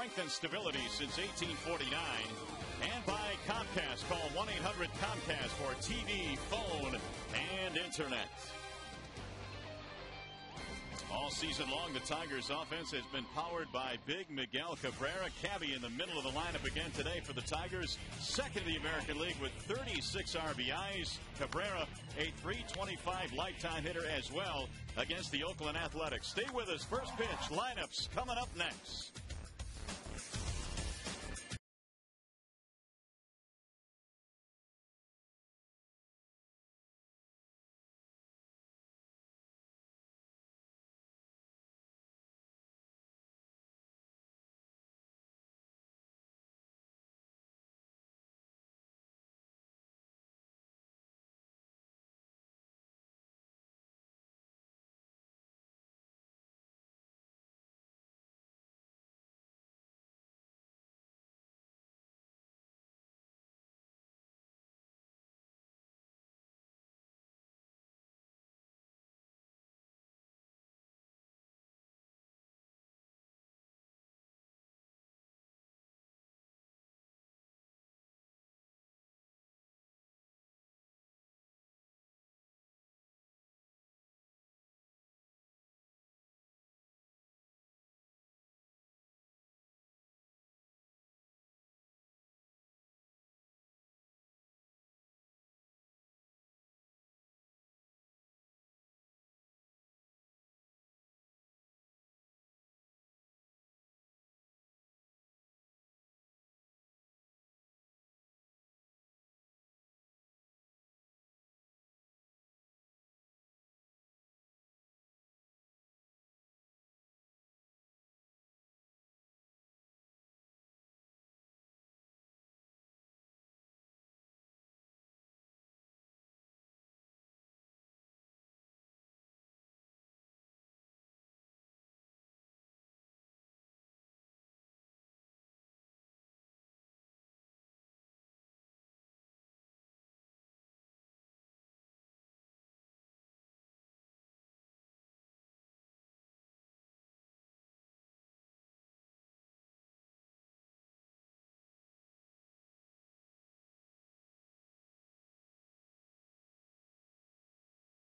strength and stability since 1849. And by Comcast. Call 1-800-COMCAST for TV, phone, and internet. All season long, the Tigers' offense has been powered by Big Miguel Cabrera. Cabby in the middle of the lineup again today for the Tigers. Second in the American League with 36 RBIs. Cabrera, a .325 lifetime hitter as well against the Oakland Athletics. Stay with us. First pitch lineups coming up next.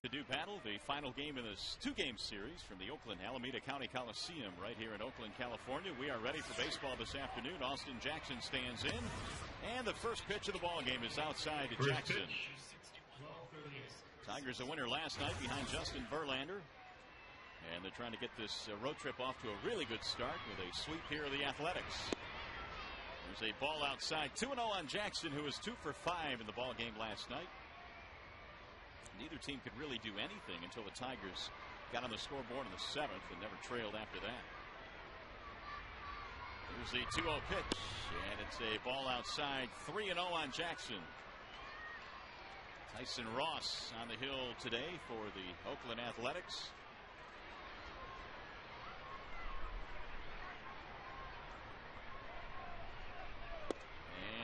The Dew Battle, the final game in this two-game series from the Oakland Alameda County Coliseum right here in Oakland, California. We are ready for baseball this afternoon. Austin Jackson stands in, and the first pitch of the ball game is outside to Jackson. Tigers a winner last night behind Justin Verlander, and they're trying to get this road trip off to a really good start with a sweep here of the Athletics. There's a ball outside, 2-0 on Jackson, who was 2 for 5 in the ball game last night. Neither team could really do anything until the Tigers got on the scoreboard in the 7th and never trailed after that. Here's the 2-0 pitch, and it's a ball outside, 3-0 on Jackson. Tyson Ross on the hill today for the Oakland Athletics.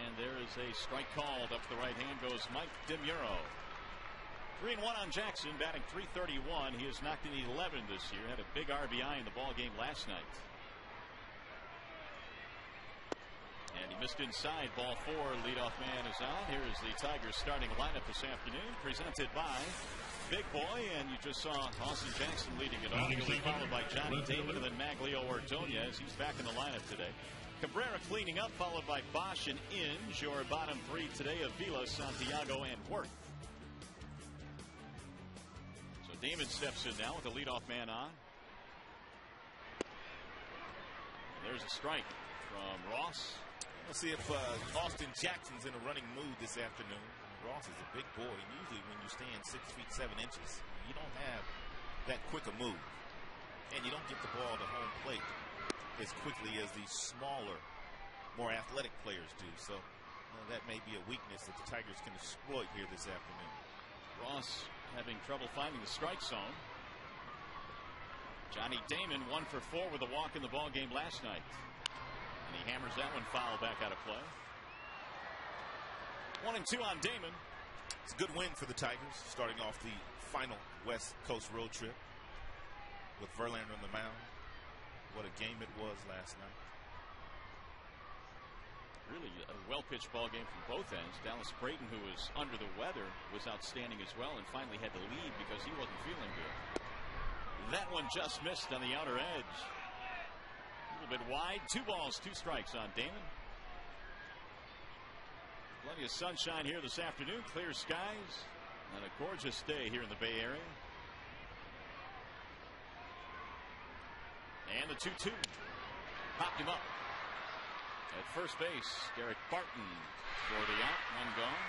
And there is a strike called. Up the right hand goes Mike DeMuro. 3-1 on Jackson, batting .331. He has knocked in 11 this year. Had a big RBI in the ball game last night. And he missed inside. Ball 4. Leadoff man is on. Here is the Tigers starting lineup this afternoon, presented by Big Boy. And you just saw Austin Jackson leading it off. He'll be followed by Johnny Damon and then Maglio Ordonez. He's back in the lineup today. Cabrera cleaning up, followed by Bosch and Inge. Your bottom three today: Avila, Santiago, and Worth. Damon steps in now with the leadoff man on. There's a strike from Ross. Let's see if Austin Jackson's in a running mood this afternoon. Ross is a big boy. Usually when you stand 6 feet 7 inches, you don't have that quick a move. And you don't get the ball to home plate as quickly as these smaller, more athletic players do. So that may be a weakness that the Tigers can exploit here this afternoon. Ross having trouble finding the strike zone. Johnny Damon 1 for 4 with a walk in the ball game last night. And he hammers that one foul back out of play. 1-2 on Damon. It's a good win for the Tigers, starting off the final West Coast road trip with Verlander on the mound. What a game it was last night. well-pitched ball game from both ends. Dallas Creighton, who was under the weather, was outstanding as well and finally had to leave because he wasn't feeling good. That one just missed on the outer edge. A little bit wide. 2 balls, 2 strikes on Damon. Plenty of sunshine here this afternoon. Clear skies and a gorgeous day here in the Bay Area. And the 2-2. Popped him up. At first base, Derek Barton for the out. One gone.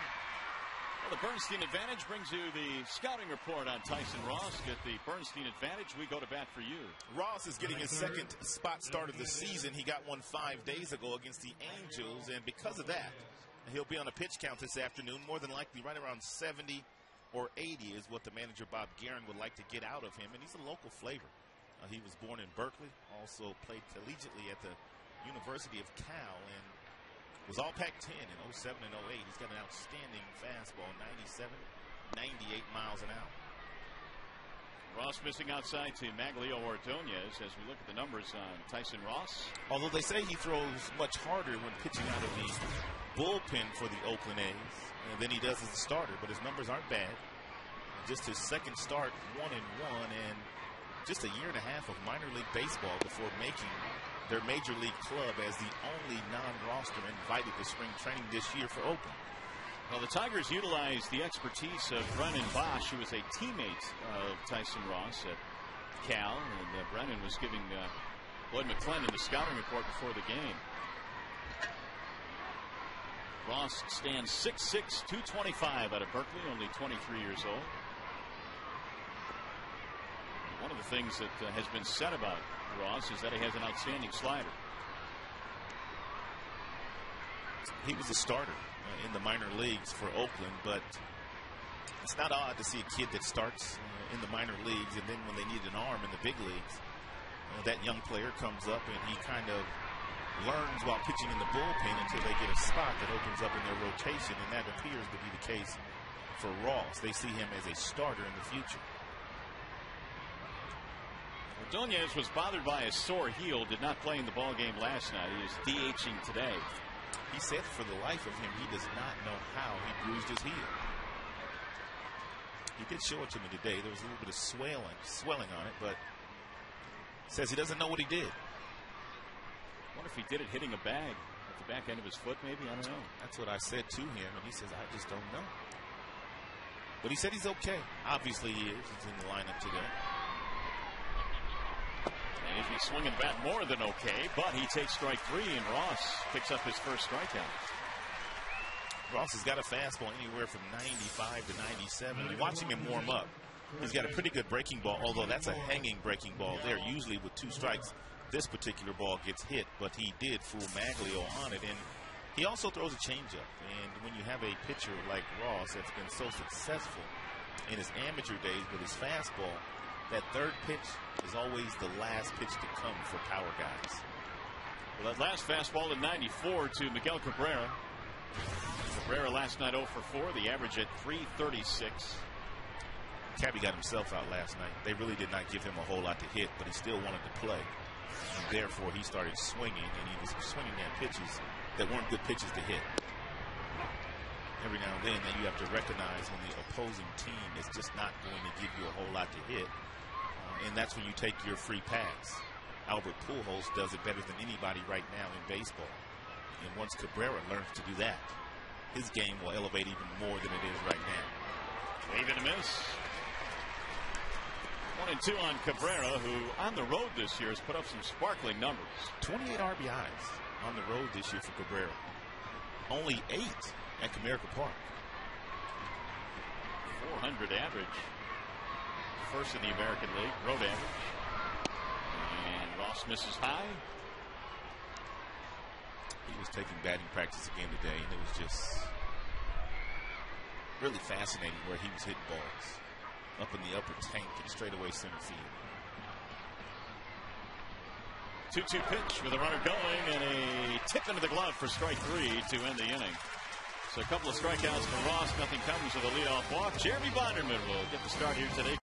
Well, the Bernstein advantage brings you the scouting report on Tyson Ross. Get the Bernstein advantage. We go to bat for you. Ross is getting his second spot start of the season. He got one 5 days ago against the Angels, and because of that, he'll be on a pitch count this afternoon. More than likely right around 70 or 80 is what the manager, Bob Guerin, would like to get out of him, and he's a local flavor. He was born in Berkeley, also played collegiately at the University of Cal, and was all Pac-10 in 07 and 08. He's got an outstanding fastball, 97, 98 miles an hour. Ross missing outside to Maglio Ordonez as we look at the numbers on Tyson Ross. Although they say he throws much harder when pitching out of the bullpen for the Oakland A's than he does as a starter, but his numbers aren't bad. Just his second start, 1-1, and just a year and a half of minor league baseball before making their major league club as the only non-roster invited to spring training this year for Oakland. Well, the Tigers utilized the expertise of Brennan Bosch, who was a teammate of Tyson Ross at Cal, and Brennan was giving Lloyd McClendon the scouting report before the game. Ross stands 6'6", 225 out of Berkeley, only 23 years old. One of the things that has been said about Ross is that he has an outstanding slider. He was a starter in the minor leagues for Oakland, but it's not odd to see a kid that starts in the minor leagues, and then when they need an arm in the big leagues, that young player comes up and he kind of learns while pitching in the bullpen until they get a spot that opens up in their rotation, and that appears to be the case for Ross. They see him as a starter in the future. Ordonez was bothered by a sore heel, did not play in the ball game last night. He is DHing today. He said for the life of him he does not know how he bruised his heel. He did show it to me today. There was a little bit of swelling on it, but says he doesn't know what he did. I wonder if he did it hitting a bag at the back end of his foot, maybe. I don't know. That's what I said to him, and he says, I just don't know. But he said he's okay. Obviously he is. He's in the lineup today. And he's swinging the bat more than okay, but he takes strike 3, and Ross picks up his first strikeout. Ross has got a fastball anywhere from 95 to 97. And watching him warm up, he's got a pretty good breaking ball, although that's a hanging breaking ball there. Usually with 2 strikes, this particular ball gets hit, but he did fool Maglio on it. And he also throws a changeup. And when you have a pitcher like Ross that's been so successful in his amateur days with his fastball, that third pitch is always the last pitch to come for power guys. Well, that last fastball in 94 to Miguel Cabrera. Cabrera last night 0 for 4, the average at 336. Cabby got himself out last night. They really did not give him a whole lot to hit, but he still wanted to play. And therefore, he started swinging, and he was swinging at pitches that weren't good pitches to hit. Every now and then that you have to recognize when the opposing team is just not going to give you a whole lot to hit. And that's when you take your free pass. Albert Pujols does it better than anybody right now in baseball. And once Cabrera learns to do that, his game will elevate even more than it is right now. Wave and a miss. 1-2 on Cabrera, who on the road this year has put up some sparkling numbers. 28 RBIs on the road this year for Cabrera. Only 8 at Comerica Park. 400 average. First in the American League, road average. And Ross misses high. He was taking batting practice again today, and it was just really fascinating where he was hitting balls. Up in the upper tank and straightaway center field. 2-2 pitch with a runner going and a tip into the glove for strike 3 to end the inning. So a couple of strikeouts for Ross. Nothing comes with a leadoff walk. Jeremy Bonderman will get the start here today.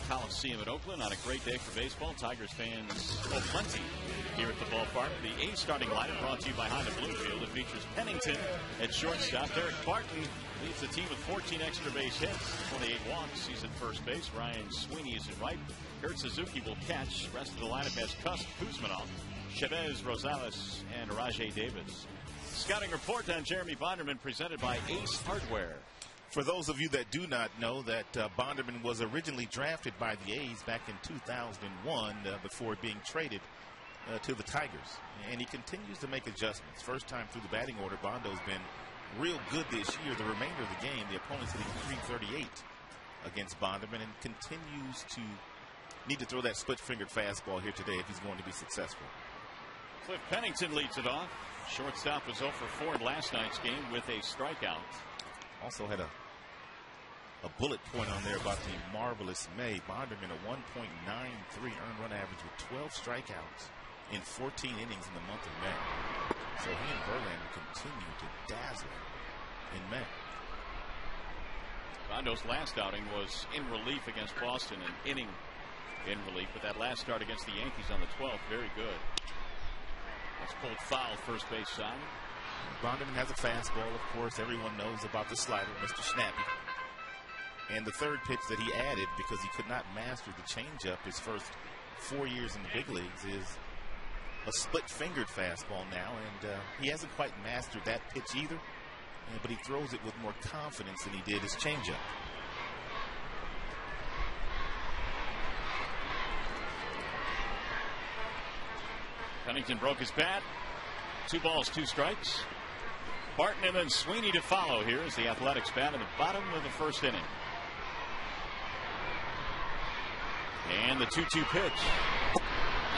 Coliseum at Oakland on a great day for baseball. Tigers fans, plenty here at the ballpark. The A's starting lineup brought to you by Honda Bloomfield. It features Pennington at shortstop. Derek Barton leads the team with 14 extra base hits, 28 walks. He's at first base. Ryan Sweeney is in right. Kurt Suzuki will catch. Rest of the lineup has Cust, Kuzmanov, Chavez, Rosales, and Rajay Davis. Scouting report on Jeremy Bonderman presented by Ace Hardware. For those of you that do not know, that Bonderman was originally drafted by the A's back in 2001 before being traded to the Tigers. And he continues to make adjustments. First time through the batting order, Bondo's been real good this year. The remainder of the game, the opponent's hitting .338 against Bonderman and continues to need to throw that split-fingered fastball here today if he's going to be successful. Cliff Pennington leads it off. Shortstop was 0 for 4 in last night's game with a strikeout. Also had a bullet point on there about the marvelous May. Bonderman a 1.93 earned run average with 12 strikeouts in 14 innings in the month of May. So he and Verlander continue to dazzle in May. Bondo's last outing was in relief against Boston, an inning in relief, but that last start against the Yankees on the 12th, very good. That's pulled foul, first base side. Bonderman has a fastball, of course. Everyone knows about the slider, Mr. Snappy. And the third pitch that he added because he could not master the changeup his first 4 years in the big leagues is a split-fingered fastball now, and he hasn't quite mastered that pitch either, but he throws it with more confidence than he did his changeup. Pennington broke his bat. 2 balls, 2 strikes. Barton and then Sweeney to follow here as the Athletics bat in the bottom of the first inning. And the 2-2 pitch.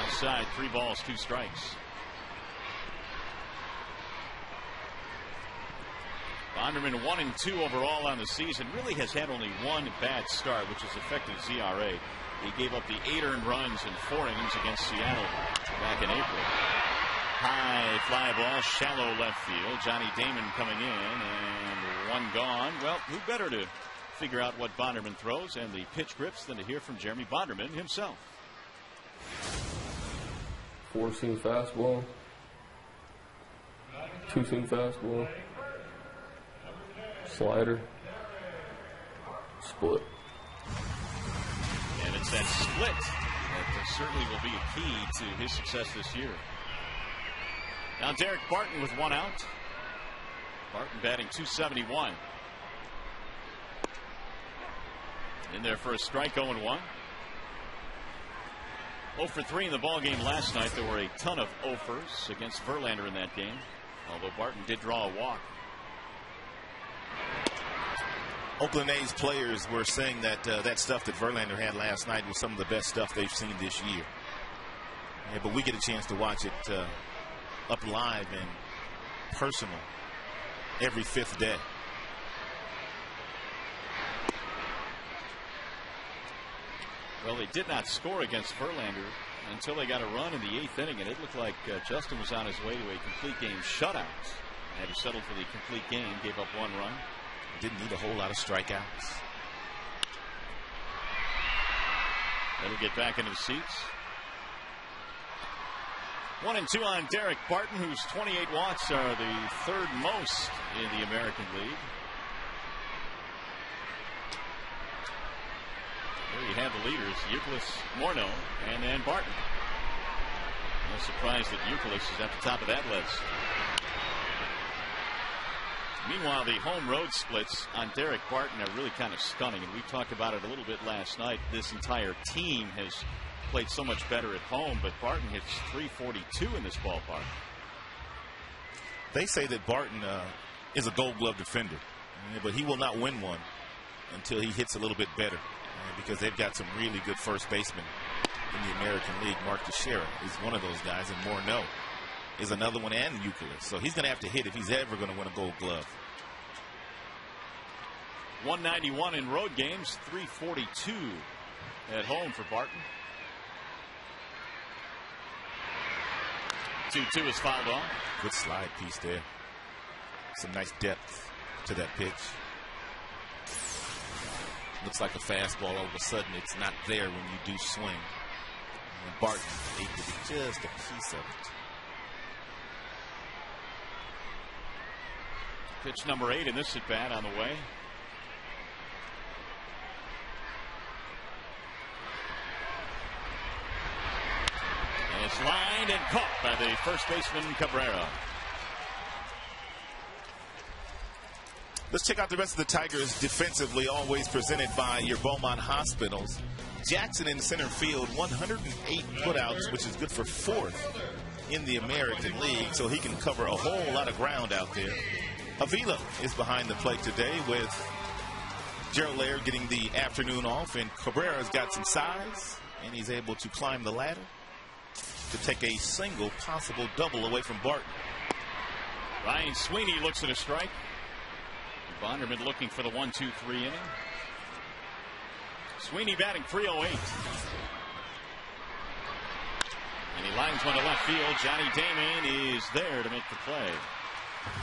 Outside, 3 balls, 2 strikes. Bonderman 1 and 2 overall on the season. Really has had only one bad start, which has affected his ERA. He gave up the 8 earned runs in 4 innings against Seattle back in April. High fly ball, shallow left field. Johnny Damon coming in, and 1 gone. Well, who better to figure out what Bonderman throws and the pitch grips than to hear from Jeremy Bonderman himself. 4-seam fastball, 2-seam fastball, slider, split. And it's that split that certainly will be a key to his success this year. Now Derek Barton with 1 out. Barton batting .271. In there for a strike, 0-1. 0 for 3 in the ball game last night. There were a ton of 0-fers against Verlander in that game, although Barton did draw a walk. Oakland A's players were saying that that stuff that Verlander had last night was some of the best stuff they've seen this year. Yeah, but we get a chance to watch it up live and personal every 5th day. Well, they did not score against Verlander until they got a run in the 8th inning, and it looked like Justin was on his way to a complete game shutout. Had to settle for the complete game, gave up 1 run. Didn't need a whole lot of strikeouts. They'll get back into the seats. 1 and 2 on Derek Barton, whose 28 walks are the 3rd most in the American League. There you have the leaders, Euclid, Morneau, and then Barton. No surprise that Euclid is at the top of that list. Meanwhile, the home-road splits on Derek Barton are really kind of stunning, and we talked about it a little bit last night. This entire team has played so much better at home, but Barton hits .342 in this ballpark. They say that Barton is a Gold Glove defender, but he will not win one until he hits a little bit better, because they've got some really good first basemen in the American League. Mark Teixeira is one of those guys, and Morneau is another one, and Euclid. So he's going to have to hit if he's ever going to win a Gold Glove. 191 in road games, .342 at home for Barton. 2-2 is fouled off. Good slide piece there. Some nice depth to that pitch. Looks like a fastball. All of a sudden, it's not there when you do swing. And Barton able to get just a piece of it. Pitch number 8 in this at bat on the way. And it's lined and caught by the first baseman Cabrera. Let's check out the rest of the Tigers defensively, always presented by your Beaumont Hospitals. Jackson in center field, 108 putouts, which is good for 4th in the American League, so he can cover a whole lot of ground out there. Avila is behind the plate today with Gerald Laird getting the afternoon off, and Cabrera's got some size, and he's able to climb the ladder to take a single, possible double away from Barton. Ryan Sweeney looks at a strike. Bonderman looking for the 1-2-3 inning. Sweeney batting .308. And he lines one to left field. Johnny Damon is there to make the play.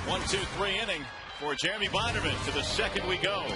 1-2-3 inning for Jeremy Bonderman. To the second we go.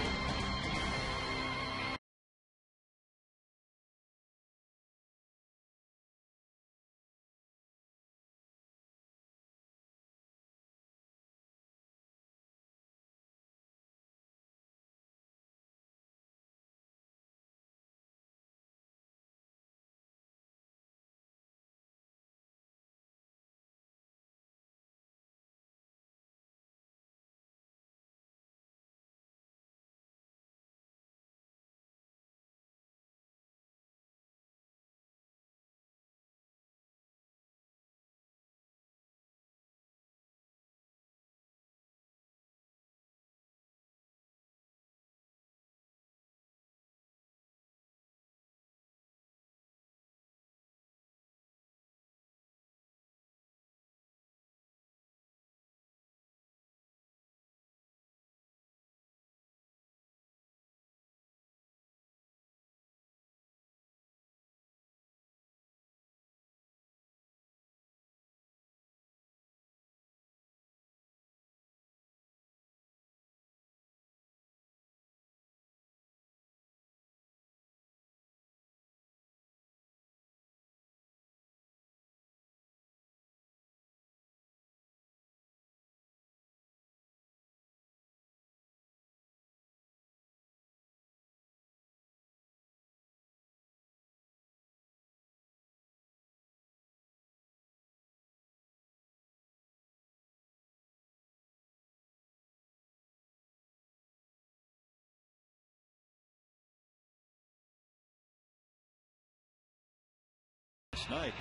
Night.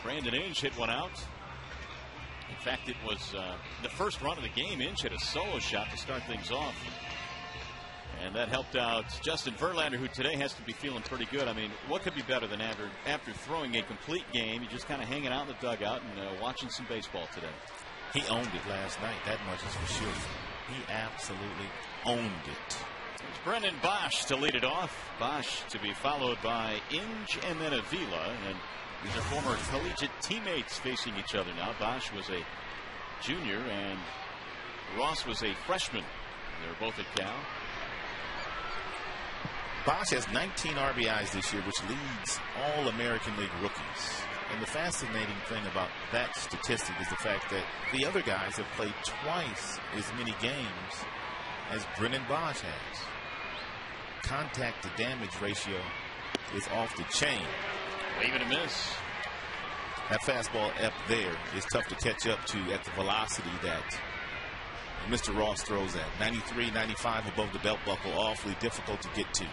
Brandon Inge hit one out. In fact, it was the first run of the game. Inge hit a solo shot to start things off, and that helped out Justin Verlander, who today has to be feeling pretty good. I mean, what could be better than after throwing a complete game, you're just kind of hanging out in the dugout and watching some baseball today. He owned it last night, that much is for sure. He absolutely owned it. It's Brendan Bosch to lead it off. Bosch to be followed by Inge and then Avila. And these are former collegiate teammates facing each other now. Bosch was a junior and Ross was a freshman. They're both at Cal. Bosch has 19 RBIs this year, which leads all American League rookies. And the fascinating thing about that statistic is the fact that the other guys have played twice as many games as Brendan Bosch has. Contact to damage ratio is off the chain. Wave and a miss. That fastball up there is tough to catch up to at the velocity that Mr. Ross throws at. 93, 95 above the belt buckle, awfully difficult to get to.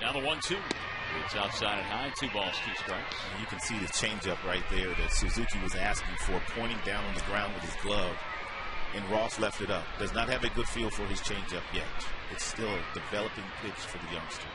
Now the 1-2. It's outside and high. 2 balls, 2 strikes. And you can see the changeup right there that Suzuki was asking for, pointing down on the ground with his glove. And Ross left it up. Does not have a good feel for his changeup yet. It's still a developing pitch for the youngster.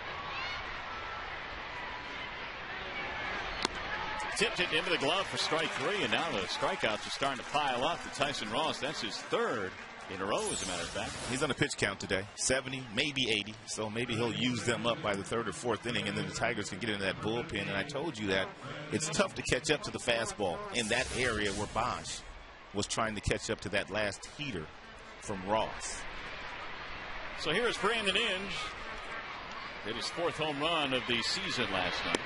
Tipped it into the glove for strike 3, and now the strikeouts are starting to pile up to Tyson Ross. That's his 3rd in a row, as a matter of fact. He's on a pitch count today, 70, maybe 80. So maybe he'll use them up by the 3rd or 4th inning, and then the Tigers can get into that bullpen. And I told you that it's tough to catch up to the fastball in that area where Bosch was trying to catch up to that last heater from Ross. So here's Brandon Inge. Hit his 4th home run of the season last night.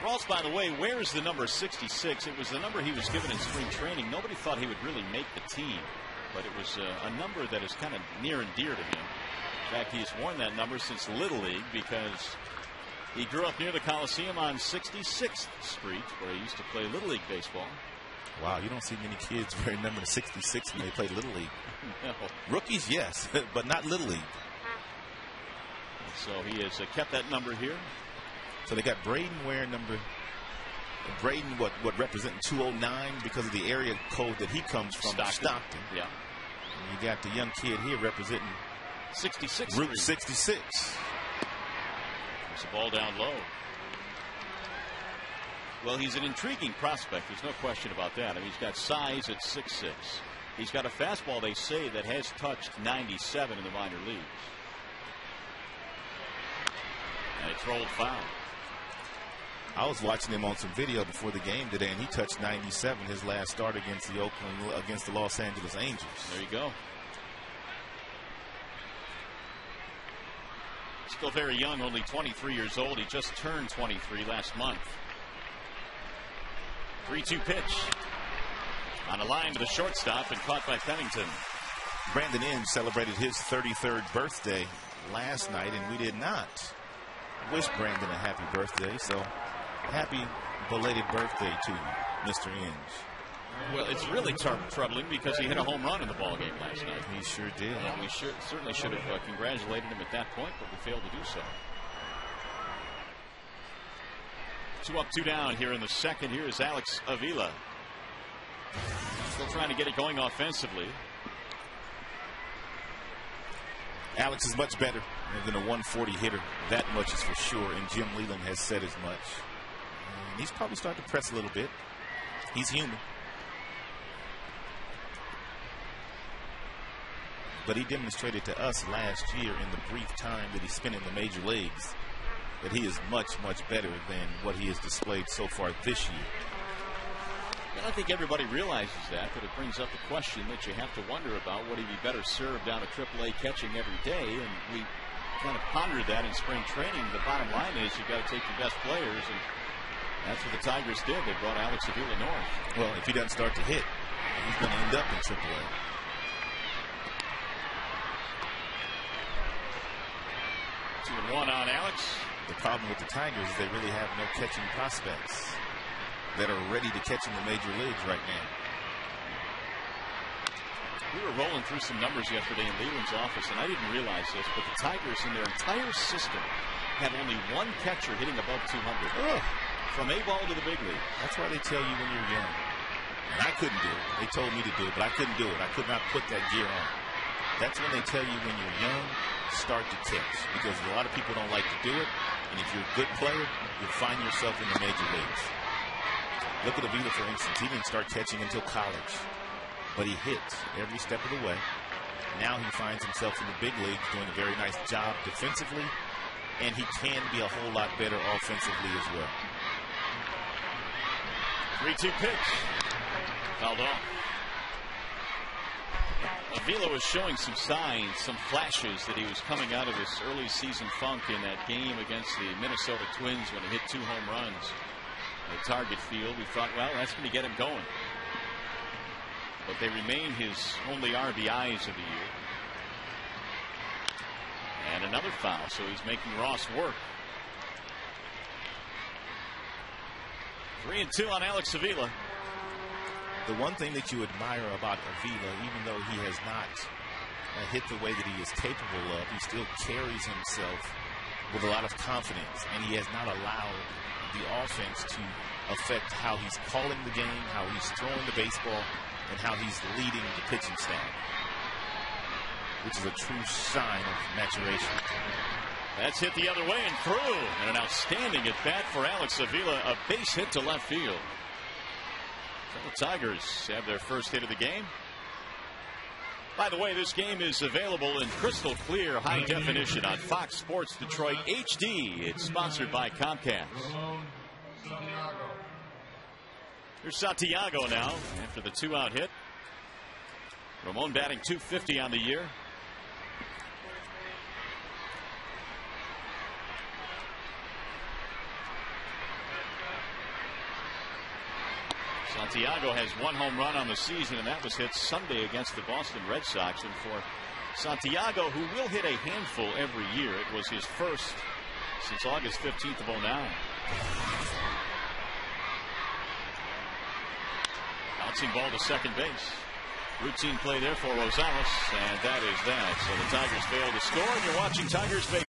Ross, by the way, wears the number 66. It was the number he was given in spring training. Nobody thought he would really make the team, but it was a number that is kind of near and dear to him. In fact, he's worn that number since Little League because he grew up near the Coliseum on 66th Street, where he used to play Little League baseball. Wow, you don't see many kids wearing number 66 when they play Little League. No. Rookies, yes, but not Little League. So he has kept that number here. So they got Braden wearing Braden what representing 209 because of the area code that he comes from, Stockton. Yeah. And you got the young kid here representing 66. Route 66. There's a ball down low. Well, he's an intriguing prospect. There's no question about that. I mean, he's got size at 6'6". He's got a fastball, they say, that has touched 97 in the minor leagues. And it's rolled foul. I was watching him on some video before the game today, and he touched 97 his last start against the Los Angeles Angels. There you go. Still very young, only 23 years old. He just turned 23 last month. 3-2 pitch. On a line to the shortstop and caught by Pennington. Brandon Inge celebrated his 33rd birthday last night, and we did not wish Brandon a happy birthday. So happy belated birthday to you, Mr. Inge. Well, it's really troubling because he hit a home run in the ballgame last night. He sure did. And we certainly should have congratulated him at that point, but we failed to do so. 2 up, 2 down here in the second. Here is Alex Avila. Still trying to get it going offensively. Alex is much better than a 140 hitter. That much is for sure, and Jim Leland has said as much. And he's probably starting to press a little bit. He's human. But he demonstrated to us last year in the brief time that he spent in the major leagues that he is much, much better than what he has displayed so far this year. And I think everybody realizes that, but it brings up the question that you have to wonder about. Would he be better served down at AAA catching every day? And we kind of pondered that in spring training. The bottom line is you've got to take your best players, and that's what the Tigers did. They brought Alex Avila north. Well, if he doesn't start to hit, he's going to end up in AAA. Two and one on Alex. The problem with the Tigers is they really have no catching prospects that are ready to catch in the major leagues right now. We were rolling through some numbers yesterday in Leland's office, and I didn't realize this, but the Tigers in their entire system have only one catcher hitting above 200. Ugh. From A-ball to the big league. That's why they tell you when you're young. And I couldn't do it. They told me to do it, but I couldn't do it. I could not put that gear on. That's when they tell you when you're young, start to catch. Because a lot of people don't like to do it. And if you're a good player, you'll find yourself in the major leagues. Look at Avila, for instance. He didn't start catching until college. But he hit every step of the way. Now he finds himself in the big leagues doing a very nice job defensively. And he can be a whole lot better offensively as well. 3-2 pitch. Fouled off. Avila was showing some signs, some flashes that he was coming out of this early season funk in that game against the Minnesota Twins when he hit 2 home runs at Target Field. We thought, well, that's going to get him going. But they remain his only RBIs of the year. And another foul, so he's making Ross work. 3-2 on Alex Avila. The one thing that you admire about Avila, even though he has not hit the way that he is capable of, he still carries himself with a lot of confidence, and he has not allowed the offense to affect how he's calling the game, how he's throwing the baseball, and how he's leading the pitching staff, which is a true sign of maturation. That's hit the other way and through, and an outstanding at bat for Alex Avila, a base hit to left field. The Tigers have their first hit of the game. By the way, this game is available in crystal clear high definition on Fox Sports Detroit HD. It's sponsored by Comcast. Here's Santiago now after the 2-out hit. Ramon batting .250 on the year. Santiago has 1 home run on the season, and that was hit Sunday against the Boston Red Sox. And for Santiago, who will hit a handful every year, it was his first since August 15th of 2009. Bouncing ball to second base. Routine play there for Rosales, and that is that. So the Tigers fail to score, and you're watching Tigers baseball.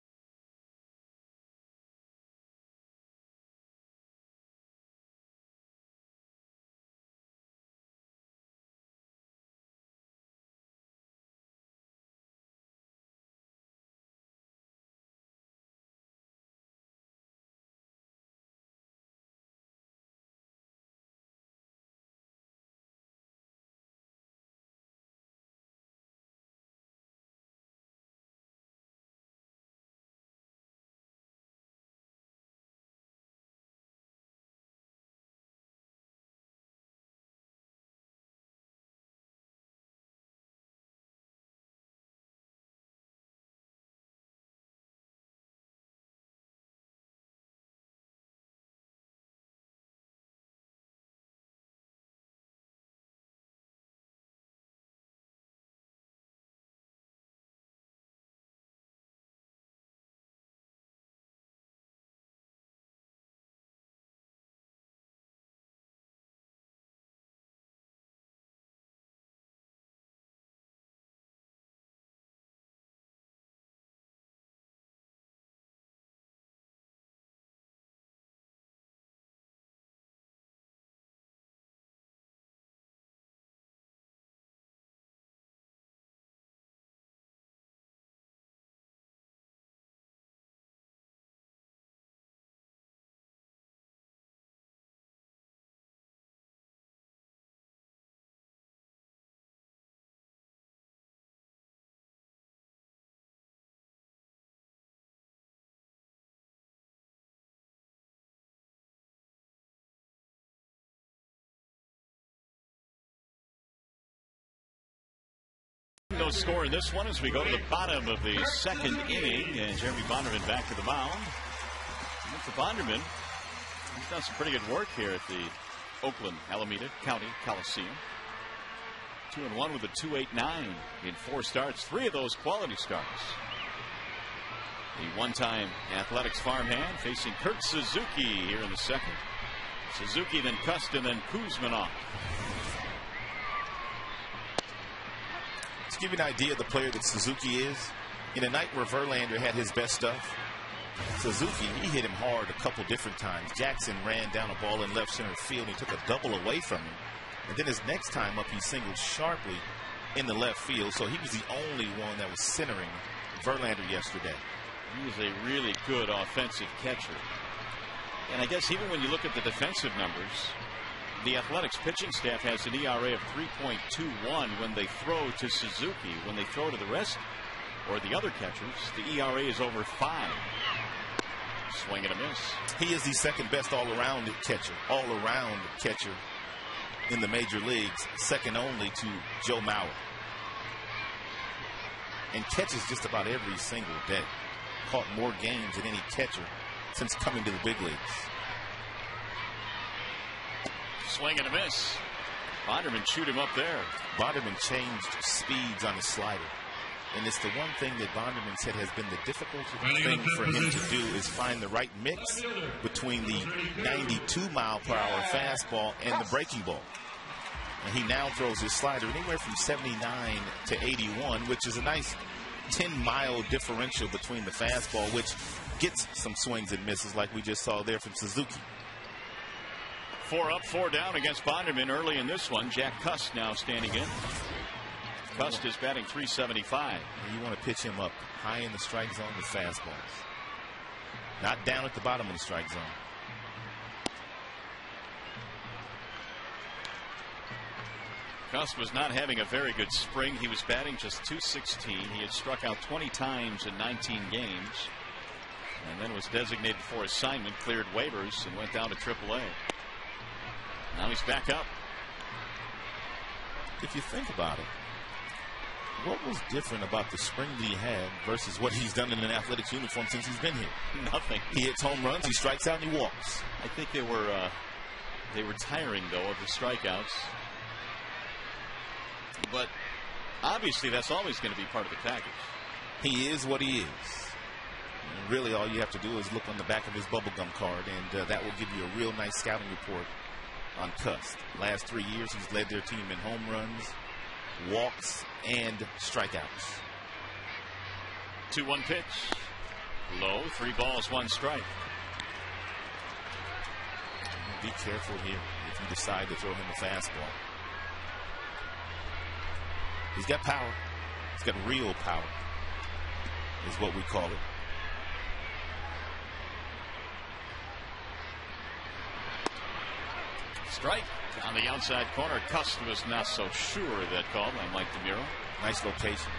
No score in this one as we go to the bottom of the second inning, and Jeremy Bonderman back to the mound. And for Bonderman, he's done some pretty good work here at the Oakland Alameda County Coliseum. 2-1 with a 2.89 in 4 starts, 3 of those quality starts. The one-time Athletics farmhand facing Kurt Suzuki here in the second. Suzuki, then Custon, then Kuzminoff. To give you an idea of the player that Suzuki is, in a night where Verlander had his best stuff, Suzuki, he hit him hard a couple different times. Jackson ran down a ball in left center field. He took a double away from him. And then his next time up, he singled sharply in the left field. So he was the only one that was centering Verlander yesterday. He is a really good offensive catcher. And I guess even when you look at the defensive numbers, the Athletics pitching staff has an ERA of 3.21 when they throw to Suzuki. When they throw to the rest or the other catchers, the ERA is over 5. Swing and a miss. He is the second best all-around catcher in the major leagues, second only to Joe Mauer. And catches just about every single day. Caught more games than any catcher since coming to the big leagues. Swing and a miss. Bonderman chewed him up there. Bonderman changed speeds on his slider. And it's the one thing that Bonderman said has been the difficult thing for him to do is find the right mix between the 92-mile-per-hour fastball and the breaking ball. And he now throws his slider anywhere from 79 to 81, which is a nice 10-mile differential between the fastball, which gets some swings and misses like we just saw there from Suzuki. 4 up, 4 down against Bonderman early in this one. Jack Cust now standing in. Cust is batting .375. You want to pitch him up high in the strike zone with fastballs. Not down at the bottom of the strike zone. Cust was not having a very good spring. He was batting just .216. He had struck out 20 times in 19 games. And then was designated for assignment, cleared waivers, and went down to AAA. Now he's back up. If you think about it, what was different about the spring that he had versus what he's done in an athletics uniform since he's been here? Nothing. He hits home runs, he strikes out, and he walks. I think they were tiring, though, of the strikeouts. But obviously that's always going to be part of the package. He is what he is. And really, all you have to do is look on the back of his bubblegum card, and that will give you a real nice scouting report on Cust. Last 3 years, he's led their team in home runs, walks, and strikeouts. 2-1 pitch. Low. 3 balls, 1 strike. Be careful here if you decide to throw him a fastball. He's got power. He's got real power, is what we call it. Strike on the outside corner. Cust was not so sure of that call by Mike DeMuro. Nice location.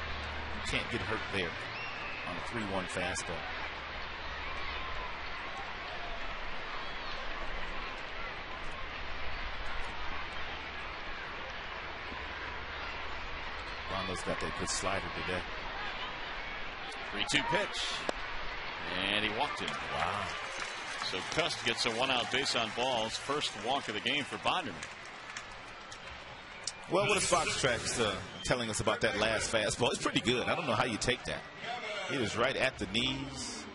You can't get hurt there on a 3-1 fastball. Rondo's got that good slider today. 3-2 pitch. And he walked him. Wow. So Cust gets a 1-out base on balls. First walk of the game for Bonderman. Well, what is Fox Tracks telling us about that last fastball? It's pretty good. I don't know how you take that. He was right at the knees,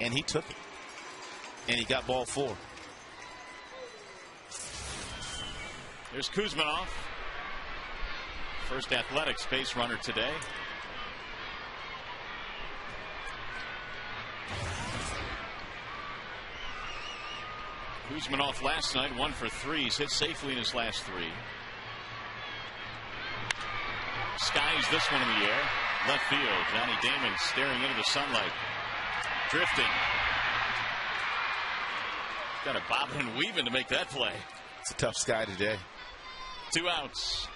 and he took it. And he got ball 4. There's Kuzmanov. First athletics base runner today. Kuzmanov last night 1 for 3. He's hit safely in his last 3. Skies this one in the air. Left field. Johnny Damon staring into the sunlight. Drifting. Got a bobbing and weaving to make that play. It's a tough sky today. 2 outs.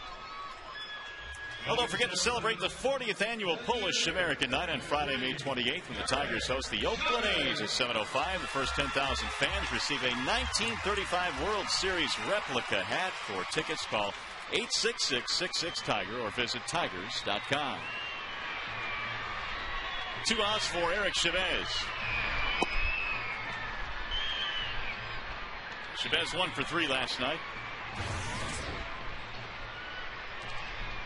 Well, don't forget to celebrate the 40th annual Polish American Night on Friday, May 28th, when the Tigers host the Oakland A's at 7:05. The first 10,000 fans receive a 1935 World Series replica hat. For tickets, call 866-66-TIGER or visit tigers.com. 2 outs for Eric Chavez. Chavez 1 for 3 last night.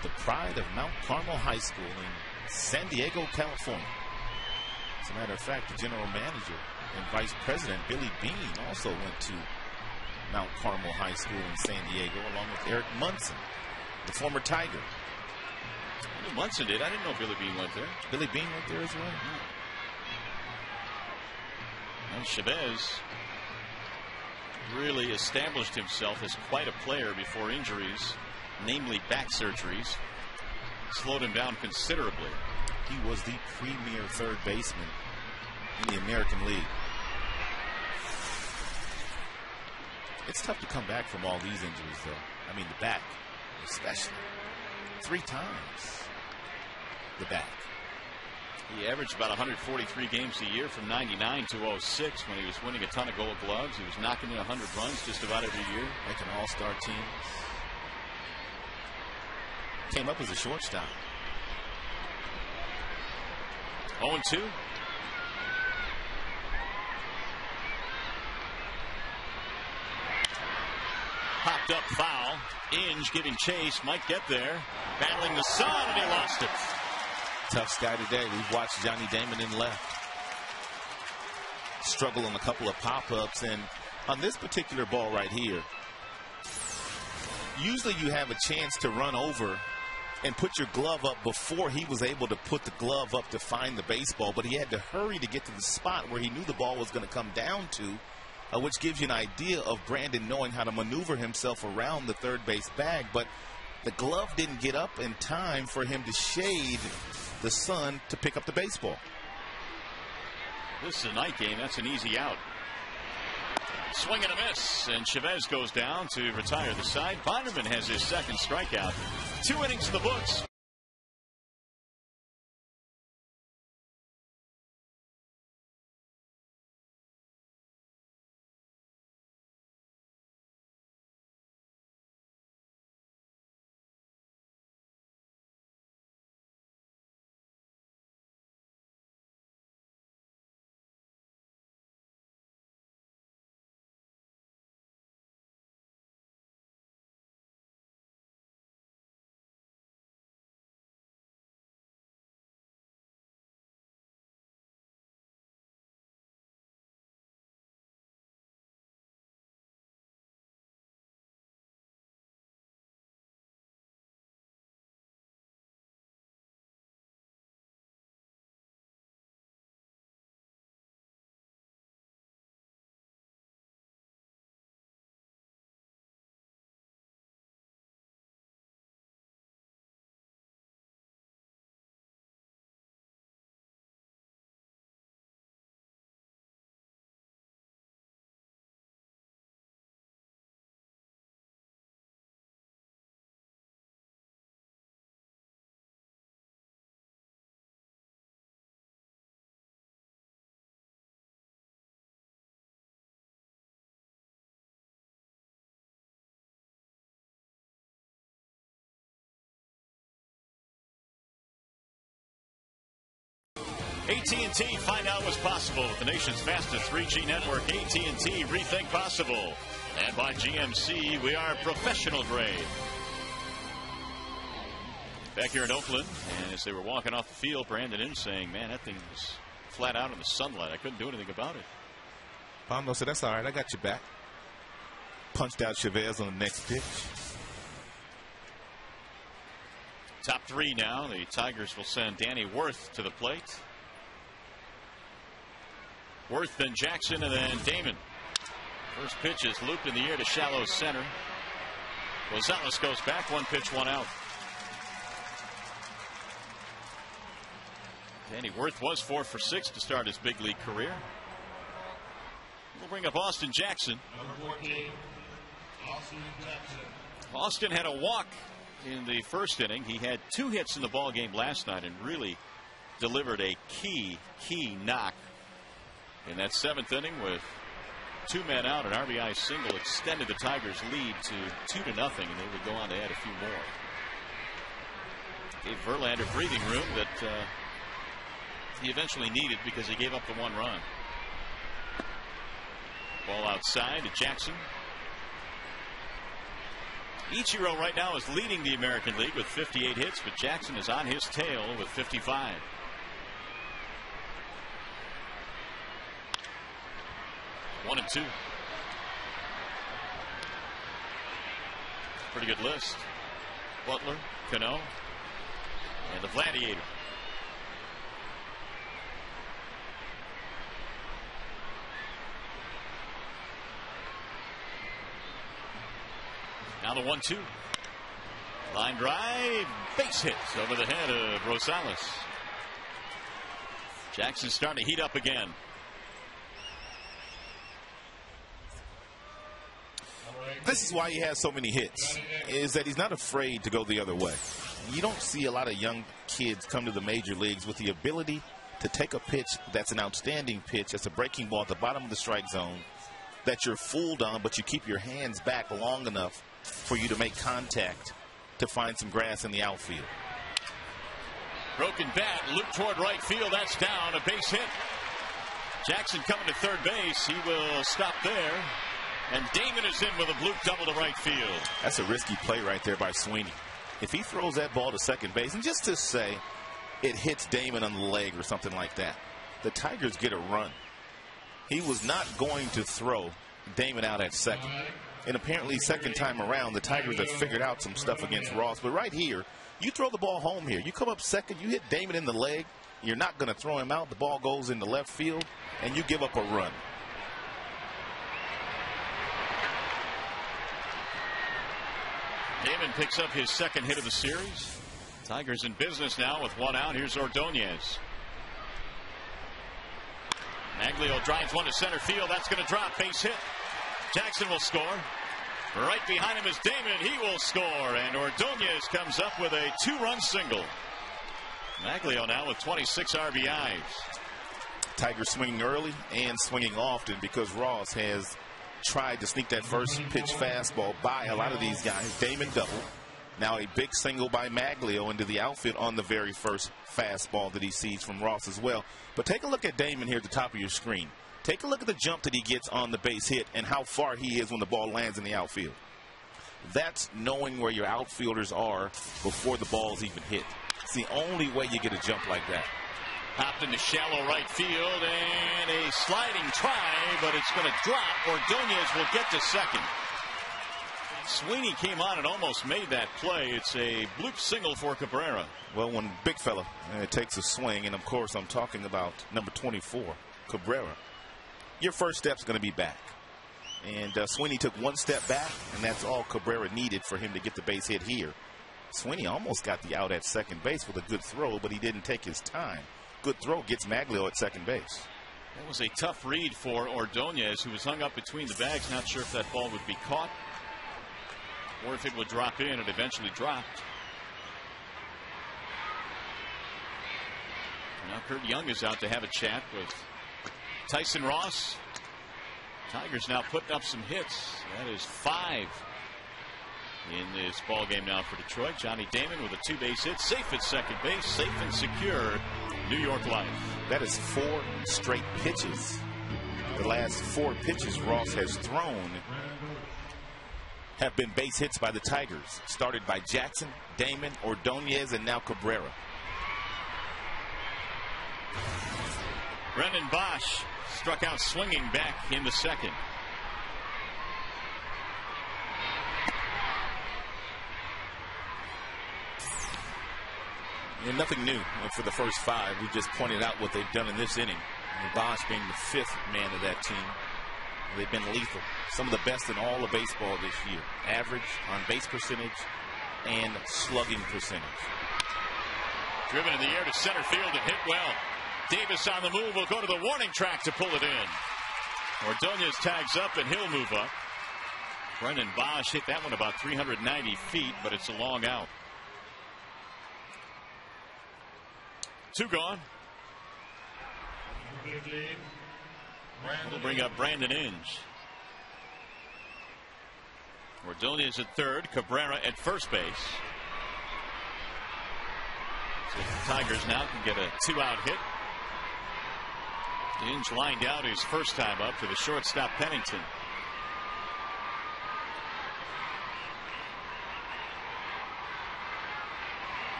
The pride of Mount Carmel High School in San Diego, California. As a matter of fact, the general manager and vice president, Billy Bean, also went to Mount Carmel High School in San Diego, along with Eric Munson, the former Tiger. I knew Munson did. I didn't know Billy Bean went there. Billy Bean went there as well. And Chavez really established himself as quite a player before injuries, namely back surgeries, slowed him down considerably. He was the premier third baseman in the American League. It's tough to come back from all these injuries, though. I mean, the back, especially. 3 times the back. He averaged about 143 games a year from 99 to 06 when he was winning a ton of Gold Gloves. He was knocking in 100 runs just about every year. Making all-star teams. Came up as a shortstop. 0-2. Popped up foul. Inge giving chase. Might get there. Battling the sun, and he lost it. Tough sky today. We've watched Johnny Damon in left struggle on a couple of pop-ups, and on this particular ball right here, usually you have a chance to run over and put your glove up before he was able to put the glove up to find the baseball, but he had to hurry to get to the spot where he knew the ball was going to come down to, which gives you an idea of Brandon knowing how to maneuver himself around the third base bag. But the glove didn't get up in time for him to shade the sun to pick up the baseball. This is a night game. That's an easy out. Swing and a miss, and Chavez goes down to retire the side. Bonderman has his second strikeout. 2 innings in the books. AT&T, find out what's possible with the nation's fastest 3G network. AT&T, rethink possible. And by GMC, we are professional grade. Back here in Oakland, and as they were walking off the field, Brandon in saying, man, that thing was flat out in the sunlight. I couldn't do anything about it. Pablo said, that's all right. I got your back. Punched out Chavez on the next pitch. Top three now. The Tigers will send Danny Worth to the plate. Worth, then Jackson, and then Damon. First pitch is looped in the air to shallow center. Rosales goes back. 1 pitch, 1 out. Danny Worth was 4 for 6 to start his big league career. We'll bring up Austin Jackson. Number 14, Austin Jackson. Austin had a walk in the first inning. He had 2 hits in the ball game last night and really delivered a key knock in that 7th inning with 2 men out. An RBI single extended the Tigers' lead to 2-0, and they would go on to add a few more. Gave Verlander breathing room that he eventually needed because he gave up the 1 run. Ball outside to Jackson. Ichiro right now is leading the American League with 58 hits, but Jackson is on his tail with 55. One and 2. Pretty good list. Butler, Cano, and the Gladiator. Now the 1-2. Line drive, base hit over the head of Rosales. Jackson's starting to heat up again. This is why he has so many hits, is that he's not afraid to go the other way. You don't see a lot of young kids come to the major leagues with the ability to take a pitch that's an outstanding pitch, that's a breaking ball at the bottom of the strike zone, that you're fooled on, but you keep your hands back long enough for you to make contact to find some grass in the outfield. Broken bat, loop toward right field. That's down, a base hit. Jackson coming to third base. He will stop there. And Damon is in with a bloop double to right field. That's a risky play right there by Sweeney. If he throws that ball to second base, and just to say it hits Damon on the leg or something like that, the Tigers get a run. He was not going to throw Damon out at second. And apparently second time around, the Tigers have figured out some stuff against Ross. But right here, you throw the ball home here. You come up second, you hit Damon in the leg. You're not going to throw him out. The ball goes into left field, and you give up a run. Damon picks up his second hit of the series. Tigers in business now with 1 out. Here's Ordonez. Maglio drives one to center field. That's going to drop. Base hit. Jackson will score. Right behind him is Damon. He will score. And Ordonez comes up with a 2-run single. Maglio now with 26 RBIs. Tigers swinging early and swinging often because Ross has tried to sneak that first pitch fastball by a lot of these guys. Damon double. Now a big single by Maglio into the outfield on the very first fastball that he sees from Ross as well. But take a look at Damon here at the top of your screen. Take a look at the jump that he gets on the base hit and how far he is when the ball lands in the outfield. That's knowing where your outfielders are before the ball's even hit. It's the only way you get a jump like that. Popped into shallow right field and a sliding try, but it's going to drop. Ordonez will get to second. Sweeney came on and almost made that play. It's a bloop single for Cabrera. Well, when big fella takes a swing, and of course I'm talking about number 24, Cabrera, your first step's going to be back. And Sweeney took 1 step back, and that's all Cabrera needed for him to get the base hit here. Sweeney almost got the out at second base with a good throw, but he didn't take his time. Good throw gets Maglio at second base. That was a tough read for Ordonez, who was hung up between the bags. Not sure if that ball would be caught or if it would drop in. It eventually dropped. Now Kurt Young is out to have a chat with Tyson Ross. Tigers now putting up some hits. That is 5 in this ball game now for Detroit. Johnny Damon with a 2-base hit, safe at second base, safe and secure. New York Life. That is 4 straight pitches. The last 4 pitches Ross has thrown have been base hits by the Tigers. Started by Jackson, Damon, Ordonez, and now Cabrera. Brendan Bosch struck out swinging back in the second. And nothing new for the first 5. We just pointed out what they've done in this inning. And Bosch being the 5th man of that team. They've been lethal. Some of the best in all of baseball this year. Average on base percentage and slugging percentage. Driven in the air to center field and hit well. Davis on the move will go to the warning track to pull it in. Ordonez tags up and he'll move up. Brendan Bosch hit that one about 390 feet, but it's a long out. 2 gone. We'll bring up Brandon Inge. Ordonez at third, Cabrera at first base. So the Tigers now can get a 2-out hit. Inge lined out his first time up to the shortstop Pennington.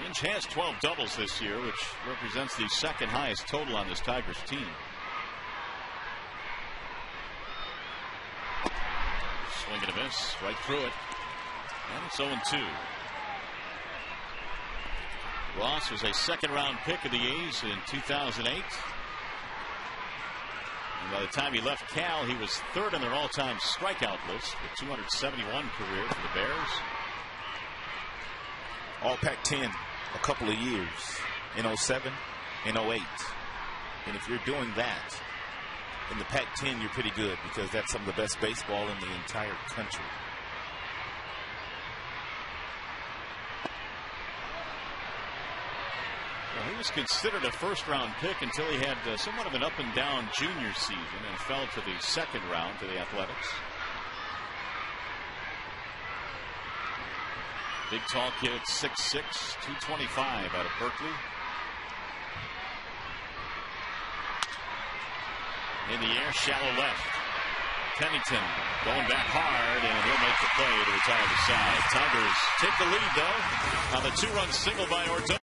Inge has 12 doubles this year, which represents the 2nd highest total on this Tigers team. Swing and a miss, right through it. And it's 0-2. Ross was a 2nd-round pick of the A's in 2008. And by the time he left Cal, he was 3rd on their all-time strikeout list with 271 career for the Bears. All Pac-10 a couple of years in 07 and 08. And if you're doing that in the Pac-10, you're pretty good because that's some of the best baseball in the entire country. Well, he was considered a 1st-round pick until he had somewhat of an up-and-down junior season and fell to the 2nd round to the Athletics. Big tall kid at 6'6", 225 out of Berkeley. In the air, shallow left. Pennington going back hard, and he'll make the play to retire the side. Tigers take the lead, though, on the 2-run single by Ordonez.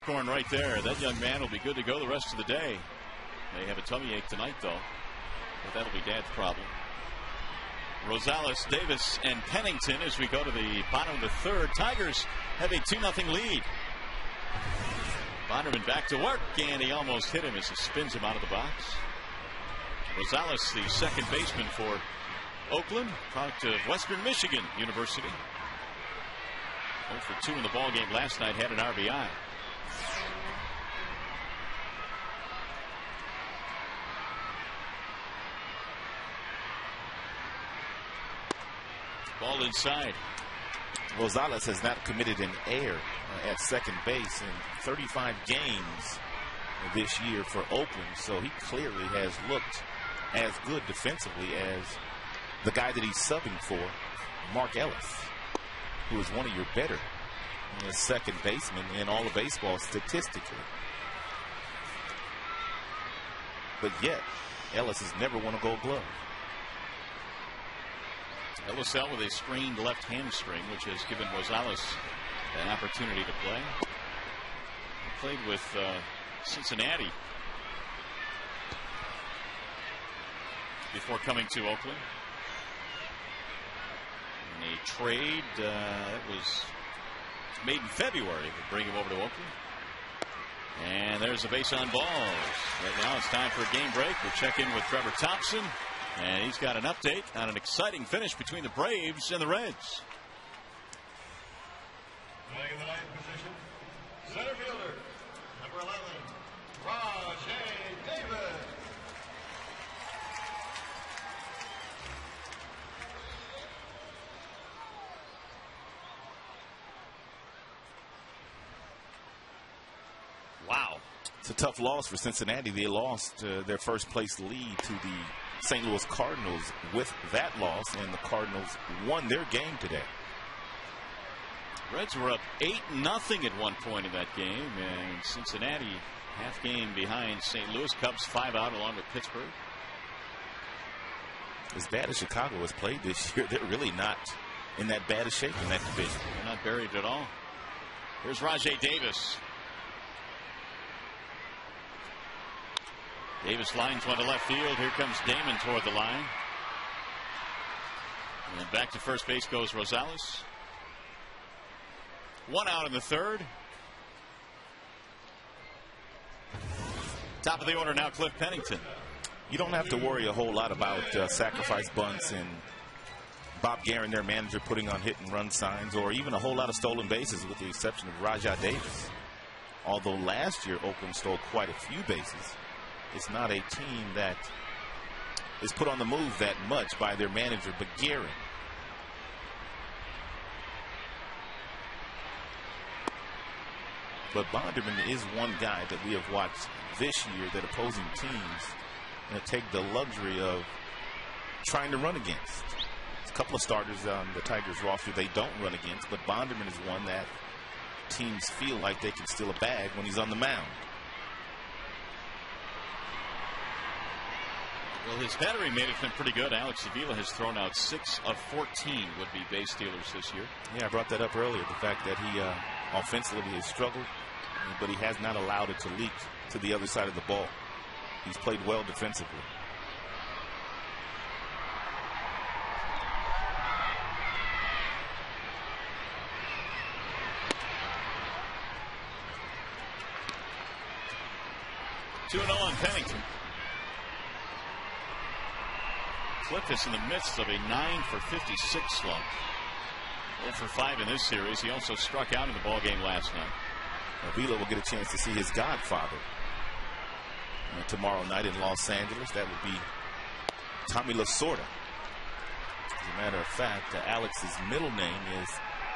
Right there. That young man will be good to go the rest of the day. May have a tummy ache tonight, though. But that'll be Dad's problem. Rosales, Davis, and Pennington as we go to the bottom of the third. Tigers have a 2-0 lead. Bonderman back to work, and he almost hit him as he spins him out of the box. Rosales, the second baseman for Oakland, product of Western Michigan University. 0 for 2 in the ballgame last night, had an RBI. Ball inside. Rosales has not committed an error at second base in 35 games this year for Oakland, so he clearly has looked as good defensively as the guy that he's subbing for, Mark Ellis, who is one of your better second basemen in all of baseball statistically. But yet, Ellis has never won a Gold Glove. Ellis out with a sprained left hamstring, which has given Rosales an opportunity to play. He played with Cincinnati before coming to Oakland. In a trade that was made in February to bring him over to Oakland. And there's a base on balls. Right now it's time for a game break. We'll check in with Trevor Thompson. And he's got an update on an exciting finish between the Braves and the Reds. Playing in the ninth position, center fielder, number 11, Rajay Davis. Wow. It's a tough loss for Cincinnati. They lost their first place lead to the St. Louis Cardinals with that loss, and the Cardinals won their game today. Reds were up 8-0 at one point in that game, and Cincinnati half game behind St. Louis. Cubs 5 out along with Pittsburgh. As bad as Chicago has played this year, they're really not in that bad a shape in that division. They're not buried at all. Here's Rajay Davis. Davis lines one to left field. Here comes Damon toward the line. And back to first base goes Rosales. 1 out in the third. Top of the order now, Cliff Pennington. You don't have to worry a whole lot about sacrifice bunts and Bob Guerin, their manager, putting on hit and run signs, or even a whole lot of stolen bases, with the exception of Rajay Davis. Although last year Oakland stole quite a few bases, it's not a team that is put on the move that much by their manager, but Guerin. But Bonderman is one guy that we have watched this year that opposing teams take the luxury of trying to run against. There's a couple of starters on the Tigers roster they don't run against, but Bonderman is one that teams feel like they can steal a bag when he's on the mound. Well, his battery made it been pretty good. Alex Avila has thrown out 6 of 14 would-be base stealers this year. Yeah, I brought that up earlier, the fact that he offensively has struggled, but he has not allowed it to leak to the other side of the ball. He's played well defensively. Two and 0 on Pennington. Cliff is in the midst of a 9 for 56 slump. 0 for 5 in this series. He also struck out in the ballgame last night. Avila will get a chance to see his godfather tomorrow night in Los Angeles. That would be Tommy Lasorda. As a matter of fact, Alex's middle name is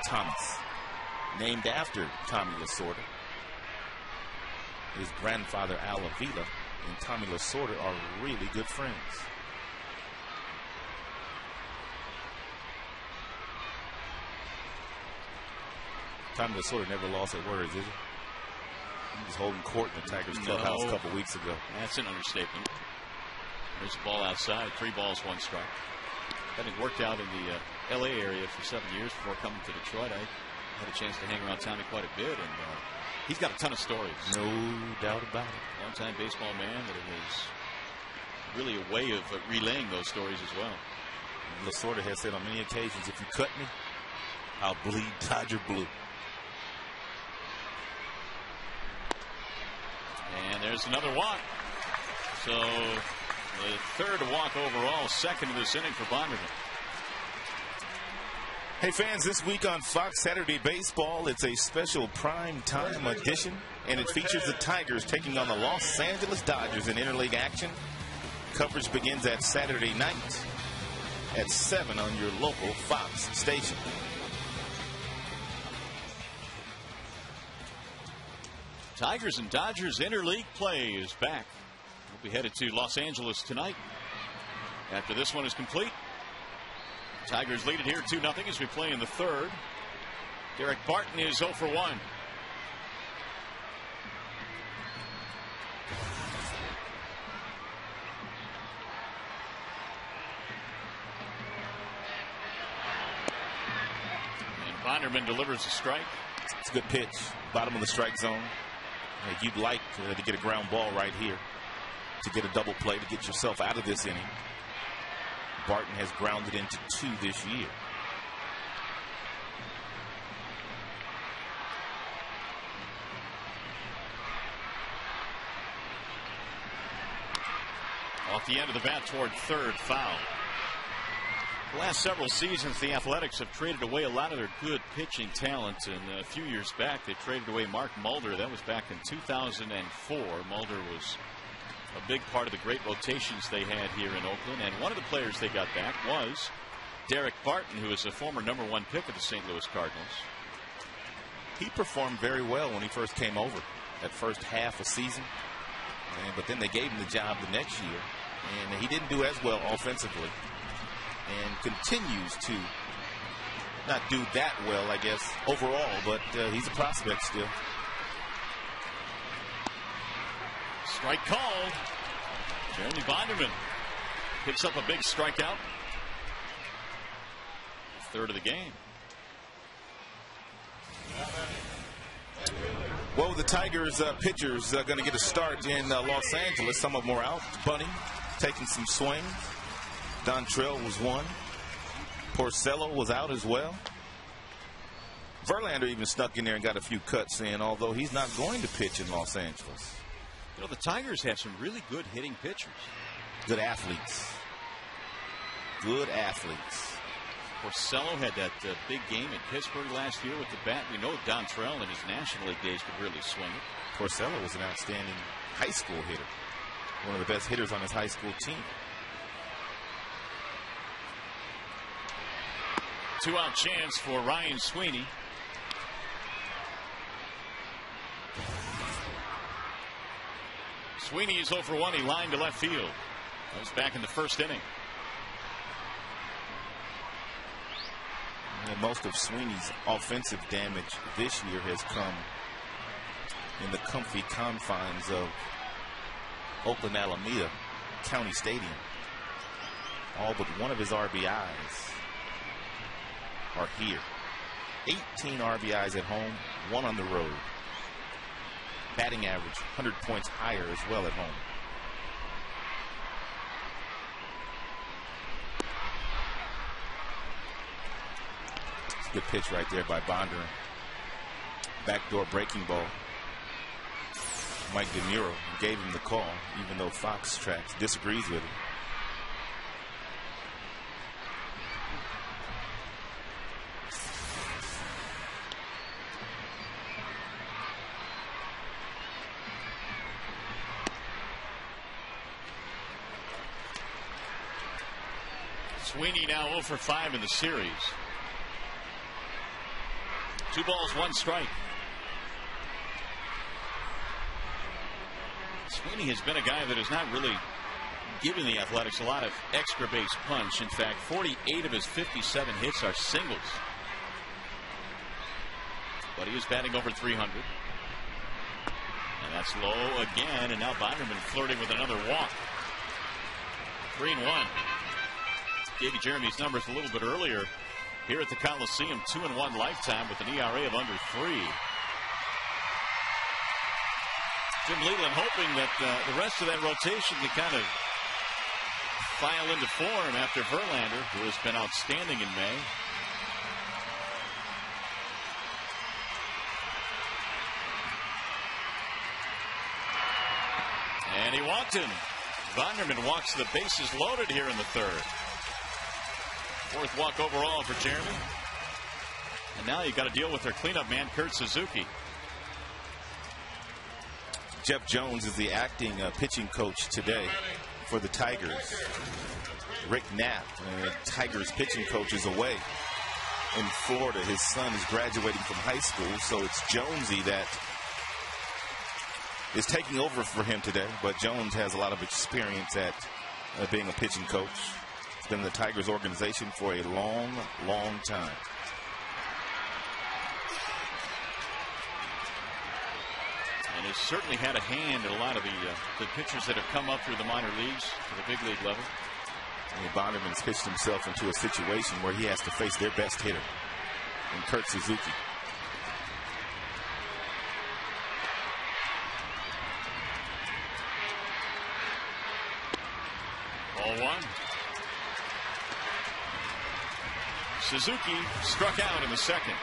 Thomas, named after Tommy Lasorda. His grandfather Al Avila and Tommy Lasorda are really good friends. Tommy Lasorda never lost at words, is he? He was holding court in the Tigers clubhouse a couple weeks ago. That's an understatement. There's a ball outside. 3 balls, 1 strike. Having worked out in the L.A. area for 7 years before coming to Detroit, I had a chance to hang around Tommy quite a bit, and he's got a ton of stories. No doubt about it. Long-time baseball man, but it was really a way of relaying those stories as well. Lasorda has said on many occasions, if you cut me, I'll bleed Dodger blue. And there's another walk. So the third walk overall, second in this inning for Bonderman. Hey fans, this week on Fox Saturday Baseball, it's a special prime time edition, and it features the Tigers taking on the Los Angeles Dodgers in interleague action. Coverage begins at Saturday night at 7 on your local Fox station. Tigers and Dodgers interleague play is back. We'll be headed to Los Angeles tonight. After this one is complete, Tigers lead it here 2-0 as we play in the third. Derek Barton is 0 for 1. And Bonderman delivers a strike. It's a good pitch, bottom of the strike zone. You'd like to get a ground ball right here to get a double play to get yourself out of this inning. Barton has grounded into 2 this year. Off the end of the bat toward third, foul. The last several seasons, the Athletics have traded away a lot of their good pitching talent. And a few years back, they traded away Mark Mulder. That was back in 2004. Mulder was a big part of the great rotations they had here in Oakland. And one of the players they got back was Derek Barton, who is a former #1 pick of the St. Louis Cardinals. He performed very well when he first came over that first half of season. But then they gave him the job the next year. And he didn't do as well offensively. And continues to not do that well, I guess, overall. But he's a prospect still. Strike called. Jeremy Bonderman picks up a big strikeout. Third of the game. Well, the Tigers pitchers going to get a start in Los Angeles. Some of them were out. Bunny taking some swings. Dontrell was one. Porcello was out as well. Verlander even snuck in there and got a few cuts in, although he's not going to pitch in Los Angeles. You know, the Tigers have some really good hitting pitchers. Good athletes. Good athletes. Porcello had that big game at Pittsburgh last year with the bat. We know Dontrell in his National League days could really swing it. Porcello was an outstanding high school hitter. One of the best hitters on his high school team. 2-out chance for Ryan Sweeney. Sweeney is 0 for 1. He lined to left field. That was back in the first inning. And most of Sweeney's offensive damage this year has come in the comfy confines of Oakland Alameda County Stadium. All but one of his RBIs are here. 18 RBIs at home, 1 on the road. Batting average 100 points higher as well at home. It's a good pitch right there by Bondurant. Backdoor breaking ball. Mike DeMuro gave him the call, even though Fox Tracks disagrees with him. Sweeney now 0 for 5 in the series. 2 balls, 1 strike. Sweeney has been a guy that has not really given the Athletics a lot of extra base punch. In fact, 48 of his 57 hits are singles. But he is batting over 300. And that's low again. And now Bonderman flirting with another walk. 3-1. Gave you Jeremy's numbers a little bit earlier here at the Coliseum. 2-1 lifetime with an ERA of under 3. Jim Leland hoping that the rest of that rotation can kind of file into form after Verlander, who has been outstanding in May. And he walked him. Vonderman walks the bases loaded here in the third. Fourth walk overall for Jeremy. And now you got to deal with their cleanup man, Kurt Suzuki. Jeff Jones is the acting pitching coach today for the Tigers. Rick Knapp, Tigers pitching coach, is away in Florida. His son is graduating from high school, so it's Jonesy that is taking over for him today. But Jones has a lot of experience at being a pitching coach. He's been in the Tigers organization for a long, long time. And has certainly had a hand in a lot of the pitchers that have come up through the minor leagues to the big league level. And Bonderman's pitched himself into a situation where he has to face their best hitter in Kurt Suzuki. Ball one. Suzuki struck out in the second.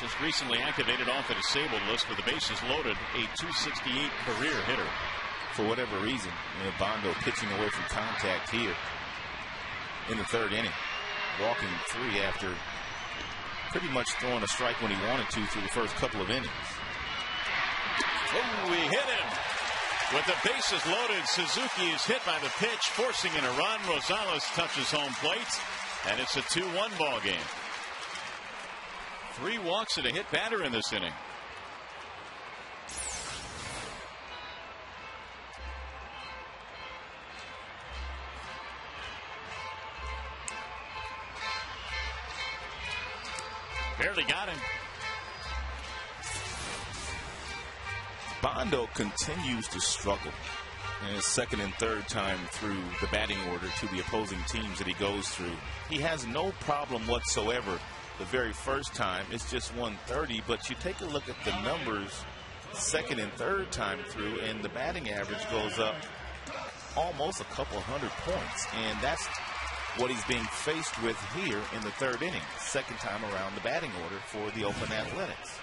Just recently activated off the disabled list with the bases loaded, a .268 career hitter. For whatever reason, Bondo pitching away from contact here in the third inning. Walking three after pretty much throwing a strike when he wanted to through the first couple of innings. Oh, he hit him. With the bases loaded, Suzuki is hit by the pitch, forcing in a run. Rosales touches home plate, and it's a 2-1 ball game. 3 walks and a hit batter in this inning. Barely got him. Bondo continues to struggle in his second and third time through the batting order to the opposing teams that he goes through. He has no problem whatsoever the very first time. It's just 130, but you take a look at the numbers second and third time through, and the batting average goes up almost a couple hundred points, and that's what he's being faced with here in the third inning. Second time around the batting order for the Oakland Athletics.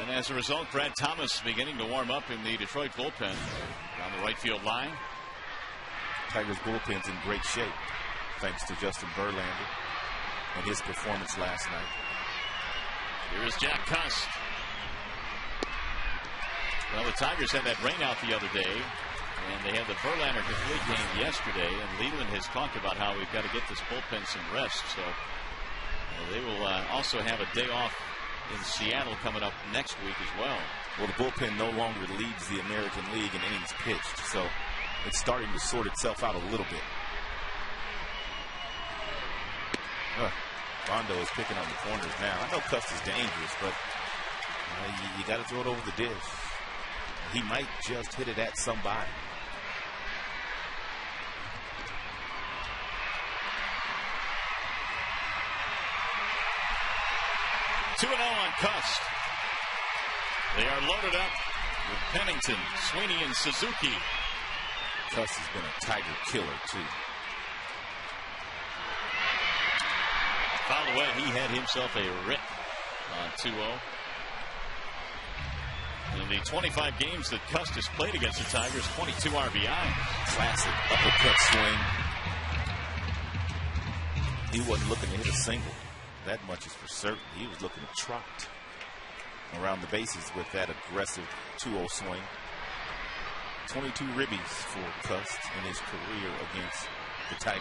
And as a result, Brad Thomas beginning to warm up in the Detroit bullpen down the right field line. Tigers bullpen's in great shape thanks to Justin Verlander and his performance last night. Here is Jack Cust. Well, the Tigers had that rain out the other day, and they had the Verlander complete game yesterday, and Leland has talked about how we've got to get this bullpen some rest. So they will also have a day off in Seattle coming up next week as well. Well, the bullpen no longer leads the American League in innings pitched, so it's starting to sort itself out a little bit. Bondo is picking on the corners now. I know Cust is dangerous, but you got to throw it over the dish. He might just hit it at somebody. Two and 0 on Cust. They are loaded up with Pennington, Sweeney, and Suzuki. Cust has been a Tiger killer, too. Fouled away. He had himself a rip on 2-0. In the 25 games that Cust has played against the Tigers, 22 RBI. Classic uppercut swing. He wasn't looking to hit a single. That much is for certain. He was looking to trot around the bases with that aggressive 2-0 swing. 22 ribbies for Cust in his career against the Tigers.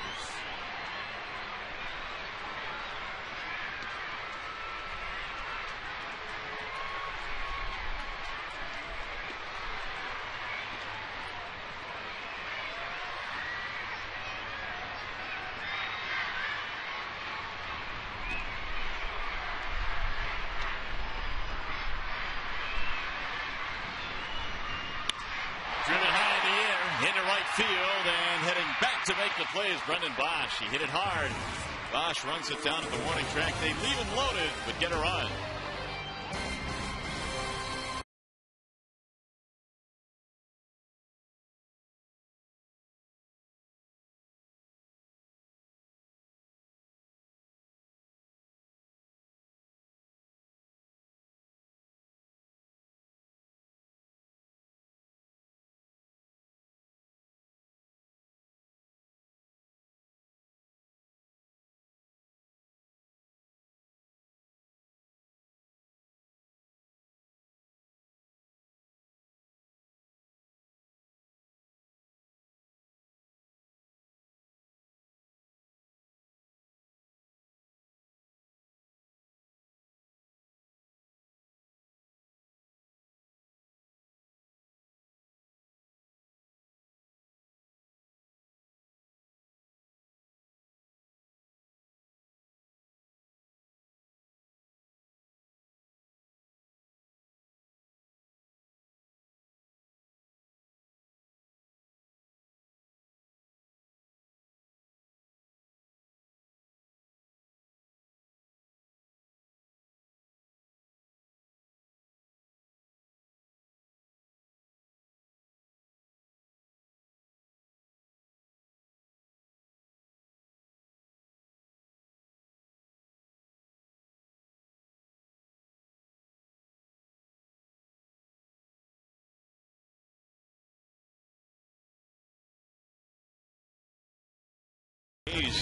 Field, and heading back to make the play is Brendan Bosch. He hit it hard. Bosch runs it down at the warning track. They leave him loaded, but get a run.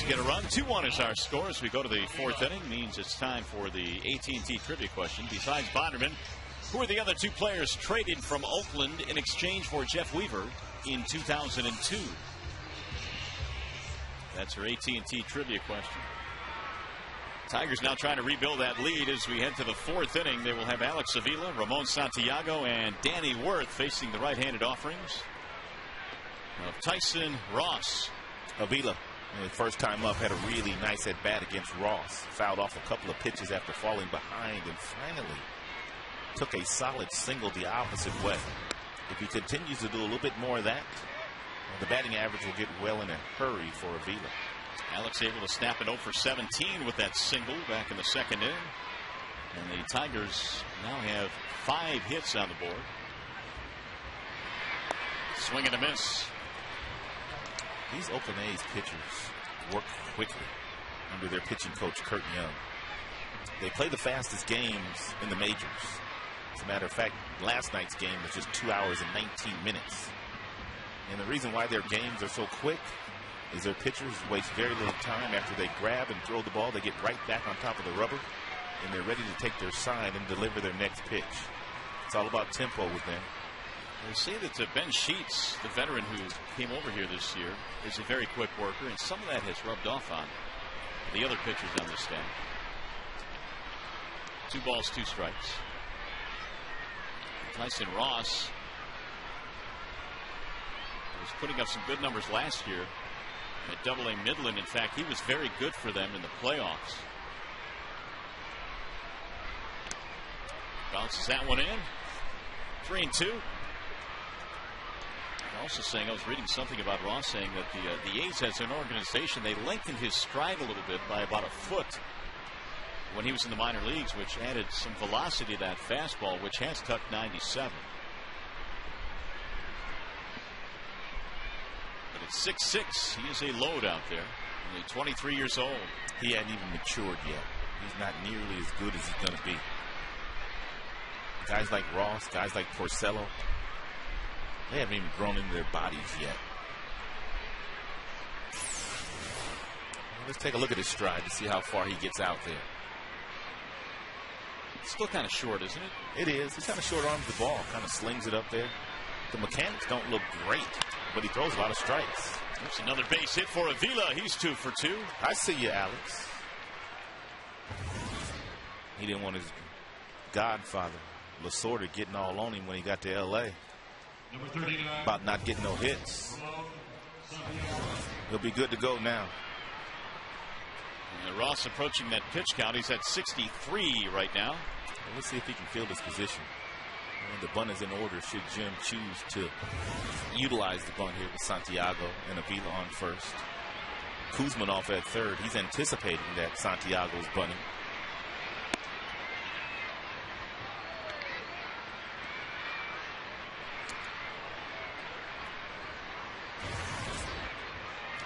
Tigers get a run. 2-1 is our score as we go to the fourth inning. Means it's time for the AT&T trivia question. Besides Bonderman, who are the other two players traded from Oakland in exchange for Jeff Weaver in 2002? That's our AT&T trivia question. Tigers now trying to rebuild that lead as we head to the fourth inning. They will have Alex Avila, Ramon Santiago, and Danny Wirth facing the right-handed offerings of Tyson Ross. Avila, first time up, had a really nice at-bat against Ross. Fouled off a couple of pitches after falling behind and finally took a solid single the opposite way. If he continues to do a little bit more of that, the batting average will get well in a hurry for Avila. Alex able to snap it 0 for 17 with that single back in the second inning. And the Tigers now have 5 hits on the board. Swing and a miss. These Oakland A's pitchers work quickly under their pitching coach, Kurt Young. They play the fastest games in the majors. As a matter of fact, last night's game was just 2 hours and 19 minutes. And the reason why their games are so quick is their pitchers waste very little time. After they grab and throw the ball, they get right back on top of the rubber, and they're ready to take their sign and deliver their next pitch. It's all about tempo with them. They say that Ben Sheets, the veteran who came over here this year, is a very quick worker, and some of that has rubbed off on the other pitchers on the staff. 2 balls, 2 strikes. Tyson Ross was putting up some good numbers last year at Double-A Midland. In fact, he was very good for them in the playoffs. Bounces that one in. 3-2. Also saying, I was reading something about Ross saying that the A's as an organization, they lengthened his stride a little bit by about a foot when he was in the minor leagues, which added some velocity to that fastball, which has touched 97. But at 6'6", he is a load out there. Only 23 years old. He hadn't even matured yet. He's not nearly as good as he's going to be. Guys like Ross, guys like Porcello, they haven't even grown into their bodies yet. Let's take a look at his stride to see how far he gets out there. It's still kind of short, isn't it? It is. He kind of short arms the ball, kind of slings it up there. The mechanics don't look great, but he throws a lot of strikes. There's another base hit for Avila. He's 2 for 2. I see you, Alex. He didn't want his godfather, Lasorda, getting all on him when he got to L.A. about not getting no hits. He'll be good to go now. And Ross approaching that pitch count. He's at 63 right now. Well, let's see if he can field his position. And the bunt is in order should Jim choose to utilize the bunt here with Santiago and Avila on first. Kuzman off at third. He's anticipating that Santiago's bunting.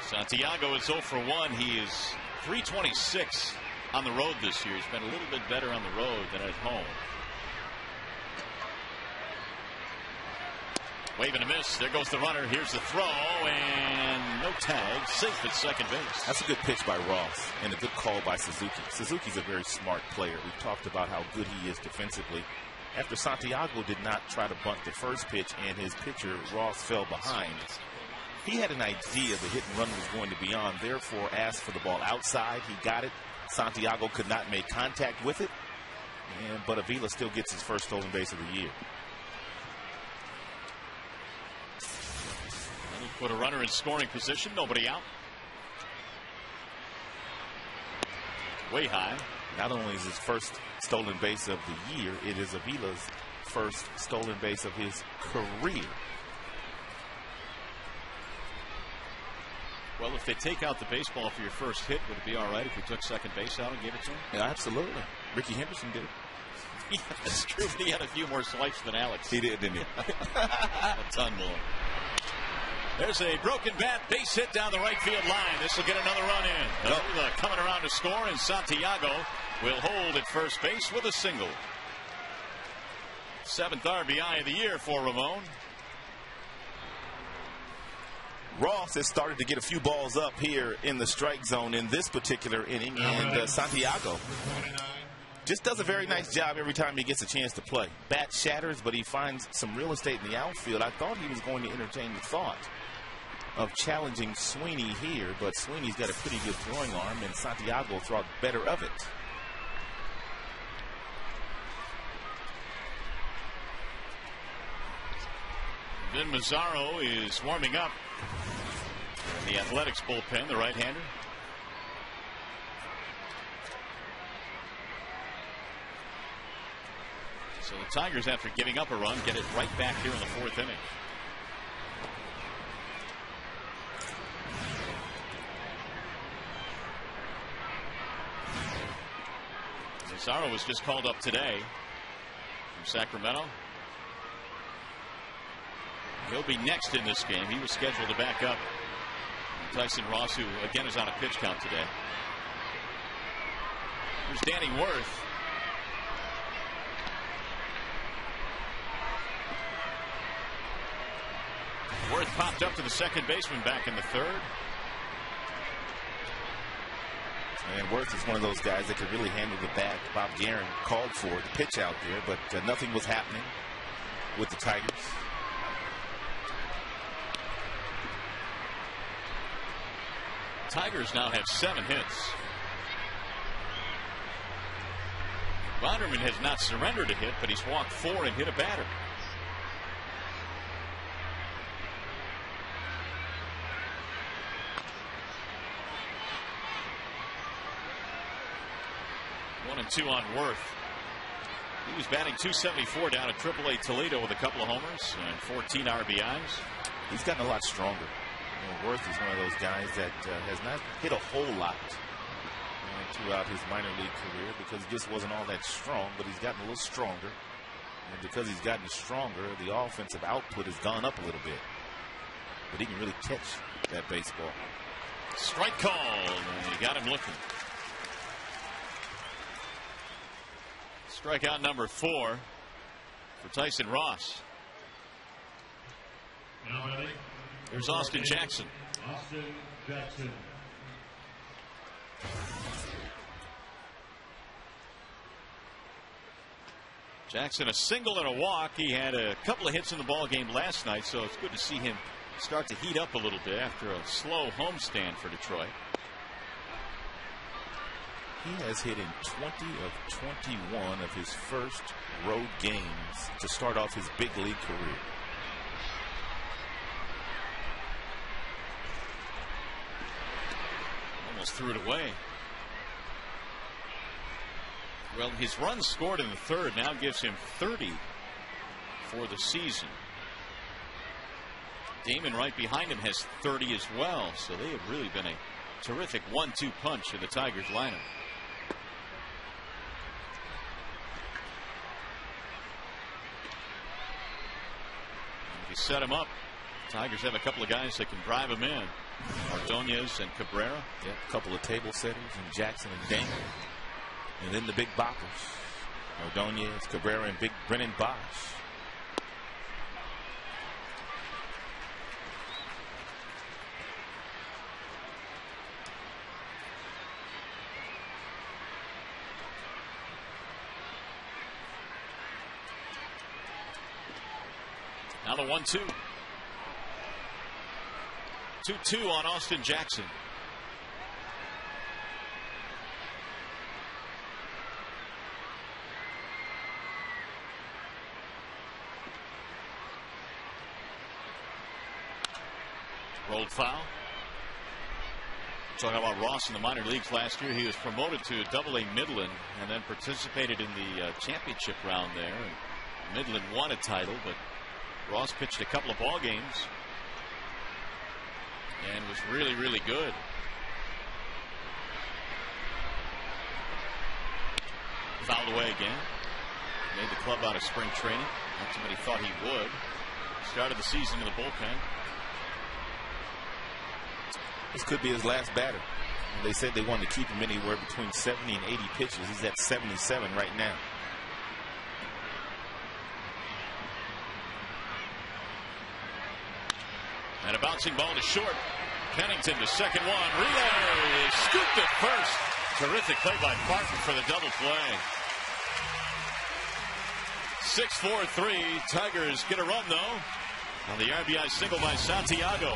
Santiago is 0 for 1. He is 326 on the road this year. He's been a little bit better on the road than at home. Wave and a miss. There goes the runner. Here's the throw, and no tag. Safe at second base. That's a good pitch by Ross and a good call by Suzuki. Suzuki's a very smart player. We've talked about how good he is defensively. After Santiago did not try to bunt the first pitch and his pitcher, Ross, fell behind, he had an idea the hit and run was going to be on, therefore asked for the ball outside. He got it. Santiago could not make contact with it, but Avila still gets his first stolen base of the year. And he put a runner in scoring position. Nobody out. Way high. Not only is his first stolen base of the year, it is Avila's first stolen base of his career. Well, if they take out the baseball for your first hit, would it be all right if we took second base out and gave it to him? Yeah, absolutely. Ricky Henderson did it. Yeah, that's true. He had a few more swipes than Alex. He did, didn't he? A ton more. There's a broken bat, base hit down the right field line. This will get another run in. Avila coming around to score, and Santiago will hold at first base with a single. 7th RBI of the year for Ramon. Ross has started to get a few balls up here in the strike zone in this particular inning, and Santiago just does a very nice job every time he gets a chance to play. Bat shatters, but he finds some real estate in the outfield. I thought he was going to entertain the thought of challenging Sweeney here, but Sweeney's got a pretty good throwing arm, and Santiago thought better of it. Then Mazzaro is warming up in the Athletics bullpen, the right-hander. So the Tigers, after giving up a run, get it right back here in the 4th inning. Mazzaro was just called up today from Sacramento. He'll be next in this game. He was scheduled to back up Tyson Ross, who again is on a pitch count today. Here's Danny Worth. Worth popped up to the second baseman back in the 3rd. And Worth is one of those guys that could really handle the bat. Bob Guerin called for the pitch out there, but nothing was happening with the Tigers. Tigers now have 7 hits. Bonderman has not surrendered a hit, but he's walked 4 and hit a batter. One and 2 on Worth. He was batting .274 down at AAA Toledo with a couple of homers and 14 RBIs. He's gotten a lot stronger. Worth is one of those guys that has not hit a whole lot throughout his minor league career because he just wasn't all that strong, but he's gotten a little stronger. And because he's gotten stronger, the offensive output has gone up a little bit. But he can really catch that baseball. Strike call. He got him looking. Strikeout number 4 for Tyson Ross. There's Austin Jackson. Austin Jackson. Jackson a single and a walk. He had a couple of hits in the ball game last night, so it's good to see him start to heat up a little bit after a slow homestand for Detroit. He has hit in 20 of 21 of his first road games to start off his big league career. Almost threw it away. Well, his runs scored in the 3rd now gives him 30 for the season. Damon right behind him has 30 as well, so they have really been a terrific 1-2 punch in the Tigers lineup. Set him up. Tigers have a couple of guys that can drive him in. Ordonez and Cabrera. Yeah, a couple of table setters and Jackson and Damon. And then the big boppers. Ordonez, Cabrera, and big Brennan Bosch. Now the 1-2. 2-2 on Austin Jackson. Rolled foul. Talking about Ross in the minor leagues last year, he was promoted to AA Midland and then participated in the championship round there. And Midland won a title, but Ross pitched a couple of ball games and was really, really good. Fouled away again. Made the club out of spring training. Not too many thought he would. Started the season in the bullpen. This could be his last batter. They said they wanted to keep him anywhere between 70 and 80 pitches. He's at 77 right now. And a bouncing ball to short. Pennington to second one. Relay scooped it first. Terrific play by Barton for the double play. 6-4-3. Tigers get a run though on the RBI single by Santiago.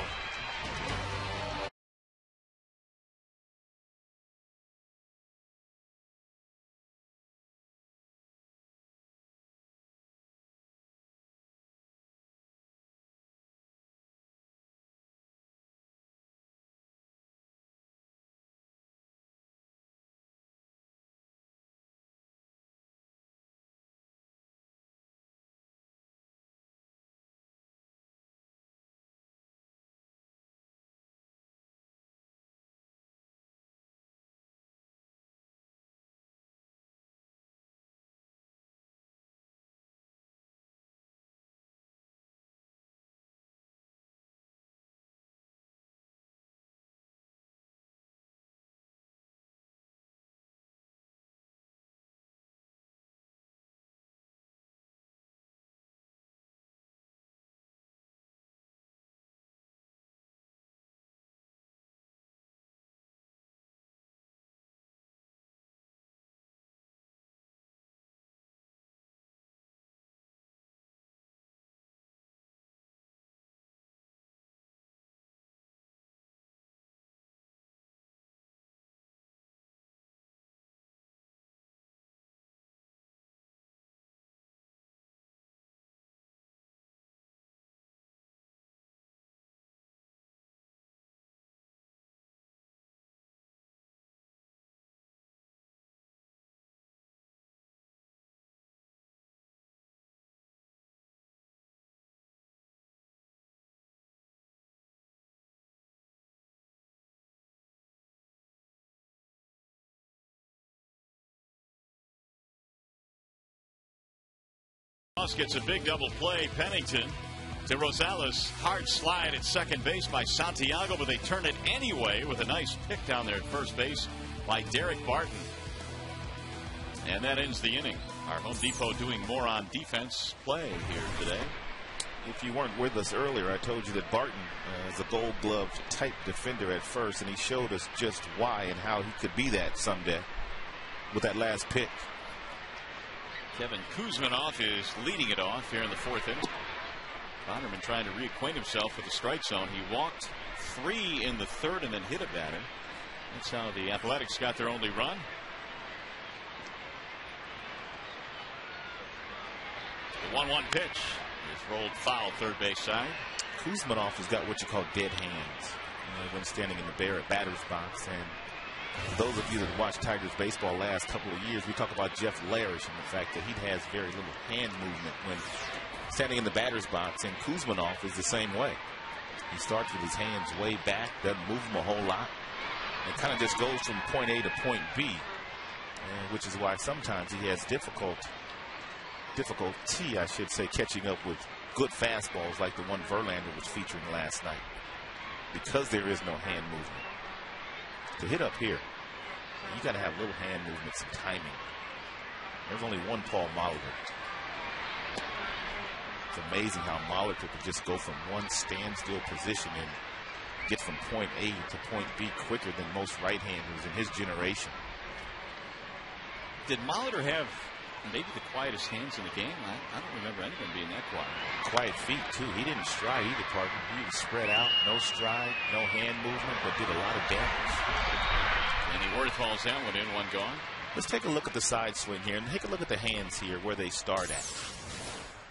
Gets a big double play. Pennington to Rosales. Hard slide at second base by Santiago, but they turn it anyway with a nice pick down there at first base by Derek Barton. And that ends the inning. Our Home Depot doing more on defense play here today. If you weren't with us earlier, I told you that Barton is a Gold Glove type defender at first, and he showed us just why and how he could be that someday with that last pick. Kevin Kuzminoff is leading it off here in the fourth inning. Bonnerman trying to reacquaint himself with the strike zone. He walked 3 in the third and then hit a batter. That's how the Athletics got their only run. The 1-1 pitch is rolled foul third base side. Kuzminoff has got what you call dead hands when standing in the batter's box. And those of you that watched Tigers baseball last couple of years, we talk about Jeff Larish and the fact that he has very little hand movement when standing in the batter's box, and Kuzminoff is the same way. He starts with his hands way back, doesn't move them a whole lot, and kind of just goes from point A to point B, which is why sometimes he has difficulty, I should say, catching up with good fastballs like the one Verlander was featuring last night, because there is no hand movement. To hit up here, you got to have little hand movement, some timing. There's only one Paul Molitor. It's amazing how Molitor could just go from one standstill position and get from point A to point B quicker than most right-handers in his generation. Did Molitor have maybe the quietest hands in the game? I don't remember anyone being that quiet. Quiet feet, too. He didn't stride either, partner. He was spread out, no stride, no hand movement, but did a lot of damage. And he Worthall's that one in, one gone. Let's take a look at the side swing here and take a look at the hands here where they start at.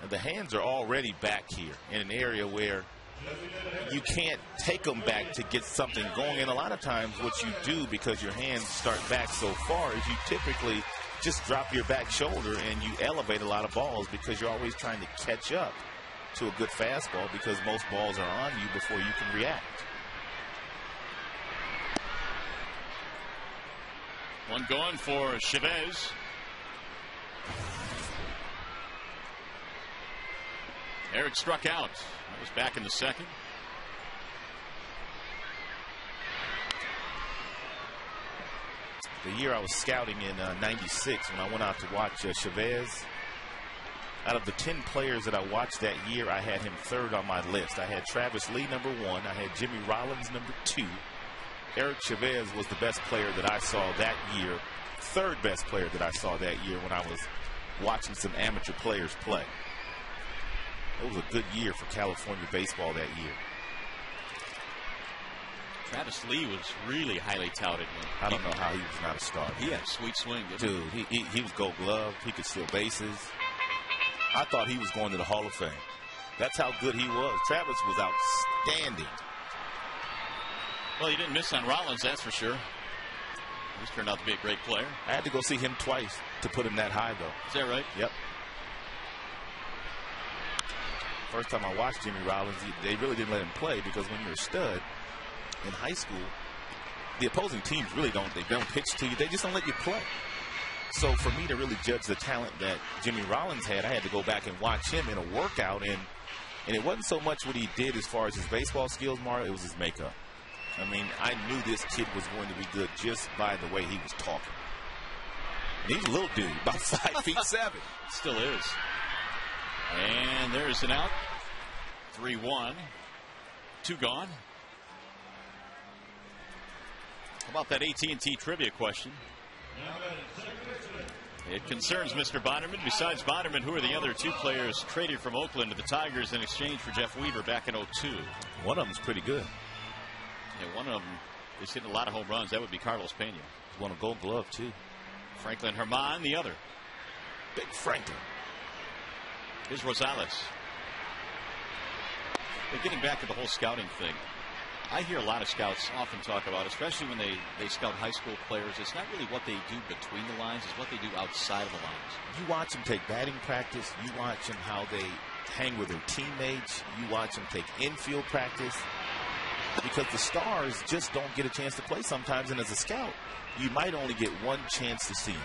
And the hands are already back here in an area where you can't take them back to get something going. And a lot of times what you do, because your hands start back so far, is you typically just drop your back shoulder and you elevate a lot of balls because you're always trying to catch up to a good fastball because most balls are on you before you can react. One going for Chavez. Eric struck out. That was back in the second. The year I was scouting in '96, when I went out to watch Chavez, Out of the 10 players that I watched that year, I had him third on my list. I had Travis Lee number 1. I had Jimmy Rollins number 2. Eric Chavez was the best player that I saw that year. Third best player that I saw that year when I was watching some amateur players play. It was a good year for California baseball that year. Travis Lee was really highly touted. I don't know how he was not a star. He had a sweet swing, dude. He was Gold Glove. He could steal bases. I thought he was going to the Hall of Fame. That's how good he was. Travis was outstanding. Well, he didn't miss on Rollins, that's for sure. He's turned out to be a great player. I had to go see him twice to put him that high, though. Is that right? Yep. First time I watched Jimmy Rollins, they really didn't let him play because when you're a stud in high school, the opposing teams really don't pitch to you. They just don't let you play. So for me to really judge the talent that Jimmy Rollins had, I had to go back and watch him in a workout. And it wasn't so much what he did as far as his baseball skills, Mario, it was his makeup. I mean, I knew this kid was going to be good just by the way he was talking. And he's a little dude, about 5'7". Still is. And there's an out. 3-1. 2 gone. How about that AT&T trivia question? It concerns Mr. Bonderman. Besides Bonderman, who are the other 2 players traded from Oakland to the Tigers in exchange for Jeff Weaver back in 2002? One of them's pretty good. Yeah, one of them is hitting a lot of home runs. That would be Carlos Pena. He's won a Gold Glove, too. Franklin Herman, the other. Big Franklin. Here's Rosales. But getting back to the whole scouting thing, I hear a lot of scouts often talk about, especially when they scout high school players, it's not really what they do between the lines, it's what they do outside of the lines. You watch them take batting practice. You watch them how they hang with their teammates. You watch them take infield practice. Because the stars just don't get a chance to play sometimes. And as a scout, you might only get one chance to see them.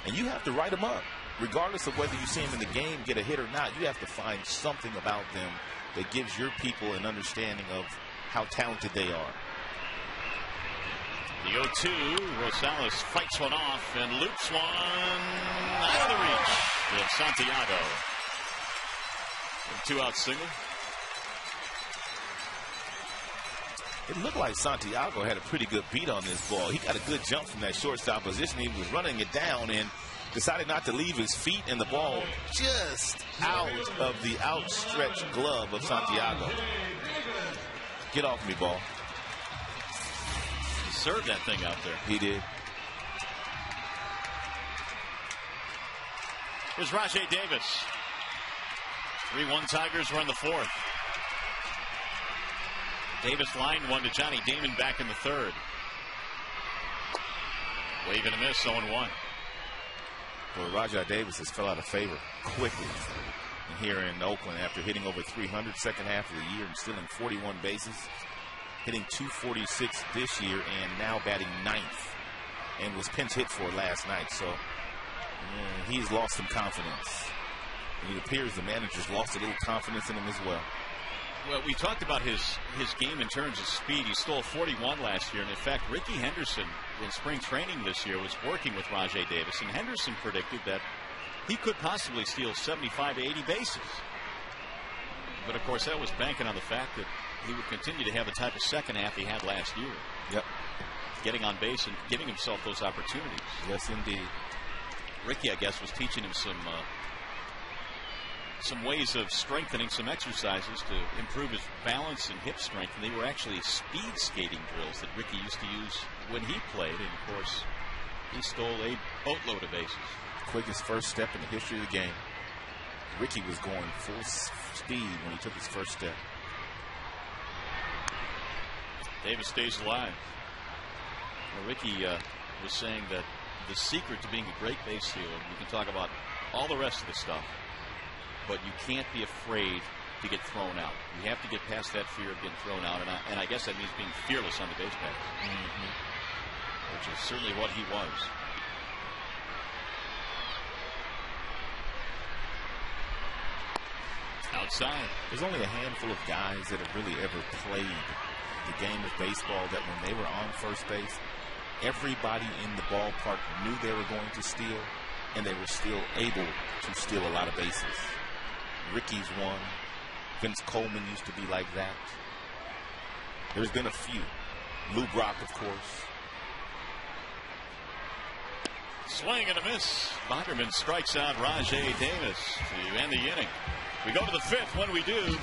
And you have to write them up. Regardless of whether you see them in the game, get a hit or not, you have to find something about them that gives your people an understanding of how talented they are. The 0-2, Rosales fights one off and loops one out of the reach of Santiago. 2-out single. It looked like Santiago had a pretty good beat on this ball. He got a good jump from that shortstop position. He was running it down and decided not to leave his feet, and the ball just out of the outstretched glove of Santiago. Get off me, ball. He served that thing out there. He did. Here's Rajai Davis. 3-1 Tigers run the 4th. Davis lined one to Johnny Damon back in the 3rd. Wave and a miss, 0-1. Well, Rajai Davis has fell out of favor quickly here in Oakland after hitting over 300 second half of the year and stealing 41 bases, hitting 246 this year and now batting 9th, and was pinch hit for last night. So he's lost some confidence. And it appears the manager's lost a little confidence in him as well. Well, we talked about his game in terms of speed. He stole 41 last year. And in fact, Ricky Henderson in spring training this year was working with Rajai Davis. And Henderson predicted that he could possibly steal 75 to 80 bases. But, of course, that was banking on the fact that he would continue to have the type of second half he had last year. Yep. Getting on base and giving himself those opportunities. Yes, indeed. Ricky, I guess, was teaching him some ways of strengthening, some exercises to improve his balance and hip strength. And they were actually speed skating drills that Ricky used to use when he played. And, of course, he stole a boatload of bases. Quickest first step in the history of the game. Ricky was going full speed when he took his first step. Davis stays alive. Well, Ricky was saying that the secret to being a great base stealer, you can talk about all the rest of the stuff, but you can't be afraid to get thrown out. You have to get past that fear of getting thrown out, and I guess that means being fearless on the base paths, which is certainly what he was. Outside. There's only a handful of guys that have really ever played the game of baseball that when they were on first base, everybody in the ballpark knew they were going to steal, and they were still able to steal a lot of bases. Ricky's one. Vince Coleman used to be like that. There's been a few. Lou Brock, of course. Swing and a miss. Bonderman strikes out Rajay Davis to end the inning. We go to the fifth. When we do,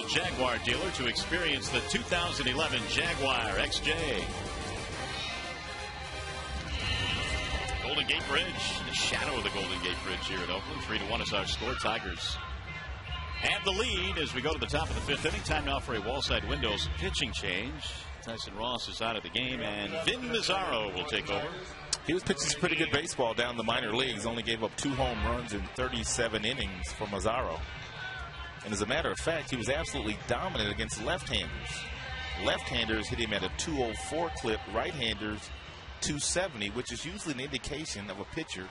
Jaguar dealer to experience the 2011 Jaguar XJ. Golden Gate Bridge, the shadow of the Golden Gate Bridge here at Oakland. 3-1 is our score. Tigers have the lead as we go to the top of the fifth inning. Time now for a Wallside Windows pitching change. Tyson Ross is out of the game, and Vin Mazzaro will take over. He was pitching some pretty good baseball down the minor leagues. Only gave up 2 home runs in 37 innings for Mazzaro. And as a matter of fact, he was absolutely dominant against left-handers. Left-handers hit him at a 204 clip, right-handers 270, which is usually an indication of a pitcher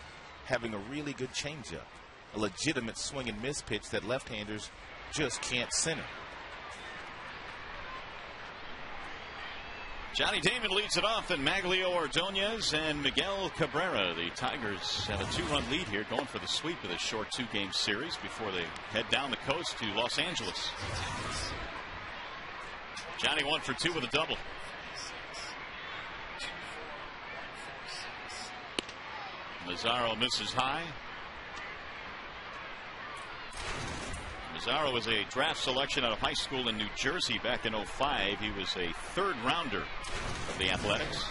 having a really good changeup, a legitimate swing and miss pitch that left-handers just can't center. Johnny Damon leads it off, and Maglio Ordonez and Miguel Cabrera. The Tigers have a 2-run lead here, going for the sweep of this short 2-game series before they head down the coast to Los Angeles. Johnny 1 for 2 with a double. Mazzaro misses high. Mazzaro was a draft selection out of high school in New Jersey back in 05. He was a 3rd rounder of the Athletics.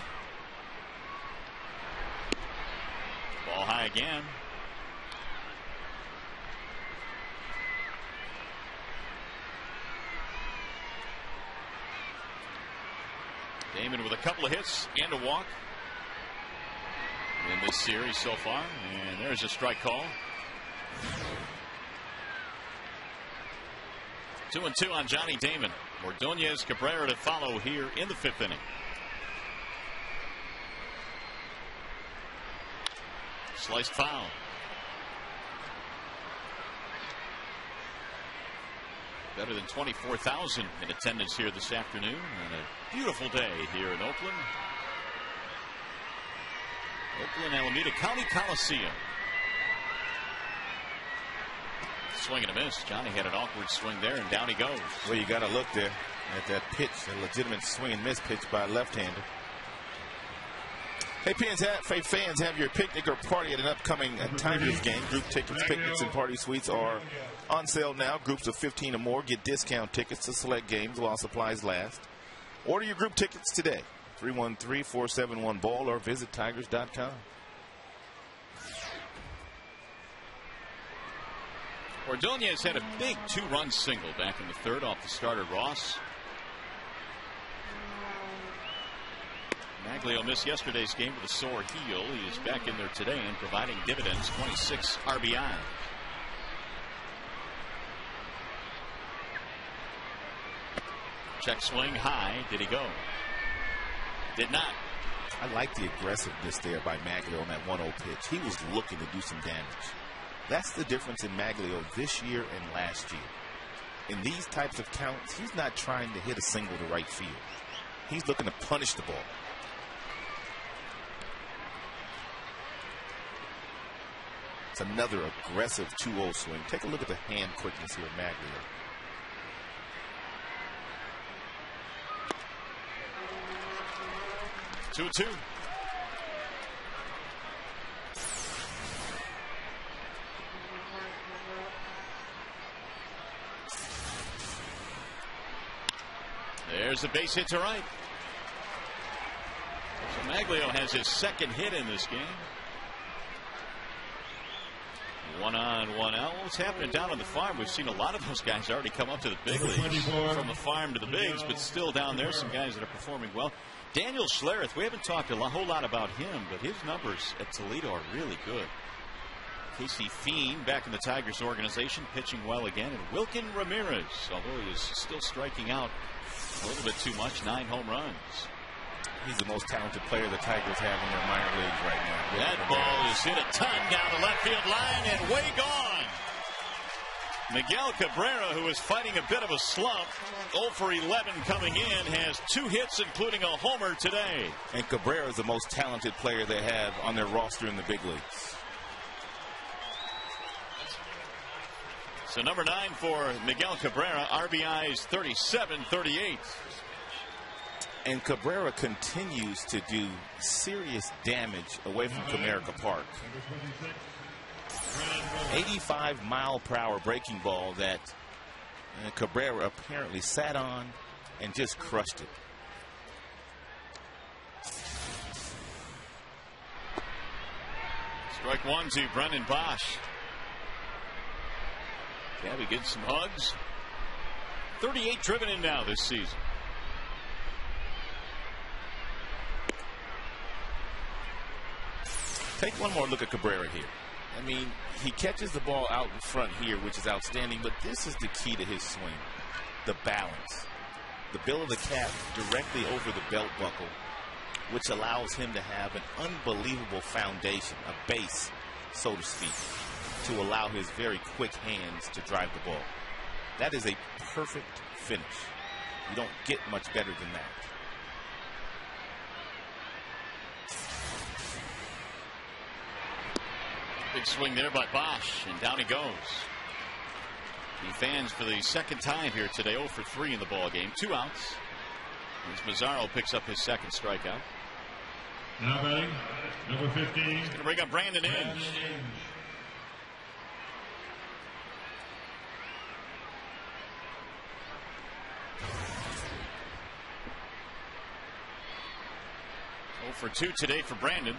Ball high again. Damon with a couple of hits and a walk in this series so far. And there's a strike call. 2-2 on Johnny Damon. Ordonez, Cabrera to follow here in the 5th inning. Sliced foul. Better than 24,000 in attendance here this afternoon. And a beautiful day here in Oakland. Oakland Alameda County Coliseum. Swing and a miss. Johnny had an awkward swing there, and down he goes. Well, you got to look there at that pitch, a legitimate swing and miss pitch by a left-hander. Hey, fans, have your picnic or party at an upcoming Tigers game. Group tickets, picnics, and party suites are on sale now. Groups of 15 or more get discount tickets to select games while supplies last. Order your group tickets today. 313-471-BALL or visit tigers.com. Ordonez had a big 2-run single back in the 3rd off the starter Ross. Maglio missed yesterday's game with a sore heel. He is back in there today and providing dividends. 26 RBI. Check swing high. Did he go? Did not. I like the aggressiveness there by Maglio on that 1-0 pitch. He was looking to do some damage. That's the difference in Maglio this year and last year. In these types of counts, he's not trying to hit a single to right field. He's looking to punish the ball. It's another aggressive 2-0 swing. Take a look at the hand quickness here of Maglio. Two. There's a base hit to right. So Maglio has his second hit in this game. 1 on, 1 out. What's happening down on the farm? We've seen a lot of those guys already come up to the big leagues from the farm to the bigs, but still down there, some guys that are performing well. Daniel Schlereth, we haven't talked a whole lot about him, but his numbers at Toledo are really good. Casey Fiend back in the Tigers organization, pitching well again. And Wilkin Ramirez, although he is still striking out a little bit too much, 9 home runs. He's the most talented player the Tigers have in their minor leagues right now. That ball is hit a ton down the left field line and way gone. Miguel Cabrera, who is fighting a bit of a slump, 0 for 11 coming in, has 2 hits, including a homer today. And Cabrera is the most talented player they have on their roster in the big leagues. So number 9 for Miguel Cabrera, RBIs 37, 38. And Cabrera continues to do serious damage away from Comerica Park. 85-mile-per-hour breaking ball that Cabrera apparently sat on and just crushed it. Strike 1 to Brennan Bosch. Gabby gets some hugs. 38 driven in now this season. Take one more look at Cabrera here. I mean, he catches the ball out in front here, which is outstanding, but this is the key to his swing. The balance. The bill of the cap directly over the belt buckle, which allows him to have an unbelievable foundation, a base, so to speak, to allow his very quick hands to drive the ball. That is a perfect finish. You don't get much better than that. Big swing there by Bosch, and down he goes. He fans for the second time here today, 0 for 3 in the ball game. 2 outs. As Mazzaro picks up his second strikeout. Now batting, number 15. He's going to bring up Brandon Inge. For 2 today for Brandon.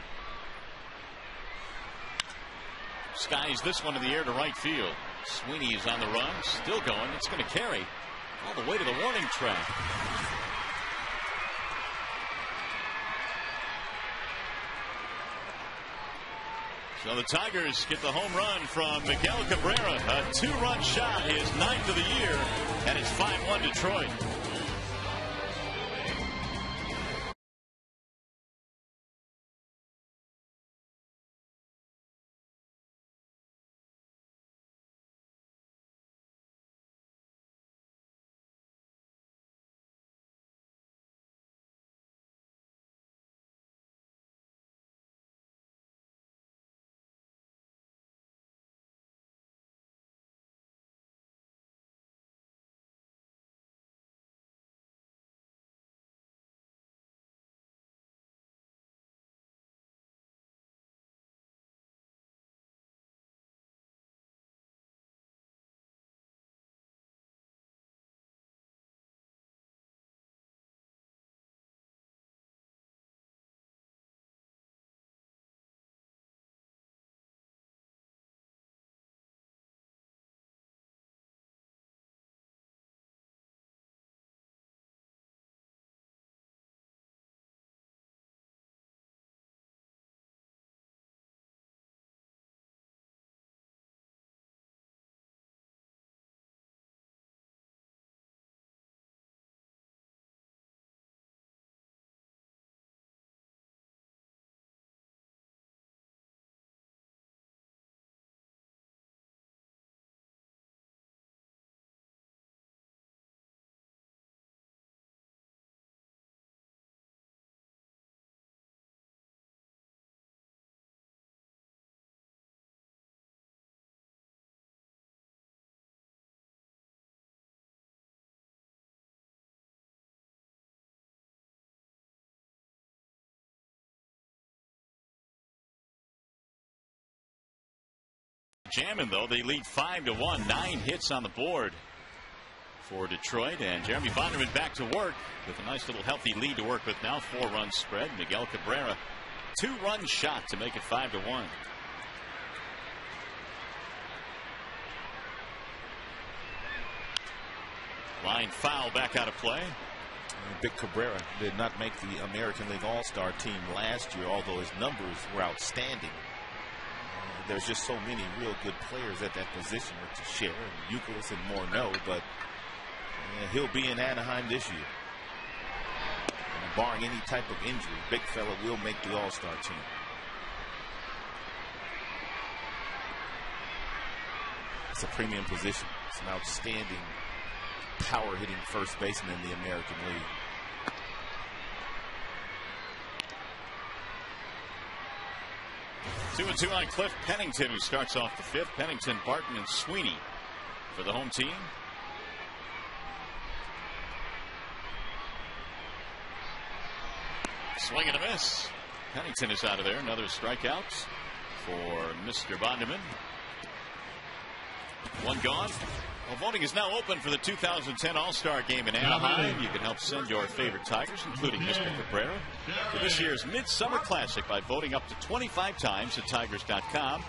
Skies this one in the air to right field. Sweeney is on the run, still going. It's going to carry all the way to the warning track. So the Tigers get the home run from Miguel Cabrera. A 2-run shot, his 9th of the year, and it's 5-1 Detroit. jamming, though. They lead 5-1. 9 hits on the board for Detroit. And Jeremy Bonderman back to work with a nice little healthy lead to work with now. 4-run spread. Miguel Cabrera, 2-run shot to make it 5-1. Line foul back out of play. Big Cabrera did not make the American League All-Star team last year, although his numbers were outstanding. There's just so many real good players at that position with Teixeira and Youkilis and Morneau, but he'll be in Anaheim this year. And barring any type of injury, big fella will make the All-Star team. It's a premium position. It's an outstanding power hitting first baseman in the American League. Two and two on Cliff Pennington, who starts off the fifth. Pennington, Barton, and Sweeney for the home team. Swing and a miss. Pennington is out of there. Another strikeout for Mr. Bonderman. One gone. Well, voting is now open for the 2010 All-Star Game in Anaheim. You can help send your favorite Tigers, including Mr. Cabrera, to this year's Midsummer Classic by voting up to 25 times at Tigers.com.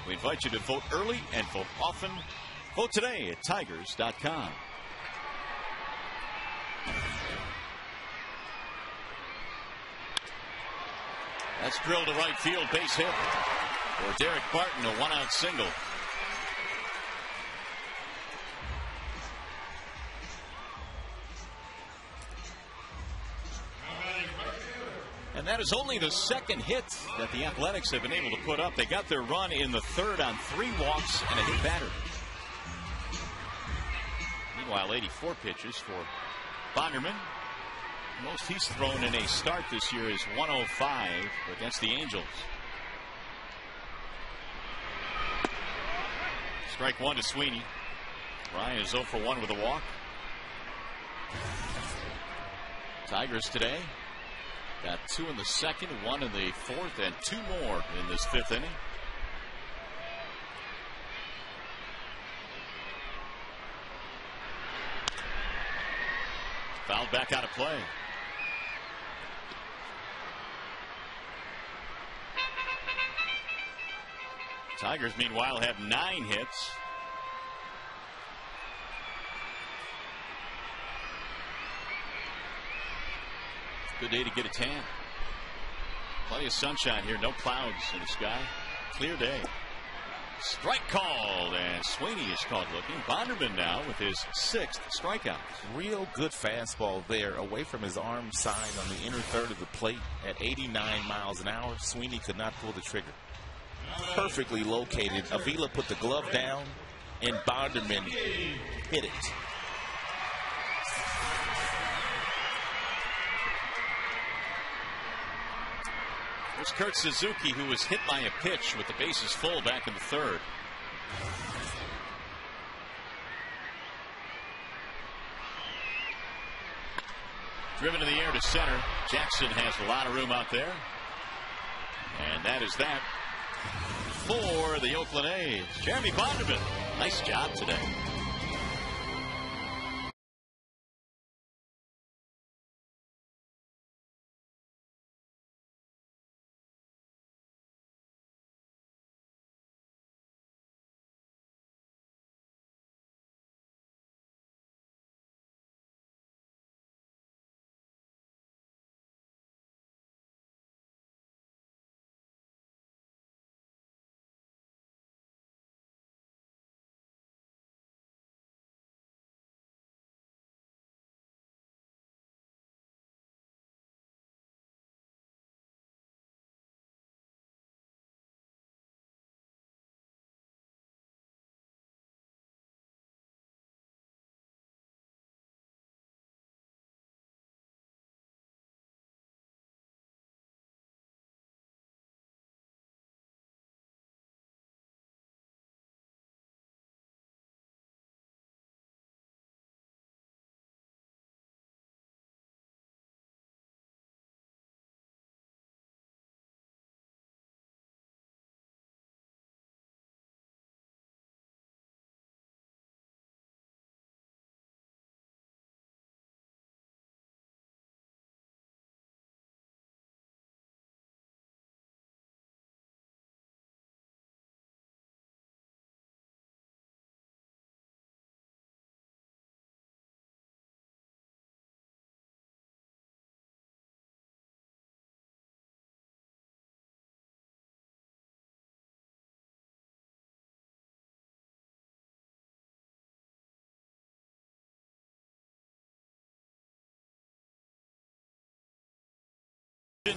We invite you to vote early and vote often. Vote today at Tigers.com. That's drilled to right field, base hit for Derek Barton, a one-out single. And that is only the second hit that the Athletics have been able to put up. They got their run in the third on 3 walks and a hit batter. Meanwhile, 84 pitches for Bonderman. Most he's thrown in a start this year is 105 against the Angels. Strike one to Sweeney. Ryan is 0 for 1 with a walk. Tigers today got 2 in the second, 1 in the fourth, and 2 more in this 5th inning. Fouled back out of play. Tigers, meanwhile, have 9 hits. Good day to get a tan. Plenty of sunshine here. No clouds in the sky. Clear day. Strike called, and Sweeney is caught looking. Bonderman now with his 6th strikeout. Real good fastball there, away from his arm side on the inner third of the plate at 89 miles an hour. Sweeney could not pull the trigger. Perfectly located. Avila put the glove down, and Bonderman hit it. There's Kurt Suzuki, who was hit by a pitch with the bases full back in the third. Driven to the air to center. Jackson has a lot of room out there. And that is that for the Oakland A's. Jeremy Bonderman, nice job today.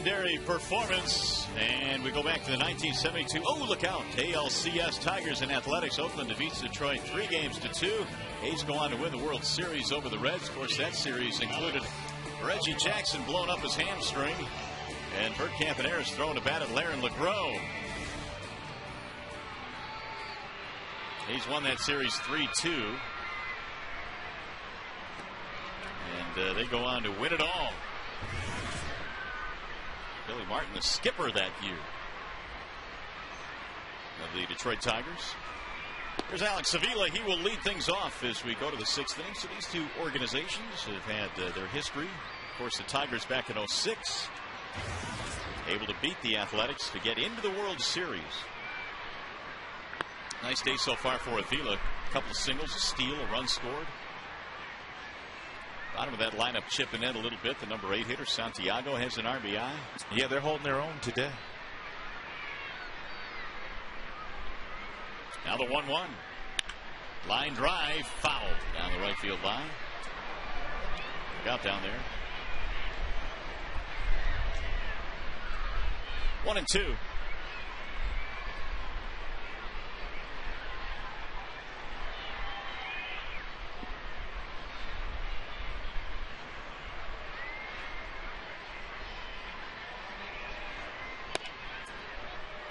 legendary performance. And we go back to the 1972. Oh, look out. ALCS Tigers and Athletics. Oakland defeats Detroit 3-2. A's go on to win the World Series over the Reds. Of course, that series included Reggie Jackson blowing up his hamstring. And Bert Campaneris throwing a bat at Laren LeGros. A's won that series 3-2. And they go on to win it all. Billy Martin, the skipper that year of the Detroit Tigers. Here's Alex Avila. He will lead things off as we go to the 6th inning. So these two organizations have had their history. Of course, the Tigers back in 06, able to beat the Athletics to get into the World Series. Nice day so far for Avila. A couple of singles, a steal, a run scored. Bottom of that lineup chipping in a little bit. The number 8 hitter, Santiago, has an RBI. Yeah, they're holding their own today. Now the 1-1. Line drive, foul down the right field line. Look out down there. 1-2.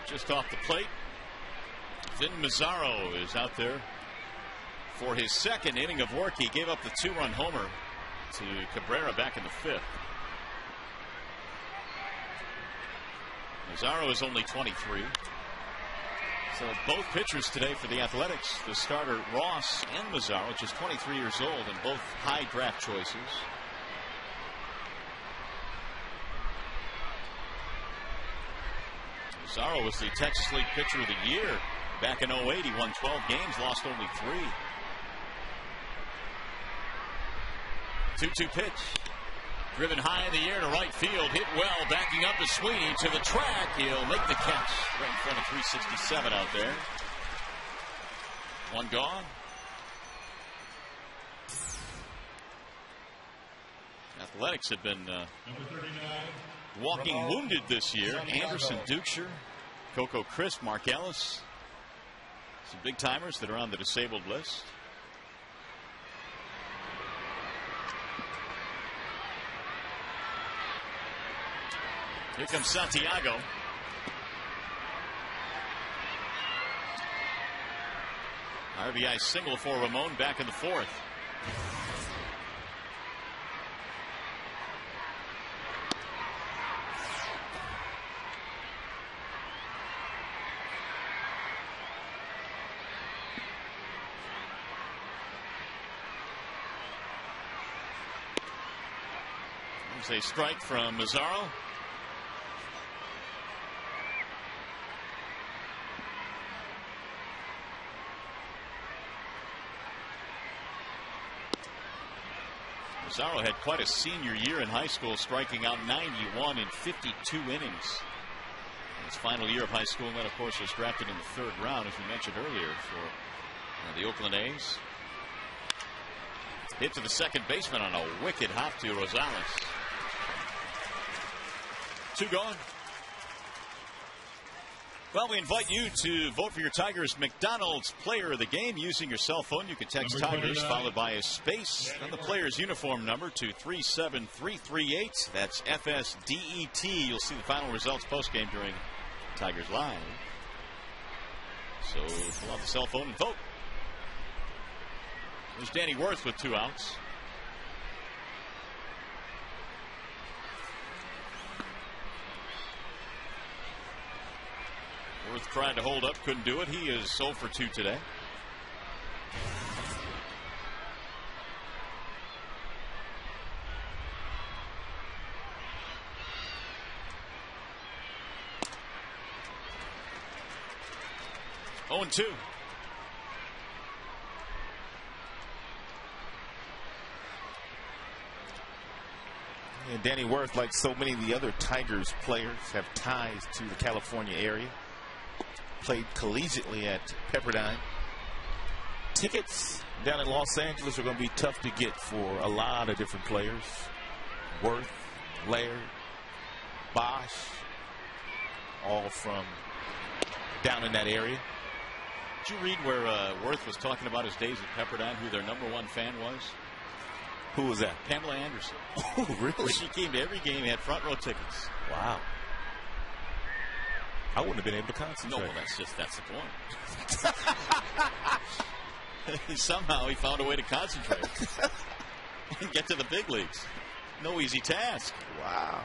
Just off the plate, Vin Mazzaro is out there for his second inning of work. He gave up the 2-run homer to Cabrera back in the 5th. Mazzaro is only 23. So both pitchers today for the Athletics, the starter Ross and Mazzaro, just 23 years old, and both high draft choices. Mazzaro was the Texas League Pitcher of the Year back in 08. He won 12 games, lost only 3. 2-2 pitch. Driven high in the air to right field. Hit well. Backing up is Sweeney to the track. He'll make the catch right in front of 367 out there. One gone. Athletics have been walking wounded this year. Anderson, Dukeshire, Coco Crisp, Mark Ellis. Some big timers that are on the disabled list. Here comes Santiago. RBI single for Ramon back in the 4th. There's a strike from Mazzaro. Mazzaro had quite a senior year in high school, striking out 91 in 52 innings. His final year of high school, and then, of course, was drafted in the 3rd round, as we mentioned earlier, for the Oakland A's. Hit to the second baseman on a wicked hop to Rosales. 2 gone. Well, we invite you to vote for your Tigers McDonald's player of the game using your cell phone. You can text Tigers followed by a space and the player's uniform number to 37338. That's FSDET. You'll see the final results postgame during Tigers Live. So pull out the cell phone and vote. There's Danny Worth with 2 outs. Worth tried to hold up, couldn't do it. He is 0 for 2 today. Oh, and 2. And Danny Worth, like so many of the other Tigers players, have ties to the California area. Played collegiately at Pepperdine. Tickets down in Los Angeles are going to be tough to get for a lot of different players. Worth, Laird, Bosch, all from down in that area. Did you read where Worth was talking about his days at Pepperdine, who their #1 fan was? Who was that? Pamela Anderson. Oh, really? She came to every game, had front row tickets. Wow. I wouldn't have been able to concentrate. No, well, that's the point. Somehow he found a way to concentrate and get to the big leagues. No easy task. Wow.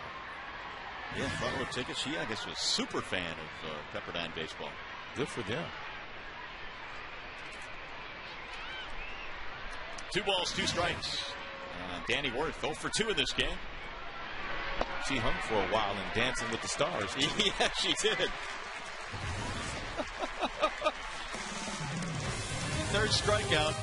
Yeah, front row tickets. She, I guess, was a super fan of Pepperdine baseball. Good for them. 2 balls, 2 strikes. Danny Worth 0 for 2 in this game. She hung for a while in Dancing with the Stars. Yeah, she did. 3rd strikeout.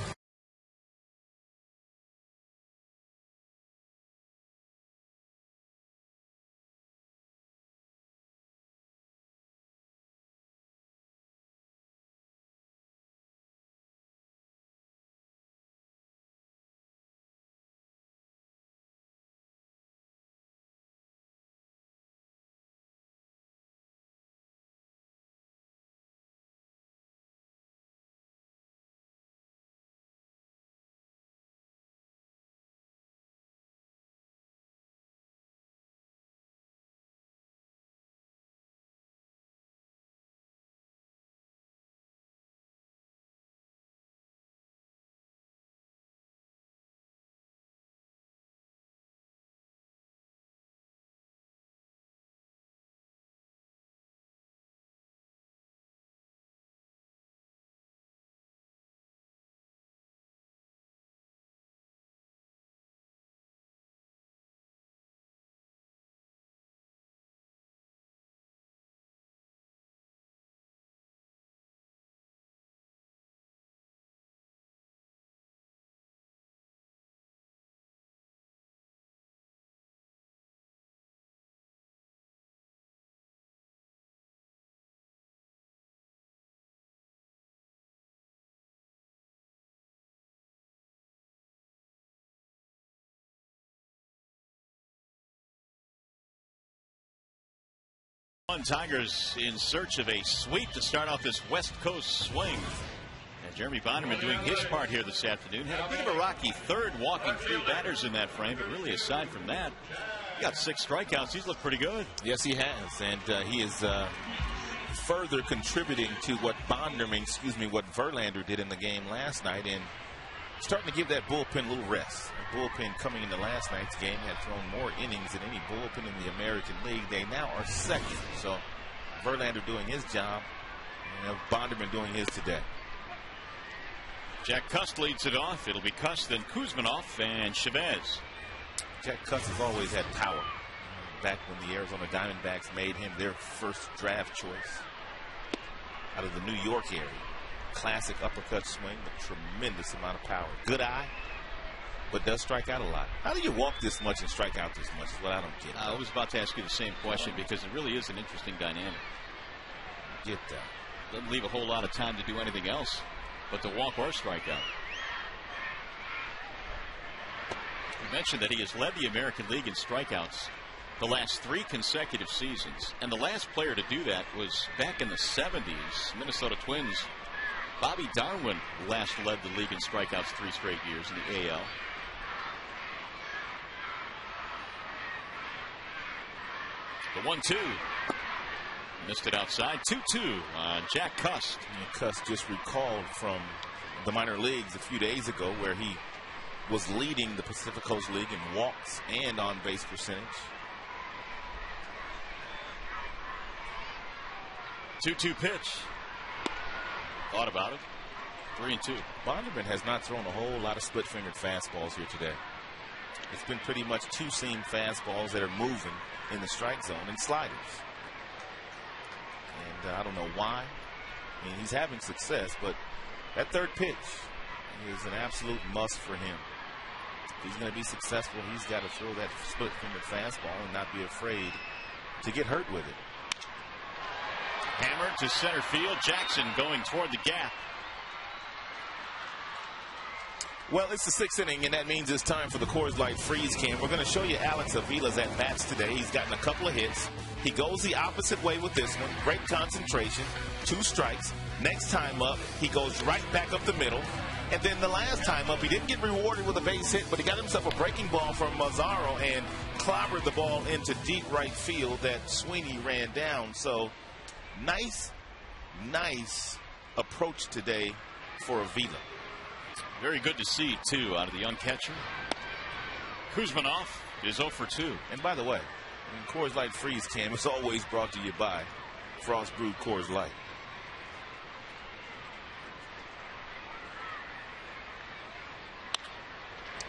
Tigers in search of a sweep to start off this West Coast swing. And Jeremy Bonderman doing his part here this afternoon. Had a bit of a rocky 3rd, walking 3 batters in that frame, but really aside from that, he got 6 strikeouts. He's looked pretty good. Yes, he has, and he is further contributing to what what Verlander did in the game last night, and starting to give that bullpen a little rest. The bullpen coming into last night's game had thrown more innings than any bullpen in the American League. They now are 2nd. So Verlander doing his job, and Bonderman doing his today. Jack Cust leads it off. It'll be Cust, then Kuzminoff, and Chavez. Jack Cust has always had power. Back when the Arizona Diamondbacks made him their first draft choice out of the New York area. Classic uppercut swing, a tremendous amount of power. Good eye, but does strike out a lot. How do you walk this much and strike out this much? Well, I don't get that. I was about to ask you the same question because it really is an interesting dynamic. Get that. Doesn't leave a whole lot of time to do anything else but to walk or strike out. You mentioned that he has led the American League in strikeouts the last 3 consecutive seasons. And the last player to do that was back in the 70s. Minnesota Twins. Bobby Darwin last led the league in strikeouts 3 straight years in the AL. The 1-2. Missed it outside. 2-2 on Jack Cust. And Cust just recalled from the minor leagues a few days ago where he was leading the Pacific Coast League in walks and on base percentage. 2-2 pitch. Thought about it. 3-2. Bonderman has not thrown a whole lot of split-fingered fastballs here today. It's been pretty much 2-seam fastballs that are moving in the strike zone and sliders. And I don't know why. I mean, he's having success, but that 3rd pitch is an absolute must for him. If he's going to be successful, he's got to throw that split-fingered fastball and not be afraid to get hurt with it. Hammer to center field. Jackson going toward the gap. Well, it's the 6th inning, and that means it's time for the Coors Light Freeze Can. We're going to show you Alex Avila's at-bats today. He's gotten a couple of hits. He goes the opposite way with this one. Great concentration. 2 strikes. Next time up, he goes right back up the middle. And then the last time up, he didn't get rewarded with a base hit, but he got himself a breaking ball from Mazzaro and clobbered the ball into deep right field that Sweeney ran down. So nice approach today for Avila. Very good to see, too, out of the young catcher. Kuzmanov is 0 for 2. And by the way, Coors Light Freeze Can is always brought to you by Frost Brewed Coors Light.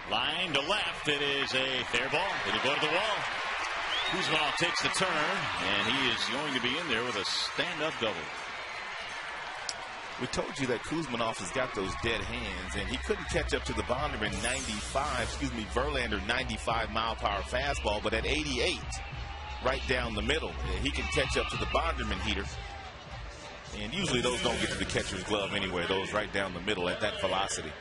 Line to left. It is a fair ball. It'll go to the wall. Kuzmanov takes the turn, and he is going to be in there with a stand-up double. We told you that Kuzmanov has got those dead hands, and he couldn't catch up to the Bonderman Verlander 95-mile-per-hour fastball, but at 88, right down the middle, he can catch up to the Bonderman heater. And usually those don't get to the catcher's glove anyway, those right down the middle at that velocity.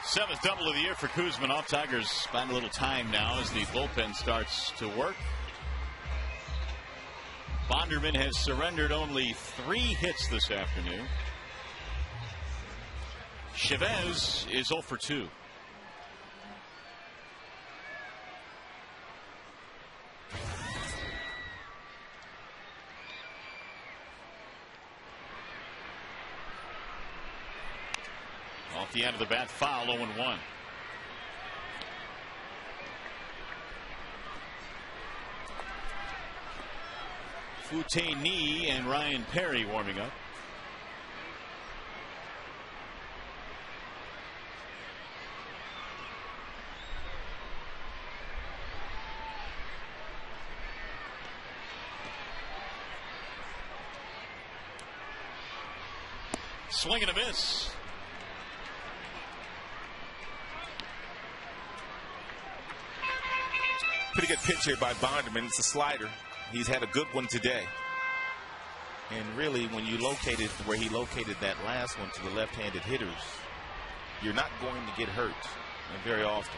7th double of the year for Kuzmanov. Tigers find a little time now as the bullpen starts to work. Bonderman has surrendered only 3 hits this afternoon. Chavez is 0 for 2. Off the end of the bat, foul, 0-1. Fute Knee and Ryan Perry warming up. Swing and a miss. Pretty good pitch here by Bonderman. It's a slider. He's had a good one today. And really, when you located where he located that last one to the left-handed hitters, you're not going to get hurt very often.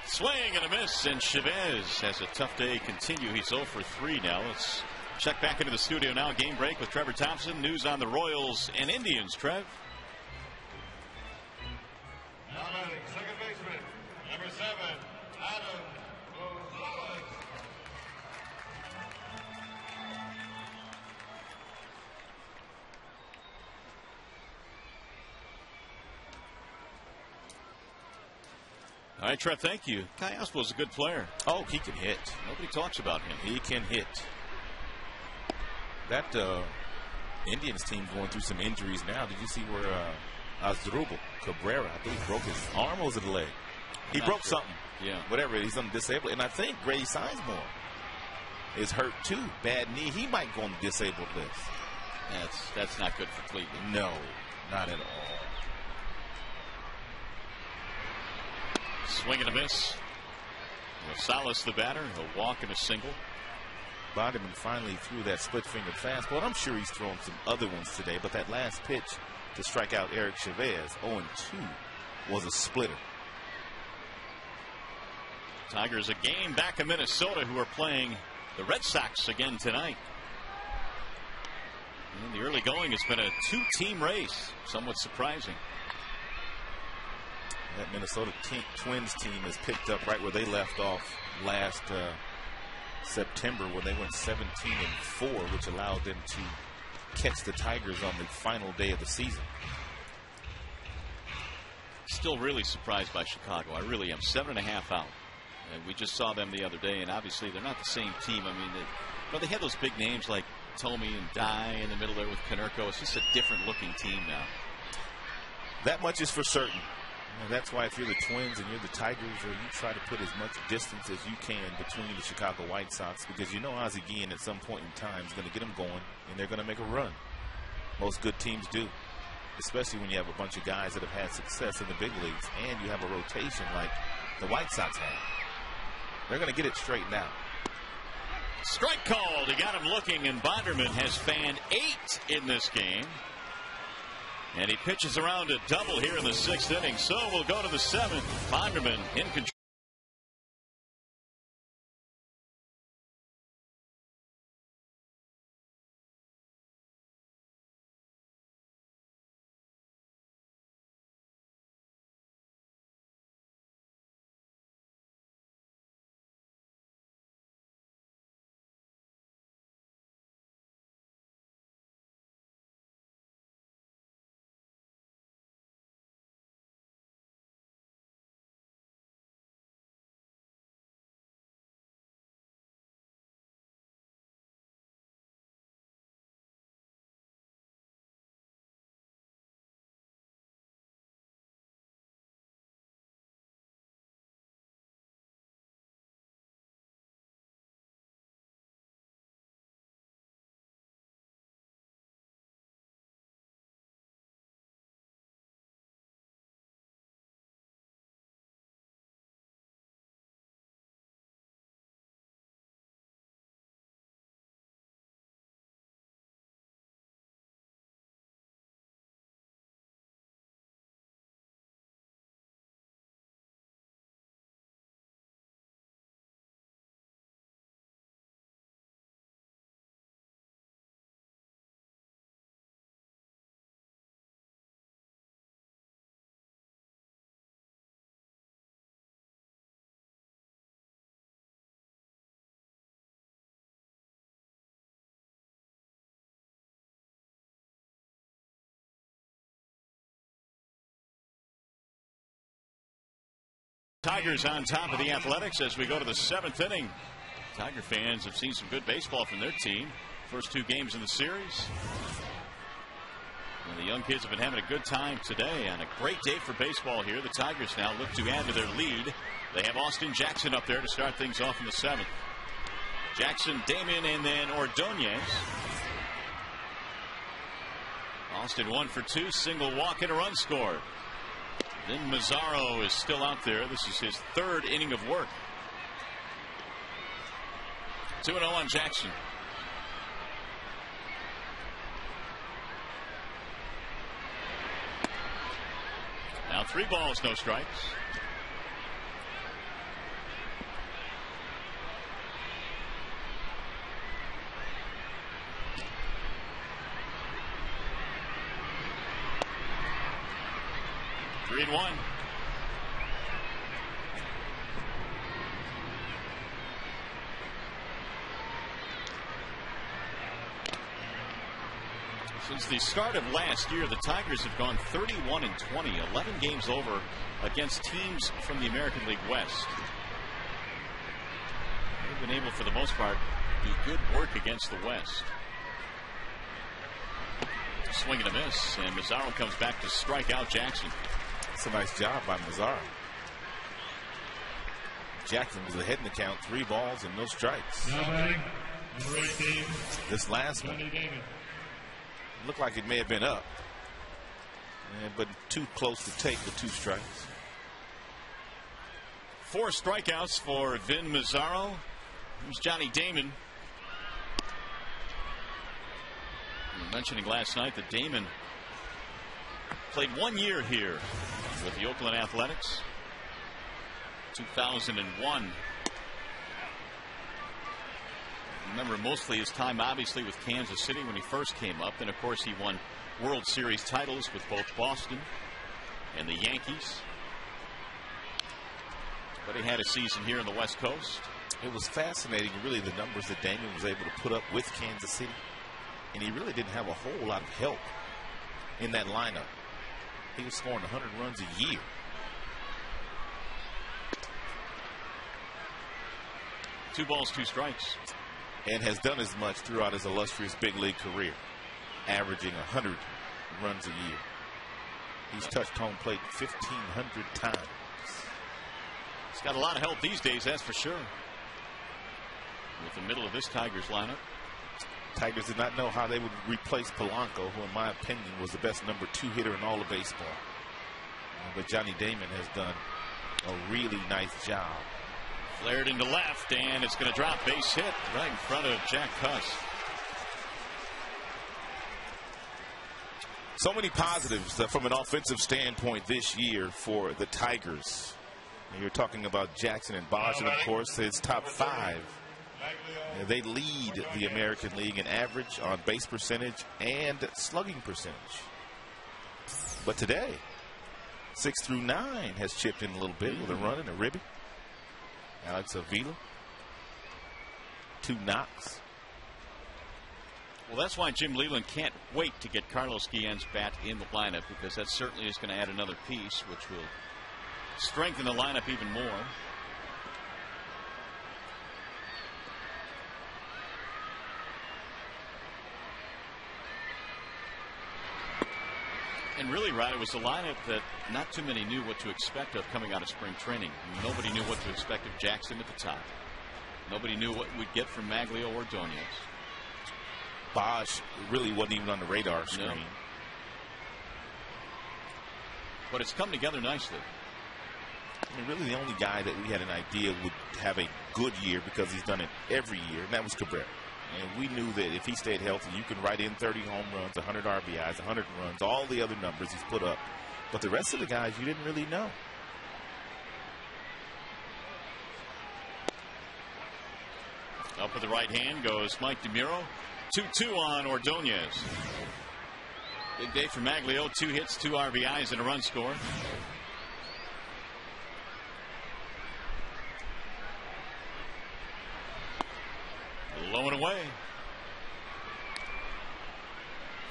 Swing and a miss, and Chavez has a tough day continue. He's 0 for 3 now. Let's check back into the studio now. Game break with Trevor Thompson. News on the Royals and Indians. Trev. Now batting, second baseman, number 7, Adam Gonzalez. All right, Trev, thank you. Kai Oswald's a good player. Oh, he can hit. Nobody talks about him. He can hit. That Indians team going through some injuries now. Did you see where Asdrubal Cabrera, I think, broke his arm or was it a leg? He broke something. Yeah. Whatever. He's on disabled. And I think Grady Sizemore is hurt too. Bad knee. He might go on the disabled list. That's not good for Cleveland. No, not at all. Swing and a miss. Rosales the batter. A walk and a single. Bonderman finally threw that split-fingered fastball. I'm sure he's thrown some other ones today, but that last pitch to strike out Eric Chavez, 0-2, was a splitter. Tigers a game back in Minnesota, who are playing the Red Sox again tonight. In the early going, it's been a 2-team race. Somewhat surprising. That Minnesota Twins team has picked up right where they left off last September, when they went 17-4, which allowed them to catch the Tigers on the final day of the season. Still really surprised by Chicago. I really am. 7.5 out. And we just saw them the other day, and obviously they're not the same team. I mean, they had those big names like Tomey and Dye in the middle there with Konerko. It's just a different looking team now. That much is for certain. And that's why if you're the Twins and you're the Tigers, you try to put as much distance as you can between the Chicago White Sox, because you know Ozzie Guillen at some point in time is going to get them going, and they're going to make a run. Most good teams do, especially when you have a bunch of guys that have had success in the big leagues and you have a rotation like the White Sox have. They're going to get it straightened out. Strike called. He got him looking, and Bonderman has fanned 8 in this game. And he pitches around a double here in the 6th inning. So we'll go to the 7th. Bonderman in control. Tigers on top of the Athletics as we go to the 7th inning. Tiger fans have seen some good baseball from their team. First 2 games in the series. And the young kids have been having a good time today, and a great day for baseball here. The Tigers now look to add to their lead. They have Austin Jackson up there to start things off in the 7th. Jackson, Damon, and then Ordonez. Austin 1 for 2, single walk and a run scored. Then Mazzaro is still out there. This is his 3rd inning of work. 2-0 on Jackson. Now 3 balls, no strikes. One. Since the start of last year, the Tigers have gone 31-20, 11 games over against teams from the American League West. They've been able, for the most part, to do good work against the West. Swing and a miss, and Mazzaro comes back to strike out Jackson. That's a nice job by Mazzaro. Jackson was ahead in the count, 3 balls and no strikes. This last one looked like it may have been up, but too close to take with 2 strikes. 4 strikeouts for Vin Mazzaro. Here's Johnny Damon. We were mentioning last night that Damon played 1 year here with the Oakland Athletics. 2001. Remember mostly his time obviously with Kansas City when he first came up. Then of course he won World Series titles with both Boston and the Yankees. But he had a season here in the West Coast. It was fascinating really the numbers that Damon was able to put up with Kansas City. And he really didn't have a whole lot of help in that lineup. He was scoring 100 runs a year. Two balls, 2 strikes. And has done as much throughout his illustrious big league career, averaging 100 runs a year. He's touched home plate 1,500 times. He's got a lot of help these days, that's for sure. With the middle of this Tigers lineup. Tigers did not know how they would replace Polanco, who in my opinion was the best number 2 hitter in all of baseball. But Johnny Damon has done a really nice job Flared into left, and it's going to drop. Base hit right in front of Jack Cuss. So many positives from an offensive standpoint this year for the Tigers. And you're talking about Jackson and Bosch, and of course, it's top 5. They lead the American League in average on base percentage and slugging percentage. But today, 6 through 9 has chipped in a little bit with a run and a ribby. Alex Avila, 2 knocks. Well, that's why Jim Leland can't wait to get Carlos Guillen's bat in the lineup, because that certainly is going to add another piece, which will strengthen the lineup even more. And really, Rod, it was a lineup that not too many knew what to expect of coming out of spring training. Nobody knew what to expect of Jackson at the top. Nobody knew what we'd get from Maglio or Ordonez. Bosch really wasn't even on the radar screen. No. But it's come together nicely. I mean, really the only guy that we had an idea would have a good year, because he's done it every year, and that was Cabrera. And we knew that if he stayed healthy, you can write in 30 home runs, 100 RBIs, 100 runs, all the other numbers he's put up. But the rest of the guys, you didn't really know. Up with the right hand goes Mike DeMuro. 2-2 on Ordonez. Big day for Maglio. 2 hits, 2 RBIs, and a run score. Low and away.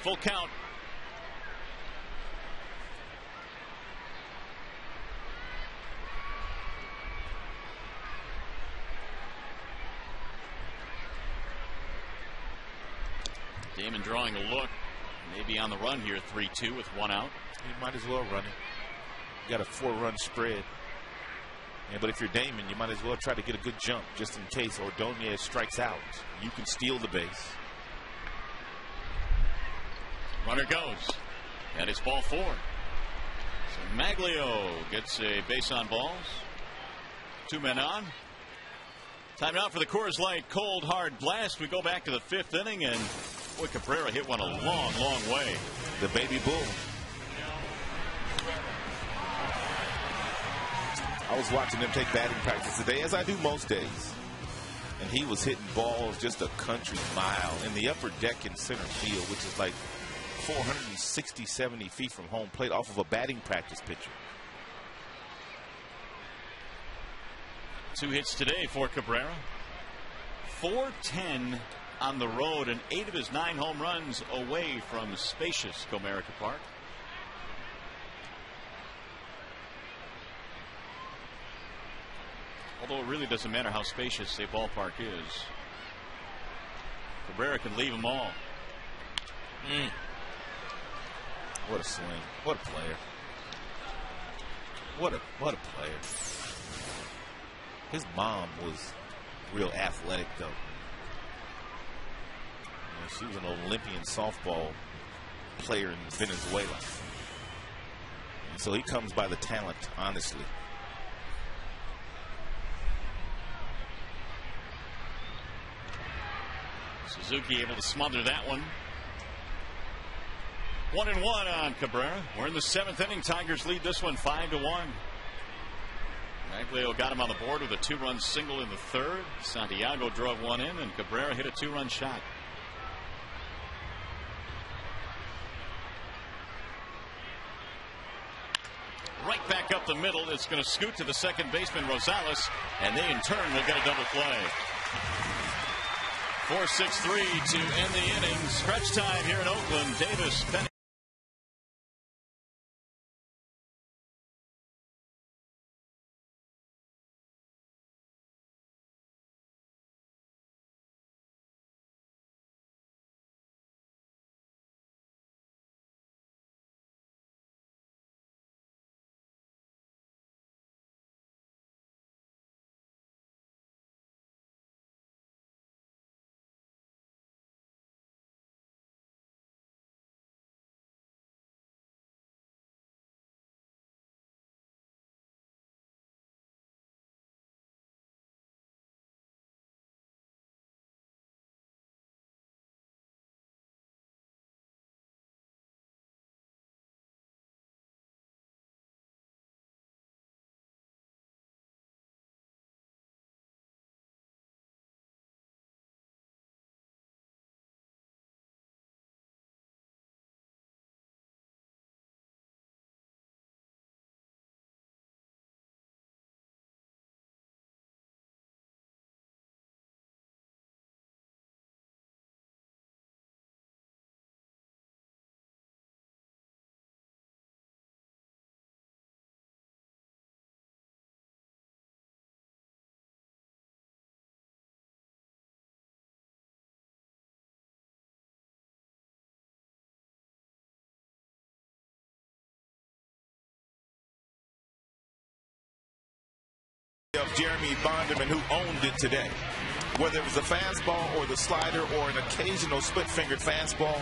Full count. Damon drawing a look. Maybe on the run here. 3-2 with 1 out. You might as well run it. You got a 4-run spread. Yeah, but if you're Damon, you might as well try to get a good jump just in case Ordonez strikes out. You can steal the base. Runner goes. And it's ball 4. So Maglio gets a base on balls. 2 men on. Time out for the Coors Light Cold Hard Blast. We go back to the 5th inning, and boy, Cabrera hit one a long, long way. The baby bull. I was watching him take batting practice today, as I do most days. And he was hitting balls just a country mile in the upper deck in center field, which is like 460, 70 feet from home plate off of a batting practice pitcher. 2 hits today for Cabrera. 410 on the road, and 8 of his 9 home runs away from spacious Comerica Park. Although it really doesn't matter how spacious a ballpark is. Cabrera can leave them all. What a swing. What a player. What a player. His mom was real athletic, though. You know, she was an Olympian softball player in Venezuela. And so he comes by the talent, honestly. Suzuki able to smother that one. 1-1 on Cabrera. We're in the 7th inning. Tigers lead this one 5-1. Maglio got him on the board with a 2-run single in the 3rd. Santiago drove one in, and Cabrera hit a 2-run shot. Right back up the middle. It's going to scoot to the second baseman, Rosales, and they in turn will get a double play. 4-6-3 to end the inning. Stretch time here in Oakland. Davis, Penny. Of Jeremy Bonderman, who owned it today. Whether it was a fastball or the slider or an occasional split-fingered fastball,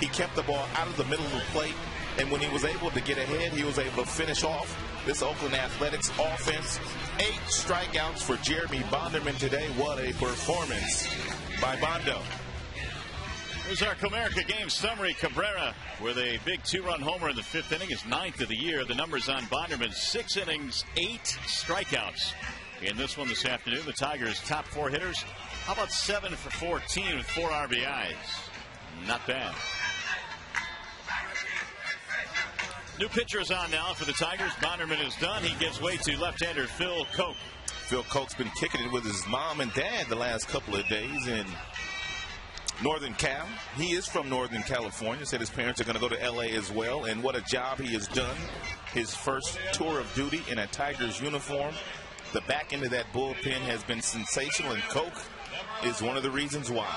he kept the ball out of the middle of the plate. And when he was able to get ahead, he was able to finish off this Oakland Athletics offense. 8 strikeouts for Jeremy Bonderman today. What a performance by Bondo. Here's our Comerica game summary. Cabrera with a big 2-run homer in the 5th inning, his 9th of the year. The numbers on Bonderman: 6 innings, 8 strikeouts. In this one this afternoon, the Tigers' top 4 hitters. How about 7 for 14 with 4 RBIs? Not bad. New pitcher is on now for the Tigers. Bonderman is done. He gives way to left-hander Phil Koch. Phil Koch's been kicking it with his mom and dad the last couple of days in Northern Cal. He is from Northern California. Said his parents are going to go to L.A. as well. And what a job he has done. His first tour of duty in a Tigers uniform. The back end of that bullpen has been sensational, and Koch is one of the reasons why.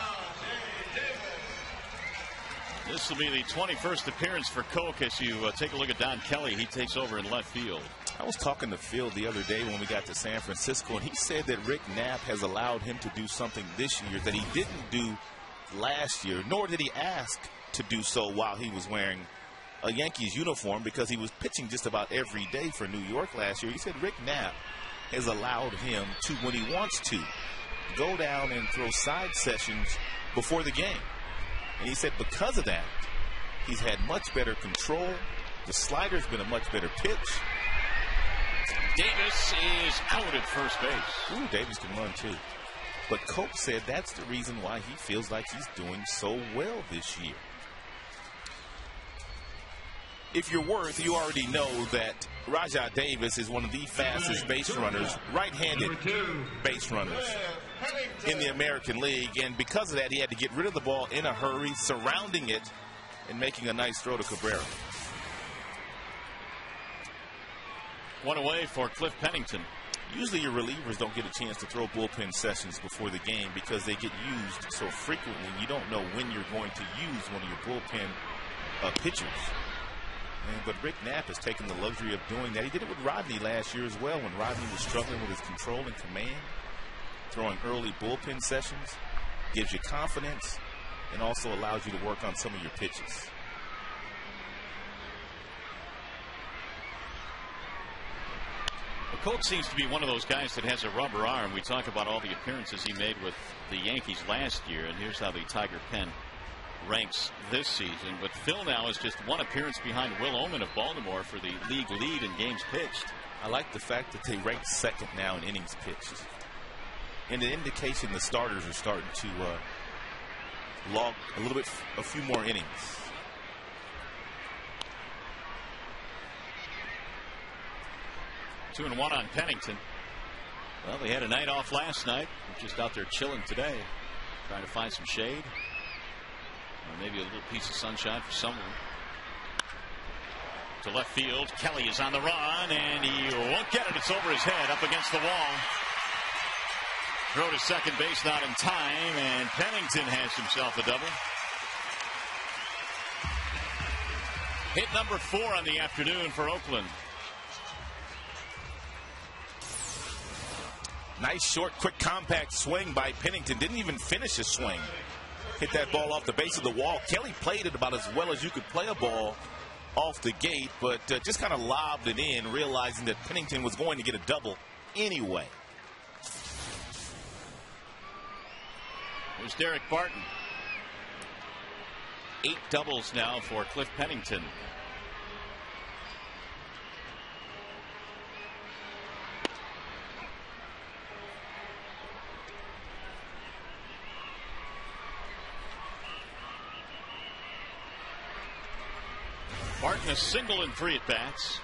This will be the 21st appearance for Koch. As you take a look at Don Kelly, he takes over in left field. I was talking to Phil the other day when we got to San Francisco, and he said that Rick Knapp has allowed him to do something this year that he didn't do last year, nor did he ask to do so while he was wearing a Yankees uniform, because he was pitching just about every day for New York last year. He said Rick Knapp has allowed him to, when he wants to, go down and throw side sessions before the game. And he said because of that, he's had much better control. The slider's been a much better pitch. Davis is out at first base. Ooh, Davis can run too. But Koch said that's the reason why he feels like he's doing so well this year. If you're Worth, you already know that Rajai Davis is one of the fastest base runners, right-handed base runners in the American League. And because of that, he had to get rid of the ball in a hurry, surrounding it, and making a nice throw to Cabrera. One away for Cliff Pennington. Usually your relievers don't get a chance to throw bullpen sessions before the game because they get used so frequently. You don't know when you're going to use one of your bullpen pitchers. But Rick Knapp has taken the luxury of doing that. He did it with Rodney last year as well, when Rodney was struggling with his control and command. Throwing early bullpen sessions gives you confidence and also allows you to work on some of your pitches. Well, Koch seems to be one of those guys that has a rubber arm. We talk about all the appearances he made with the Yankees last year, and here's how the Tiger pen ranks this season. But Phil now is just one appearance behind Will Oman of Baltimore for the league lead in games pitched. I like the fact that they rank second now in innings pitched. And an indication the starters are starting to log a few more innings. Two and one on Pennington. Well, they had a night off last night. They're just out there chilling today, trying to find some shade. Or maybe a little piece of sunshine for someone. To left field, Kelly is on the run, and he won't get it. It's over his head, up against the wall. Throw to second base, not in time, and Pennington has himself a double. Hit number 4 on the afternoon for Oakland. Nice, short, quick, compact swing by Pennington. Didn't even finish his swing. Hit that ball off the base of the wall. Kelly played it about as well as you could play a ball off the gate, but just kind of lobbed it in, realizing that Pennington was going to get a double anyway. Here's Derek Barton. 8 doubles now for Cliff Pennington. Barton a single in 3 at-bats.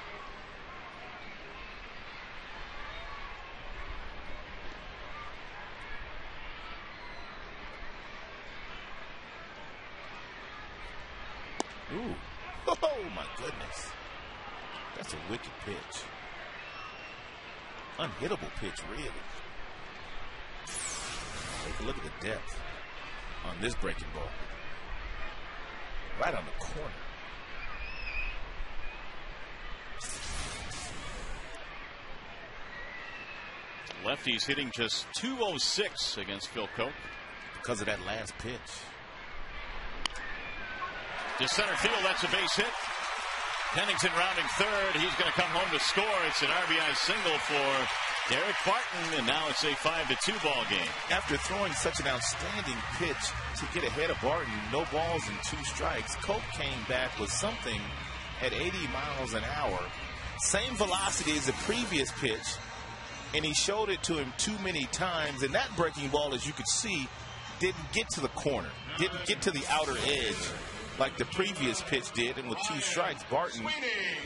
Ooh. Oh, my goodness. That's a wicked pitch. Unhittable pitch, really. Take a look at the depth on this breaking ball. Right on the corner. Lefties hitting just .206 against Phil Koch. Because of that last pitch. To center field, that's a base hit. Pennington rounding third. He's going to come home to score. It's an RBI single for Derek Barton, and now it's a 5-2 ball game. After throwing such an outstanding pitch to get ahead of Barton, no balls and 2 strikes, Koch came back with something at 80 miles an hour. Same velocity as the previous pitch, and he showed it to him too many times, and that breaking ball, as you could see, didn't get to the corner, didn't get to the outer edge like the previous pitch did, and with 2 strikes, Barton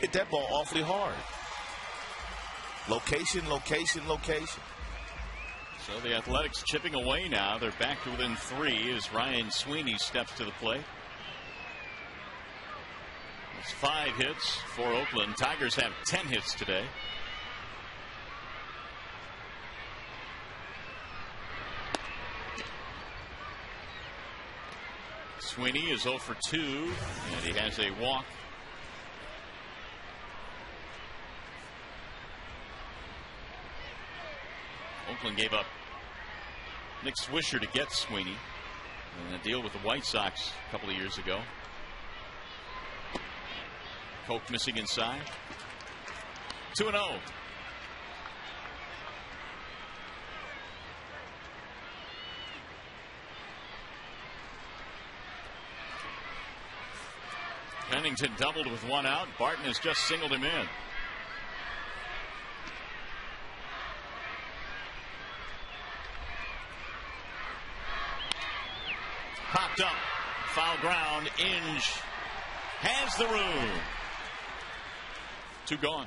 hit that ball awfully hard. Location, location, location. So the Athletics chipping away now. They're back to within 3 as Ryan Sweeney steps to the plate. It's 5 hits for Oakland. Tigers have 10 hits today. Sweeney is 0 for 2, and he has a walk. Oakland gave up Nick Swisher to get Sweeney in a deal with the White Sox a couple of years ago. Koch missing inside. 2-0. Pennington doubled with 1 out. Barton has just singled him in. Popped up. Foul ground. Inge has the room. 2 gone.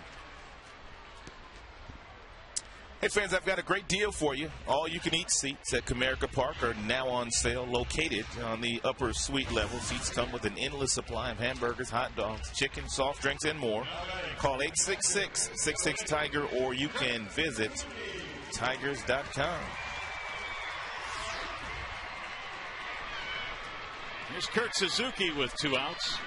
Hey fans, I've got a great deal for you. All you can eat seats at Comerica Park are now on sale, located on the upper suite level. Seats come with an endless supply of hamburgers, hot dogs, chicken, soft drinks, and more. Call 866-66-TIGER, or you can visit tigers.com. Here's Kurt Suzuki with 2 outs.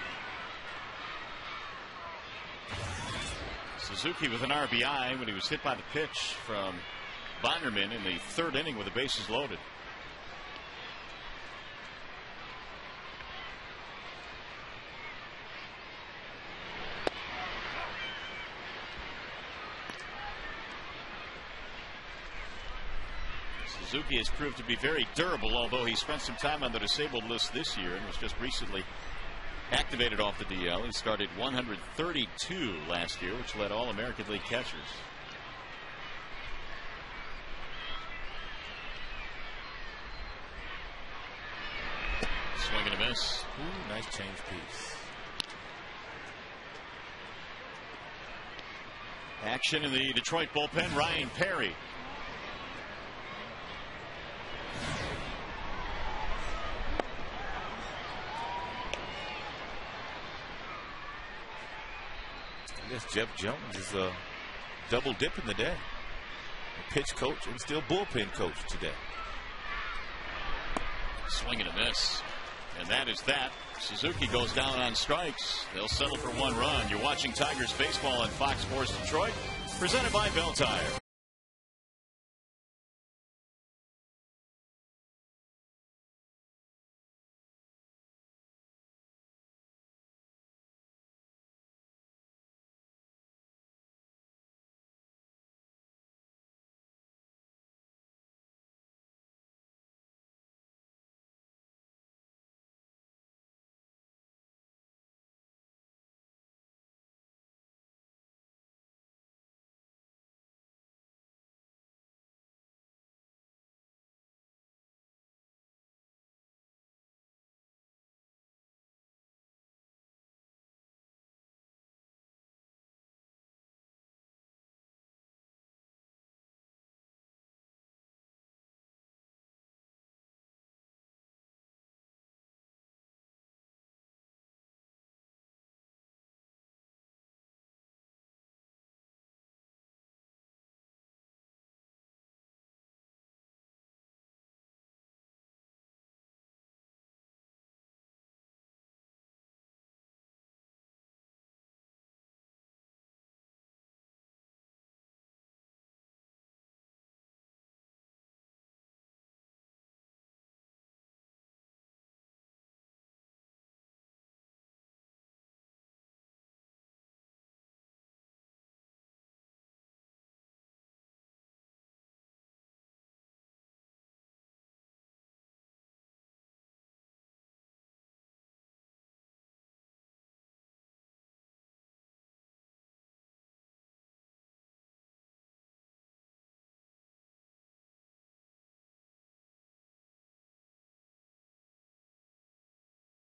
Suzuki with an RBI when he was hit by the pitch from Bonderman in the 3rd inning with the bases loaded. Suzuki has proved to be very durable, although he spent some time on the disabled list this year and was just recently activated off the DL. He started 132 last year, which led all American League catchers. Swing and a miss. Ooh, nice change piece. Action in the Detroit bullpen. Ryan Perry. I guess Jeff Jones is double dipping the day. A pitch coach and still bullpen coach today. Swing and a miss. And that is that. Suzuki goes down on strikes. They'll settle for 1 run. You're watching Tigers baseball on Fox Sports Detroit, presented by Bell Tire.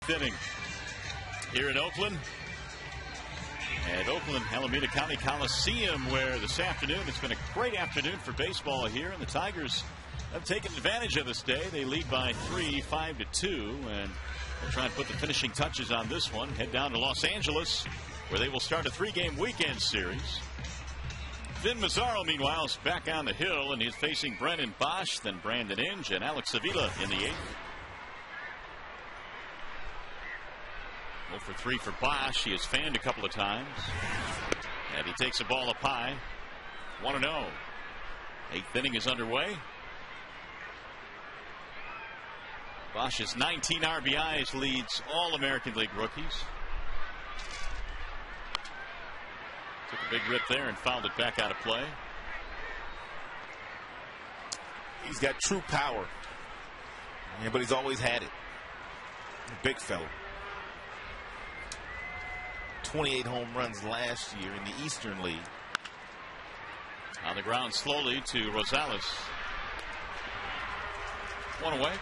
8th inning here in Oakland. At Oakland, Alameda County Coliseum, where this afternoon, it's been a great afternoon for baseball here, and the Tigers have taken advantage of this day. They lead by 3, 5-2, and they'll try and put the finishing touches on this one. Head down to Los Angeles, where they will start a 3-game weekend series. Vin Mazzaro, meanwhile, is back on the hill, and he's facing Brendan Bosch, then Brandon Inge, and Alex Avila in the 8th. 0 for 3 for Bosch. He has fanned a couple of times. And he takes the ball up high. 1-0. 8th inning is underway. Bosch's 19 RBIs leads all American League rookies. Took a big rip there and fouled it back out of play. He's got true power. Yeah, but he's always had it. Big fella. 28 home runs last year in the Eastern League. On the ground slowly to Rosales. 1 away.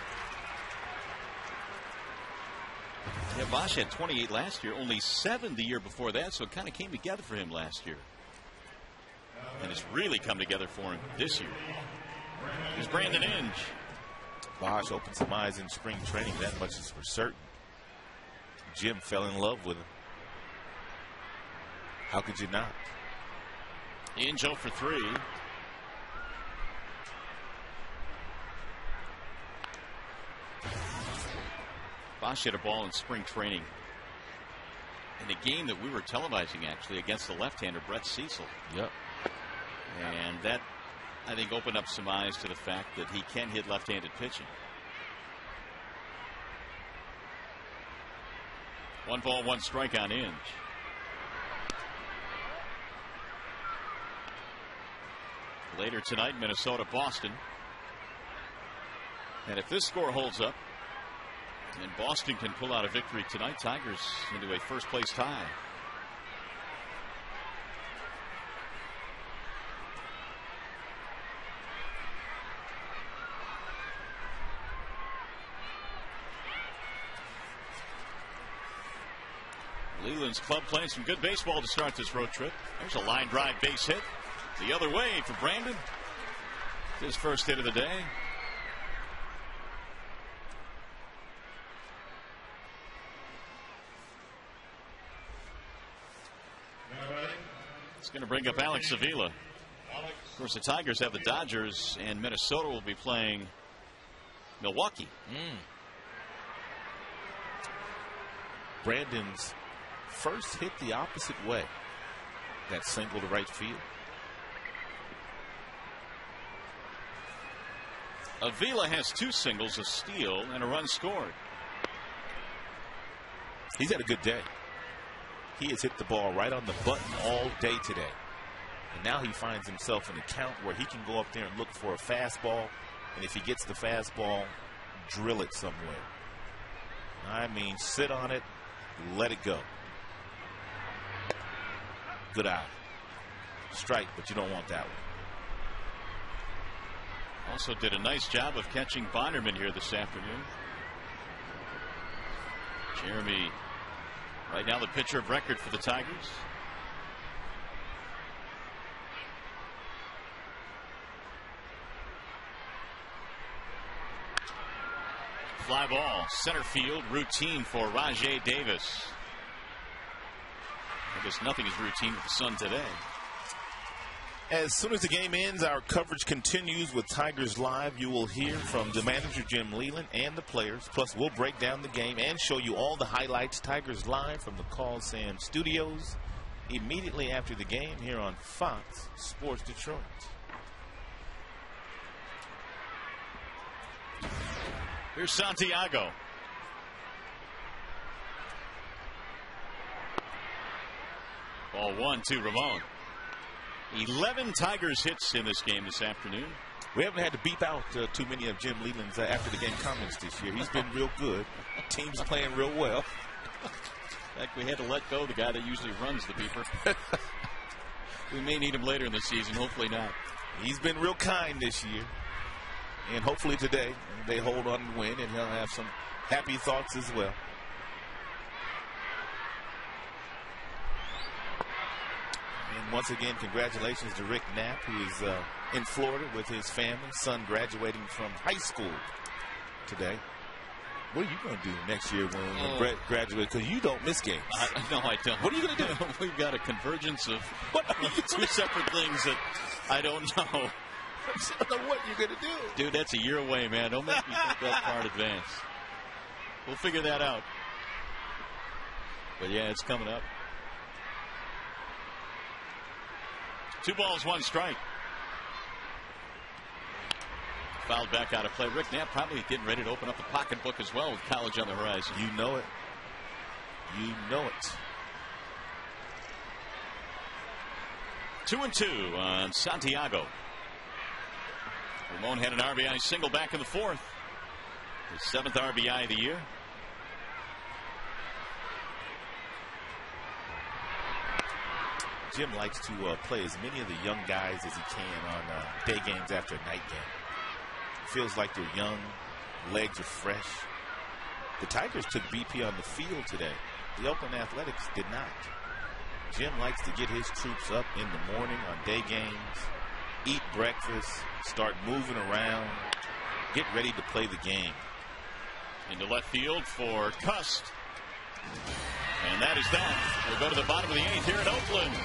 Yeah, Bosch had 28 last year, only 7 the year before that, so it kind of came together for him last year. And it's really come together for him this year. Here's Brandon Inge. Bosch opened some eyes in spring training, that much is for certain. Jim fell in love with him. How could you not? Inge 0 for 3. Bosch hit a ball in spring training in a game that we were televising, actually, against the left-hander Brett Cecil. Yep. And that, I think, opened up some eyes to the fact that he can hit left-handed pitching. 1 ball, 1 strike on Inge. Later tonight, Minnesota, Boston. And if this score holds up and Boston can pull out a victory tonight, Tigers into a first-place tie. Leland's club playing some good baseball to start this road trip. There's a line drive base hit the other way for Brandon. His first hit of the day. It's going to bring up Alex Avila. Of course, the Tigers have the Dodgers, and Minnesota will be playing Milwaukee. Brandon's first hit the opposite way. That single to right field. Avila has 2 singles, a steal, and a run scored. He's had a good day. He has hit the ball right on the button all day today. And now he finds himself in a count where he can go up there and look for a fastball. And if he gets the fastball, drill it somewhere. I mean, sit on it, let it go. Good eye. Strike, but you don't want that one. Also did a nice job of catching Bonderman here this afternoon. Jeremy, right now the pitcher of record for the Tigers. Fly ball, center field, routine for Rajay Davis. I guess nothing is routine with the sun today. As soon as the game ends, our coverage continues with Tigers Live. You will hear from the manager, Jim Leland, and the players. Plus, we'll break down the game and show you all the highlights. Tigers Live from the Coliseum Studios immediately after the game here on Fox Sports Detroit. Here's Santiago. Ball 1 to Ramon. 11 Tigers hits in this game this afternoon. We haven't had to beep out too many of Jim Leland's after the game comments this year. He's been real good. Team's playing real well. In fact, we had to let go the guy that usually runs the beeper. We may need him later in the season. Hopefully not. He's been real kind this year. And hopefully today they hold on and win, and he'll have some happy thoughts as well. once again, congratulations to Rick Knapp, who is in Florida with his family. Son graduating from high school today. What are you going to do next year when Brett graduates? Because you don't miss games. No, I don't. What are you going to do? We've got a convergence of two separate things that I don't know. I don't know what you're going to do. Dude, that's a year away, man. Don't make me think that far in advance. We'll figure that out. But, yeah, it's coming up. 2 balls, 1 strike. Fouled back out of play. Rick Knapp probably getting ready to open up the pocketbook as well with college on the horizon. You know it. You know it. 2-2 on Santiago. Ramon had an RBI single back in the 4th. His 7th RBI of the year. Jim likes to play as many of the young guys as he can on day games after a night game. Feels like they're young, legs are fresh. The Tigers took BP on the field today. The Oakland Athletics did not. Jim likes to get his troops up in the morning on day games, eat breakfast, start moving around, get ready to play the game. Into left field for Cust. And that is that. We'll go to the bottom of the 8th here in Oakland.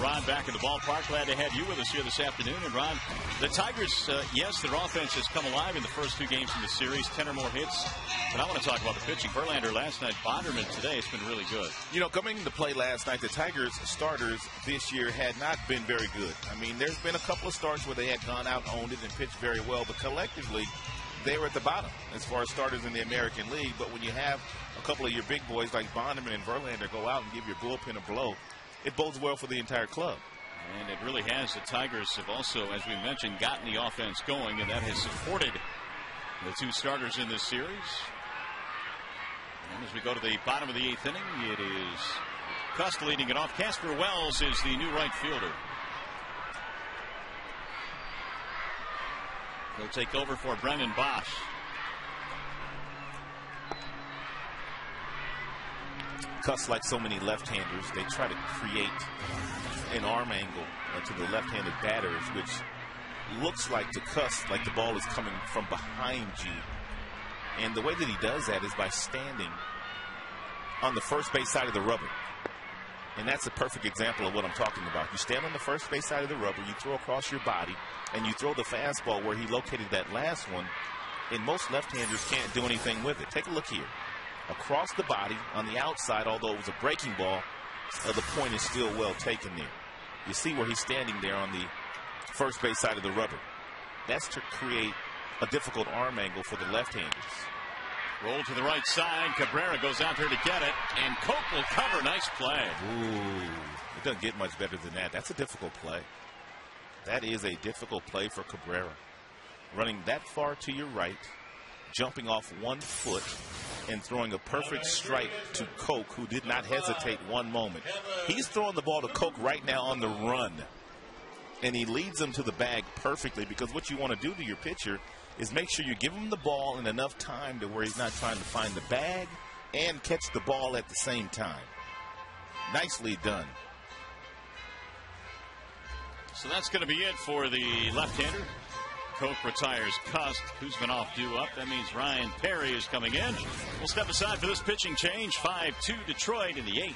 Ron back in the ballpark. Glad to have you with us here this afternoon. And Ron, the Tigers, yes, their offense has come alive in the first 2 games in the series, 10 or more hits. But I want to talk about the pitching. Verlander last night, Bonderman today. It's been really good. You know, coming into play last night, the Tigers starters this year had not been very good. I mean, there's been a couple of starts where they had gone out, owned it, and pitched very well. But collectively, they were at the bottom as far as starters in the American League. But when you have a couple of your big boys like Bonderman and Verlander go out and give your bullpen a blow, it bodes well for the entire club. And it really has. The Tigers have also, as we mentioned, gotten the offense going, and that has supported the 2 starters in this series. And as we go to the bottom of the 8th inning, it is Cust leading it off. Casper Wells is the new right fielder. He'll take over for Brendan Bosch. Cust, like so many left-handers, they try to create an arm angle to the left-handed batters, which looks like to Cust like the ball is coming from behind you. And the way that he does that is by standing on the first base side of the rubber. And that's a perfect example of what I'm talking about. You stand on the first base side of the rubber, you throw across your body, and you throw the fastball where he located that last one. And most left-handers can't do anything with it. Take a look here. Across the body on the outside, although it was a breaking ball, the point is still well taken there. You see where he's standing there on the first base side of the rubber. That's to create a difficult arm angle for the left-handers. Roll to the right side. Cabrera goes out there to get it, and Coke will cover. Nice play. Ooh, it doesn't get much better than that. That's a difficult play. That is a difficult play for Cabrera. Running that far to your right, jumping off 1 foot, and throwing a perfect strike to Coke, who did not hesitate one moment. He's throwing the ball to Coke right now on the run, and he leads him to the bag perfectly, because what you want to do to your pitcher is make sure you give him the ball in enough time to where he's not trying to find the bag and catch the ball at the same time. Nicely done. So that's going to be it for the left-hander. Coke retires Kuzminoff due up. That means Ryan Perry is coming in. We'll step aside for this pitching change. 5-2 Detroit in the 8th.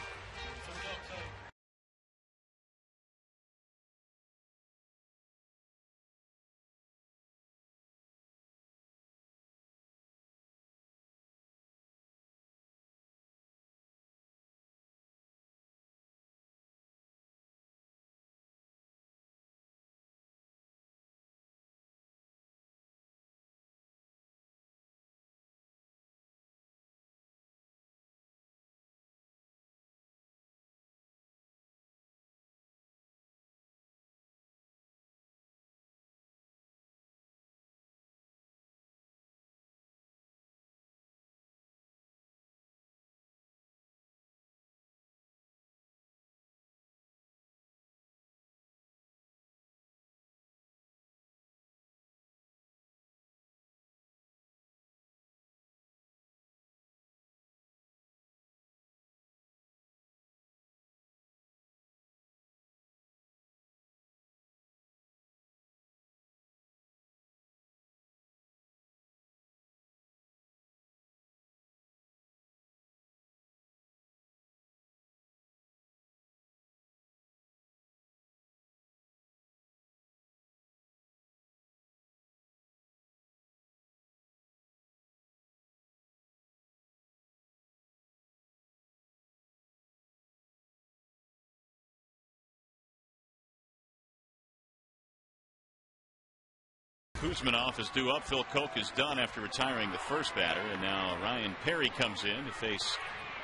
Kuzminoff is due up. Phil Coke is done after retiring the first batter, and now Ryan Perry comes in to face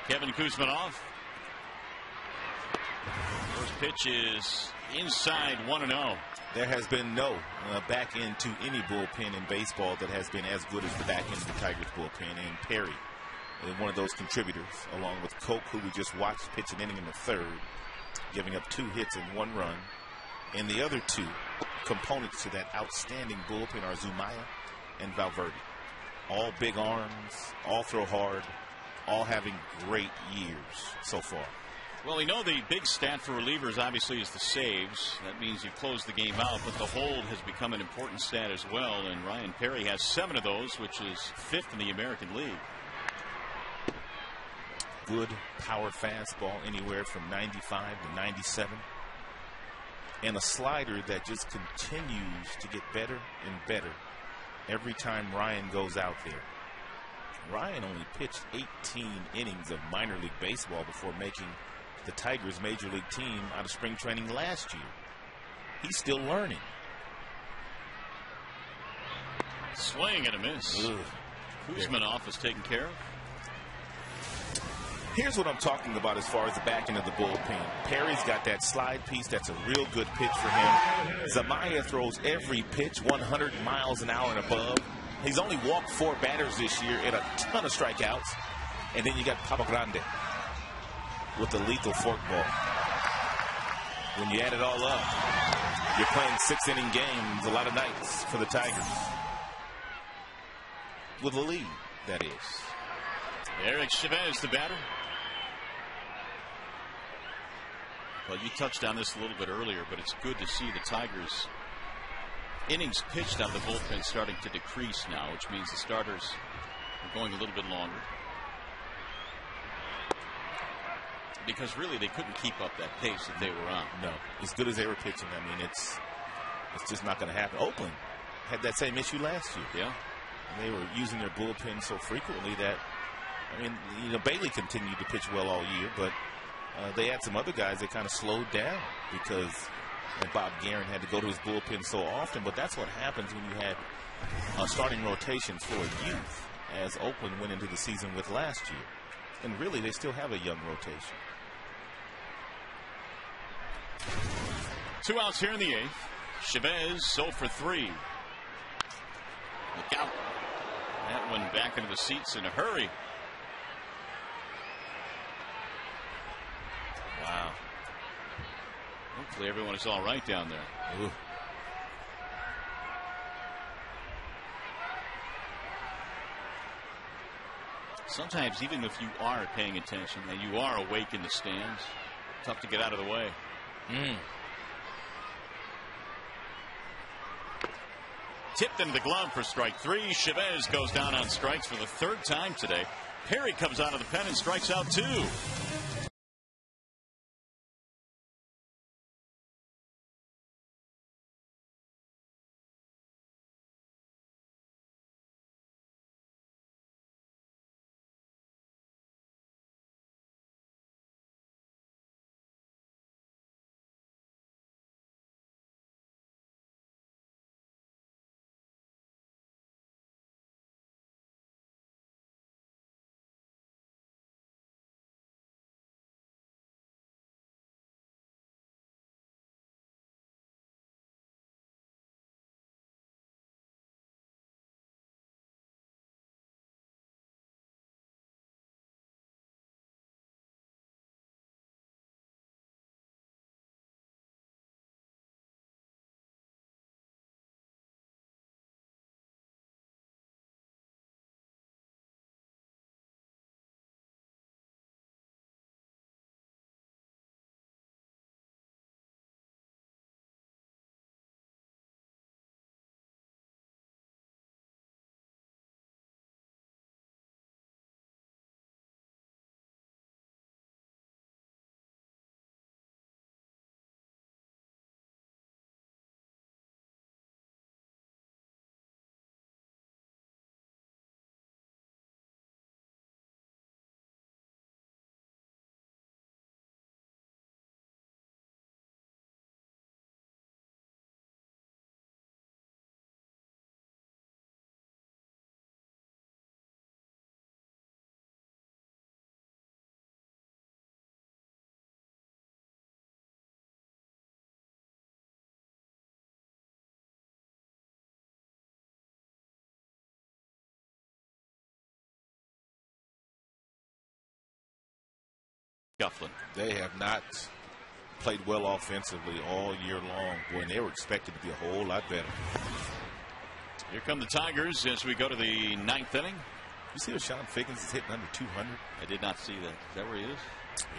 Kevin Kuzminoff. First pitch is inside 1-0. There has been no back end to any bullpen in baseball that has been as good as the back end of the Tigers bullpen, and Perry is one of those contributors, along with Coke, who we just watched pitch an inning in the 3rd, giving up 2 hits and 1 run. And the other 2 components to that outstanding bullpen are Zumaya and Valverde. All big arms, all throw hard, all having great years so far. Well, we know the big stat for relievers obviously is the saves. That means you close the game out, but the hold has become an important stat as well, and Ryan Perry has 7 of those, which is 5th in the American League. Good power fastball, anywhere from 95 to 97. And a slider that just continues to get better and better every time Ryan goes out there. Ryan only pitched 18 innings of minor league baseball before making the Tigers' major league team out of spring training last year. He's still learning. Swing and a miss. Kuzminoff is taken care of. Here's what I'm talking about as far as the back end of the bullpen. Perry's got that slide piece. That's a real good pitch for him. Zumaya throws every pitch 100 miles an hour and above. He's only walked 4 batters this year and a ton of strikeouts. And then you got Papa Grande with the lethal forkball. When you add it all up, you're playing 6-inning games a lot of nights for the Tigers. With a lead, that is. Eric Chavez, the batter. Well, you touched on this a little bit earlier, but it's good to see the Tigers' innings pitched out of the bullpen starting to decrease now, which means the starters are going a little bit longer. Because really they couldn't keep up that pace that they were on. No, as good as they were pitching, I mean, it's just not going to happen. Oakland had that same issue last year. Yeah. And they were using their bullpen so frequently that, I mean, you know, Bailey continued to pitch well all year, but they had some other guys that kind of slowed down because And Bob Guerin had to go to his bullpen so often, but that's what happens when you had starting rotations for youth, as Oakland went into the season with last year. And really, they still have a young rotation. 2 outs here in the 8th. Chavez 0 for 3. Look out. That one back into the seats in a hurry. Wow. Hopefully everyone is all right down there. Ooh. Sometimes even if you are paying attention and you are awake in the stands, tough to get out of the way. Tipped into the glove for strike 3. Chavez goes down on strikes for the 3rd time today. Perry comes out of the pen and strikes out 2. Gufflin. They have not played well offensively all year long. Boy, and they were expected to be a whole lot better. Here come the Tigers as we go to the 9th inning. You see what Sean Figgins is hitting under 200? I did not see that. Is that where he is?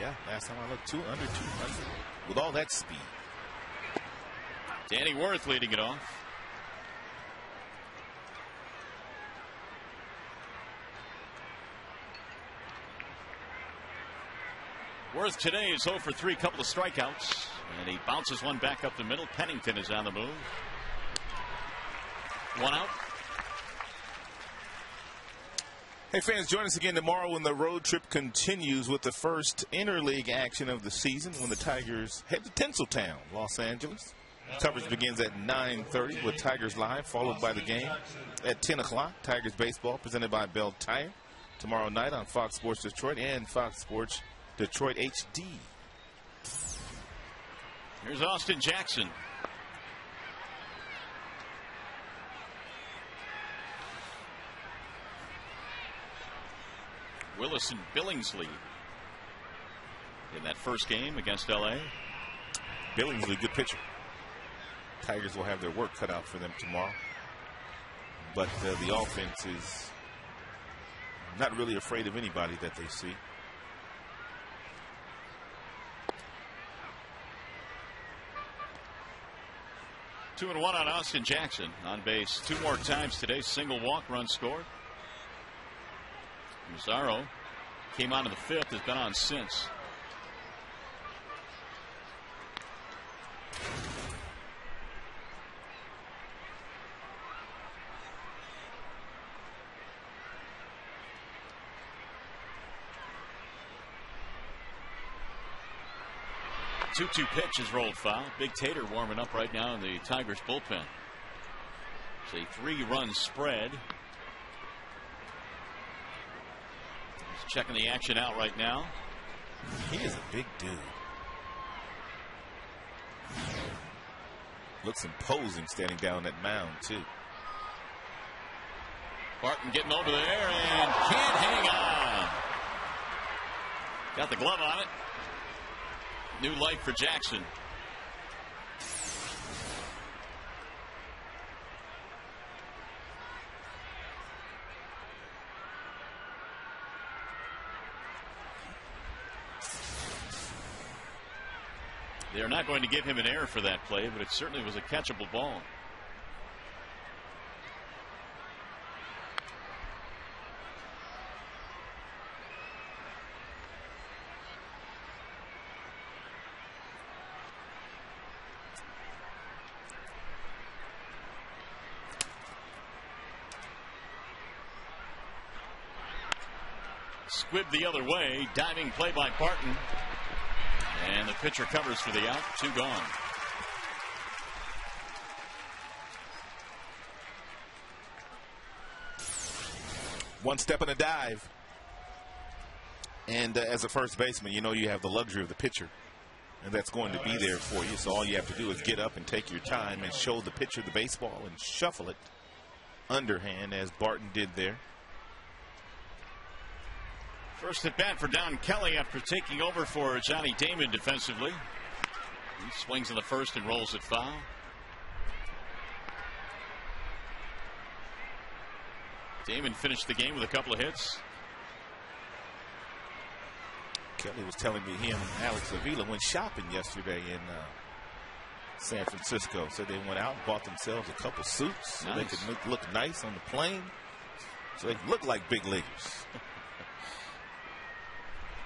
Yeah, last time I looked, under 200. With all that speed. Danny Worth leading it off. Worth today is 0 for 3, couple of strikeouts, and he bounces one back up the middle. Pennington is on the move. 1 out. Hey fans, join us again tomorrow when the road trip continues with the first interleague action of the season when the Tigers head to Tinseltown, Los Angeles. Coverage begins at 9:30 with Tigers Live, followed by the game at 10 o'clock. Tigers Baseball presented by Bell Tire tomorrow night on Fox Sports Detroit and Fox Sports Detroit HD. Here's Austin Jackson. Willis and Billingsley in that first game against LA. Billingsley, good pitcher. Tigers will have their work cut out for them tomorrow. But the offense is not really afraid of anybody that they see. Two and one on Austin Jackson. On base 2 more times today. Single walk, run scored. Mazzaro came on in the 5th, has been on since. 2-2 pitch is rolled foul. Big Tater warming up right now in the Tigers bullpen. It's a 3-run spread. He's checking the action out right now. He is a big dude. Looks imposing standing down that mound, too. Barton getting over there and can't hang on. Got the glove on it. New life for Jackson. They're not going to give him an error for that play, but it certainly was a catchable ball. Squibbed the other way. Diving play by Barton. And the pitcher covers for the out. 2 gone. One step and a dive. And as a first baseman, you know you have the luxury of the pitcher. And that's going to be there for you. So all you have to do is get up and take your time and show the pitcher the baseball and shuffle it underhand, as Barton did there. First at bat for Don Kelly after taking over for Johnny Damon defensively. He swings in the first and rolls it foul. Damon finished the game with a couple of hits. Kelly was telling me he and Alex Avila went shopping yesterday in San Francisco. Said they went out and bought themselves a couple suits so they could look nice on the plane, so they could look like big leaguers.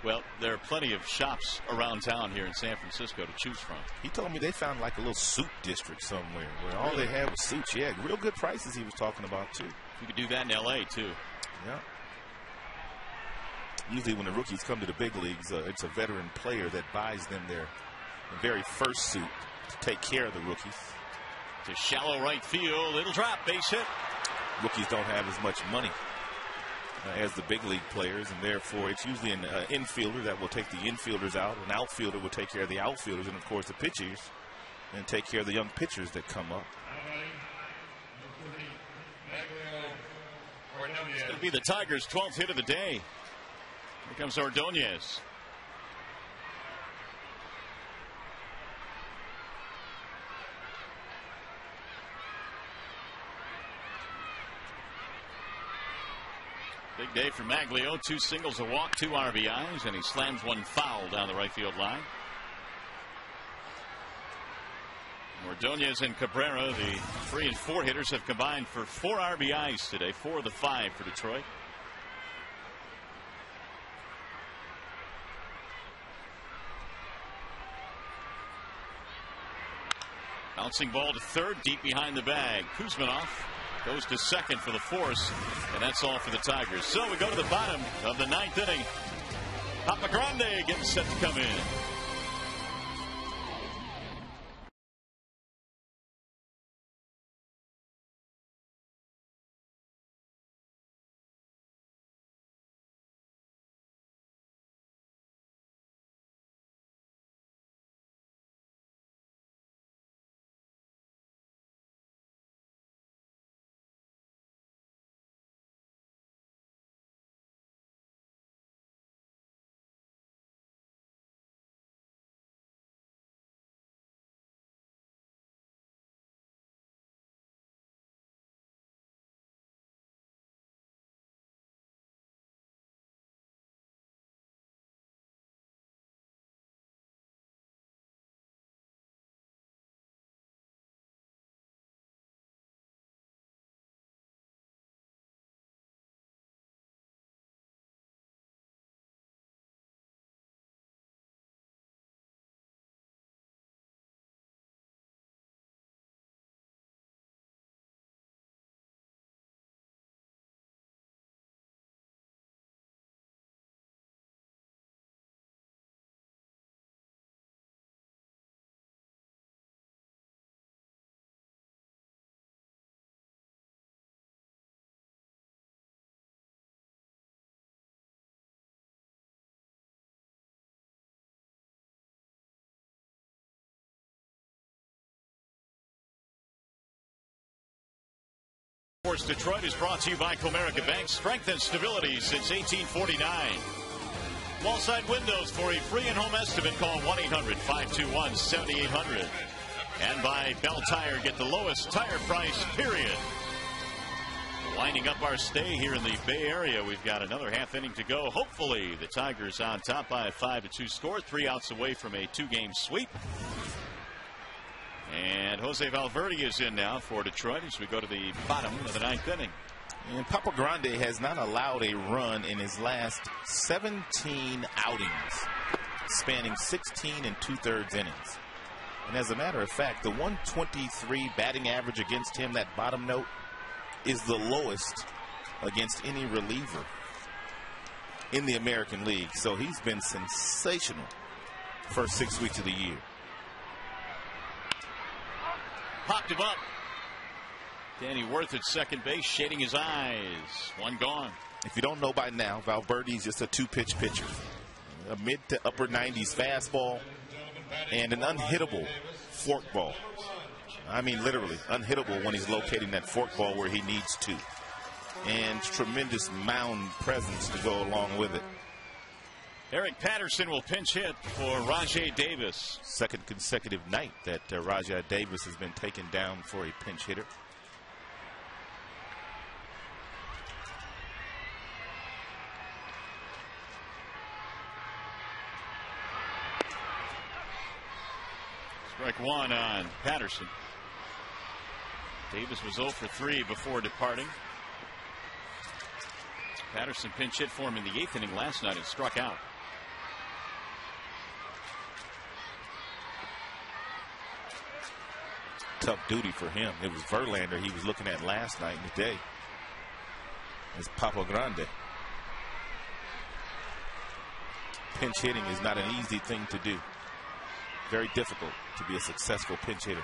Well, there are plenty of shops around town here in San Francisco to choose from. He told me they found like a little suit district somewhere where all they had was suits. Yeah, real good prices he was talking about, too. You could do that in L.A., too. Yeah. Usually when the rookies come to the big leagues, it's a veteran player that buys them their very first suit to take care of the rookies. To shallow right field. It'll drop. Base hit. Rookies don't have as much money as the big league players, and therefore it's usually an infielder that will take the infielders out. An outfielder will take care of the outfielders, and of course the pitchers, and take care of the young pitchers that come up. It's going to be the Tigers' 12th hit of the day. Here comes Ordonez. Big day for Maglio. 2 singles, a walk, 2 RBIs, and he slams one foul down the right field line. Ordonez and Cabrera, the 3 and 4 hitters, have combined for 4 RBIs today. 4 of the 5 for Detroit. Bouncing ball to third, deep behind the bag. Kuzminoff goes to second for the force, and that's all for the Tigers. So we go to the bottom of the 9th inning. Papa Grande getting set to come in. Sports Detroit is brought to you by Comerica Bank. Strength and stability since 1849. Wallside Windows for a free and home estimate. Call 1-800-521-7800. And by Bell Tire, get the lowest tire price, period. Winding up our stay here in the Bay Area. We've got another half inning to go. Hopefully the Tigers on top by a 5-2 score. 3 outs away from a 2-game sweep. And Jose Valverde is in now for Detroit as we go to the bottom of the 9th inning. And Papa Grande has not allowed a run in his last 17 outings, spanning 16 2/3 innings. And as a matter of fact, the 123 batting average against him, that bottom note, is the lowest against any reliever in the American League. So he's been sensational first 6 weeks of the year. Popped him up. Danny Worth at second base, shading his eyes. One gone. If you don't know by now, Valverde's just a 2-pitch pitcher. A mid to upper 90s fastball and an unhittable forkball. I mean, literally unhittable when he's locating that forkball where he needs to. And tremendous mound presence to go along with it. Eric Patterson will pinch hit for Rajai Davis. Second consecutive night that Rajai Davis has been taken down for a pinch hitter. Strike one on Patterson. Davis was 0 for 3 before departing. Patterson pinch hit for him in the 8th inning last night and struck out. Tough duty for him. It was Verlander he was looking at last night and today. It's Papa Grande. Pinch hitting is not an easy thing to do. Very difficult to be a successful pinch hitter.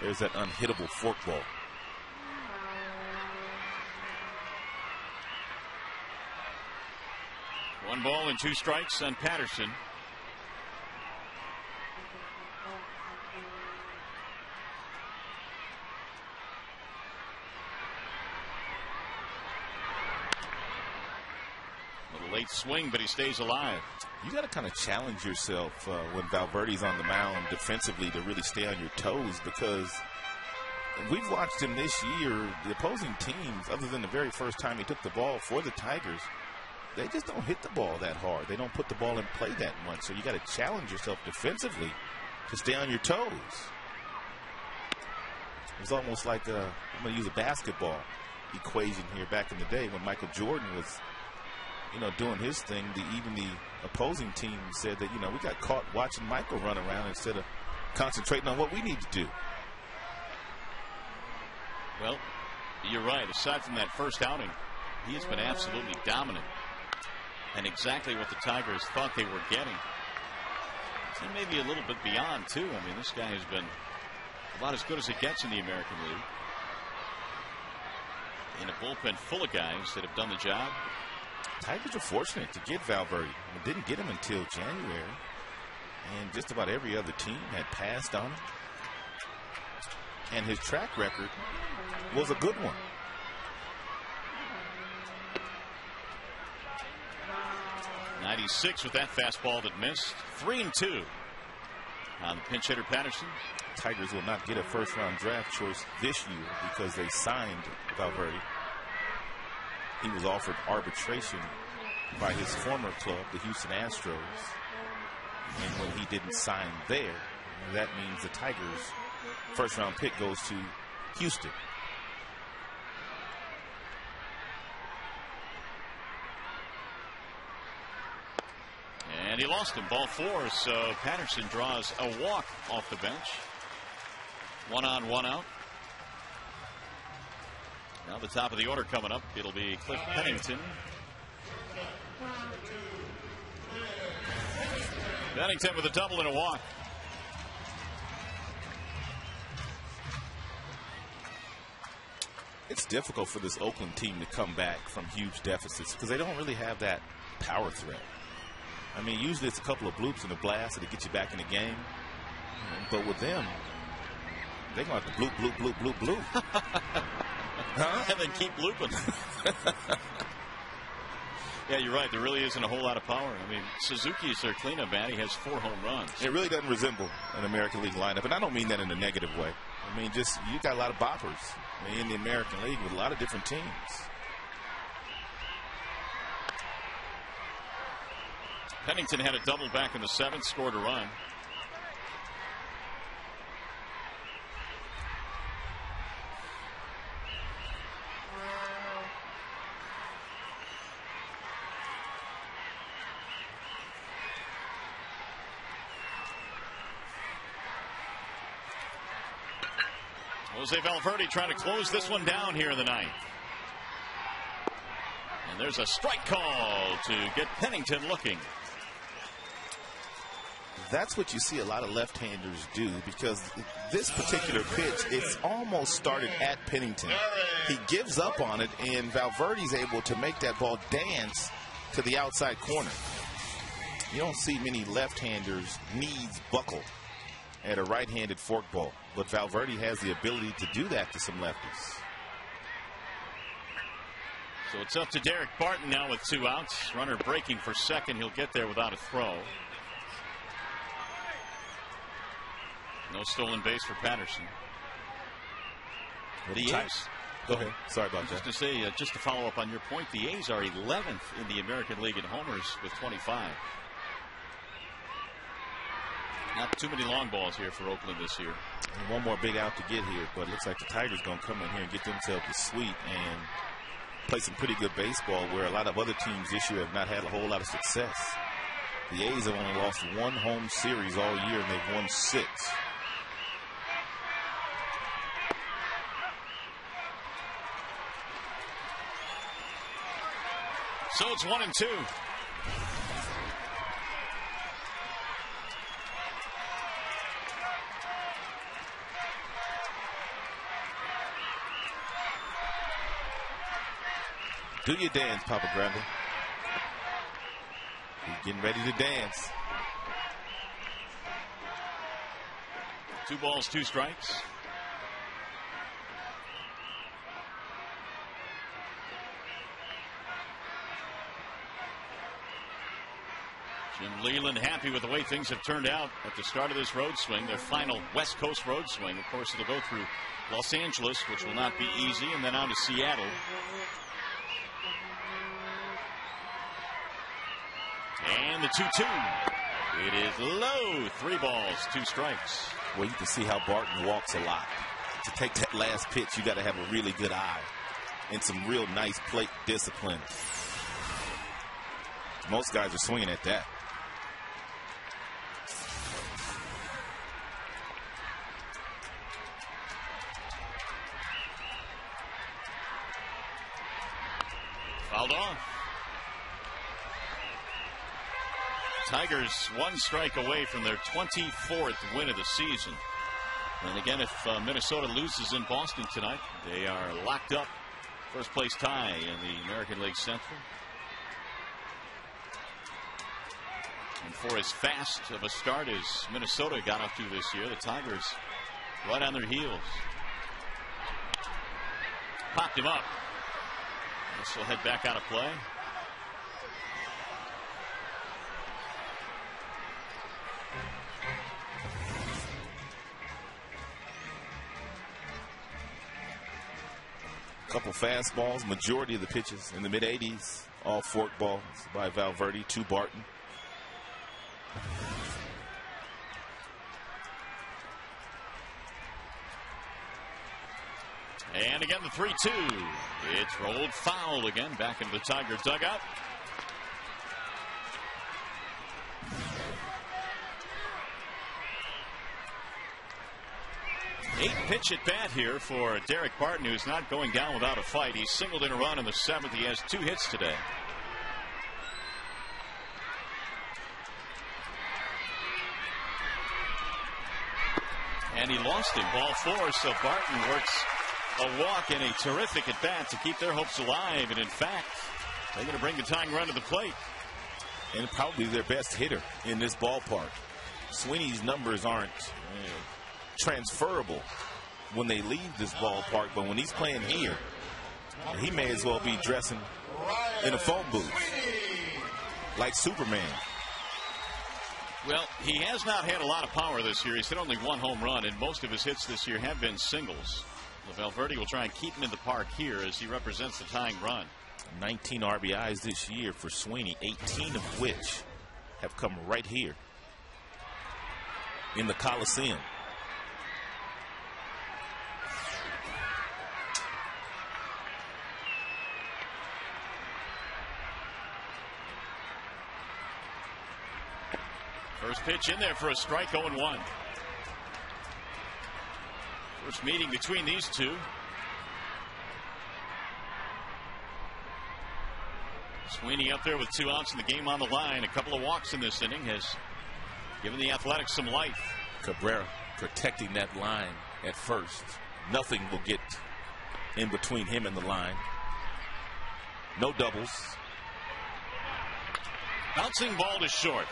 There's that unhittable forkball. One ball and 2 strikes on Patterson. Little late swing, but he stays alive. You got to kind of challenge yourself when Valverde's on the mound defensively to really stay on your toes, because we've watched him this year. The opposing teams, other than the very first time he took the ball for the Tigers, they just don't hit the ball that hard. They don't put the ball in play that much. So you got to challenge yourself defensively to stay on your toes. It's almost like I'm going to use a basketball equation here back in the day when Michael Jordan was, doing his thing. Even the opposing team said that, we got caught watching Michael run around instead of concentrating on what we need to do. Well, you're right. Aside from that first outing, he has been absolutely dominant. And exactly what the Tigers thought they were getting. He may be a little bit beyond, too. I mean, this guy has been about as good as it gets in the American League. In a bullpen full of guys that have done the job. Tigers are fortunate to get Valverde. They didn't get him until January. And just about every other team had passed on him. And his track record was a good one. .96 with that fastball that missed. 3-2 on the pinch hitter Patterson. Tigers will not get a first-round draft choice this year because they signed Valverde. He was offered arbitration by his former club, the Houston Astros. And when he didn't sign there, that means the Tigers' first-round pick goes to Houston. And he lost him. Ball 4. So Patterson draws a walk off the bench. 1 on, 1 out. Now the top of the order coming up. It'll be Cliff Pennington. Pennington with a double and a walk. It's difficult for this Oakland team to come back from huge deficits because they don't really have that power threat. I mean, usually it's a couple of bloops and a blast that'll get you back in the game. But with them, They're going to have to bloop, bloop, bloop, bloop, bloop. Huh? And then keep looping. Yeah, you're right. There really isn't a whole lot of power. I mean, Suzuki's their cleanup man. He has 4 home runs. It really doesn't resemble an American League lineup, and I don't mean that in a negative way. I mean, just you got a lot of boppers in the American League with a lot of different teams. Pennington had a double back in the 7th, scored a run. Jose Valverde trying to close this one down here in the 9th. And there's a strike call to get Pennington looking. That's what you see a lot of left-handers do, because this particular pitch, it's almost started at Pennington. He gives up on it, and Valverde's able to make that ball dance to the outside corner. You don't see many left-handers' knees buckle at a right-handed forkball, but Valverde has the ability to do that to some lefties. So it's up to Derek Barton now with 2 outs. Runner breaking for second. He'll get there without a throw. No stolen base for Patterson. The A's. Go ahead. Sorry about that. Just to say, just to follow up on your point, the A's are 11th in the American League in homers with 25. Not too many long balls here for Oakland this year. And one more big out to get here, but it looks like the Tigers going to come in here and get themselves a sweep and play some pretty good baseball, where a lot of other teams this year have not had a whole lot of success. The A's have only lost 1 home series all year, and they've won 6. So it's 1-2. Do your dance, Papa Grande. He's getting ready to dance. 2 balls, 2 strikes. Jim Leland happy with the way things have turned out at the start of this road swing, their final West Coast road swing. Of course, it'll go through Los Angeles, which will not be easy, and then on to Seattle. And the 2-2. It is low. 3 balls, 2 strikes. Well, you can see how Barton walks a lot. To take that last pitch, you got to have a really good eye and some real nice plate discipline. Most guys are swinging at that. Fouled off. Tigers 1 strike away from their 24th win of the season. And again, if Minnesota loses in Boston tonight, they are locked up. First place tie in the American League Central. And for as fast of a start as Minnesota got off to this year, the Tigers right on their heels. Popped him up. This will head back out of play. Couple fastballs, majority of the pitches in the mid-80s, all fork balls by Valverde to Barton. And again, the 3-2. It's rolled foul again back into the Tiger dugout. Eighth pitch at bat here for Derek Barton, who's not going down without a fight. He singled in a run in the 7th. He has 2 hits today. And he lost him. Ball 4. So Barton works a walk and a terrific at bat to keep their hopes alive. And in fact, they're going to bring the tying run to the plate. And probably their best hitter in this ballpark. Sweeney's numbers aren't transferable when they leave this ballpark, but when he's playing here, he may as well be dressing in a phone booth like Superman. Well, he has not had a lot of power this year. He's hit only one home run, and most of his hits this year have been singles. Valverde will try and keep him in the park here as he represents the tying run. 19 RBIs this year for Sweeney, 18 of which have come right here in the Coliseum. First pitch in there for a strike, 0-1. First meeting between these two. Sweeney up there with 2 outs in the game on the line. A couple of walks in this inning has given the Athletics some life. Cabrera protecting that line at first. Nothing will get in between him and the line. No doubles. Bouncing ball to short.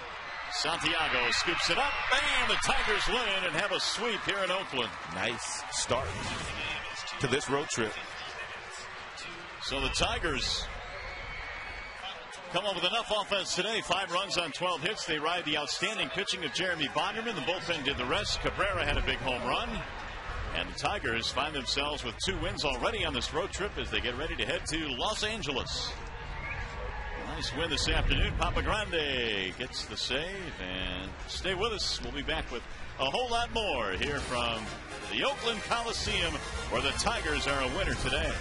Santiago scoops it up. Bam! The Tigers win and have a sweep here in Oakland. Nice start to this road trip. So the Tigers come up with enough offense today. 5 runs on 12 hits. They ride the outstanding pitching of Jeremy Bonderman. The bullpen did the rest. Cabrera had a big home run. And the Tigers find themselves with 2 wins already on this road trip as they get ready to head to Los Angeles. Nice win this afternoon. Papa Grande gets the save. And stay with us. We'll be back with a whole lot more here from the Oakland Coliseum, where the Tigers are a winner today.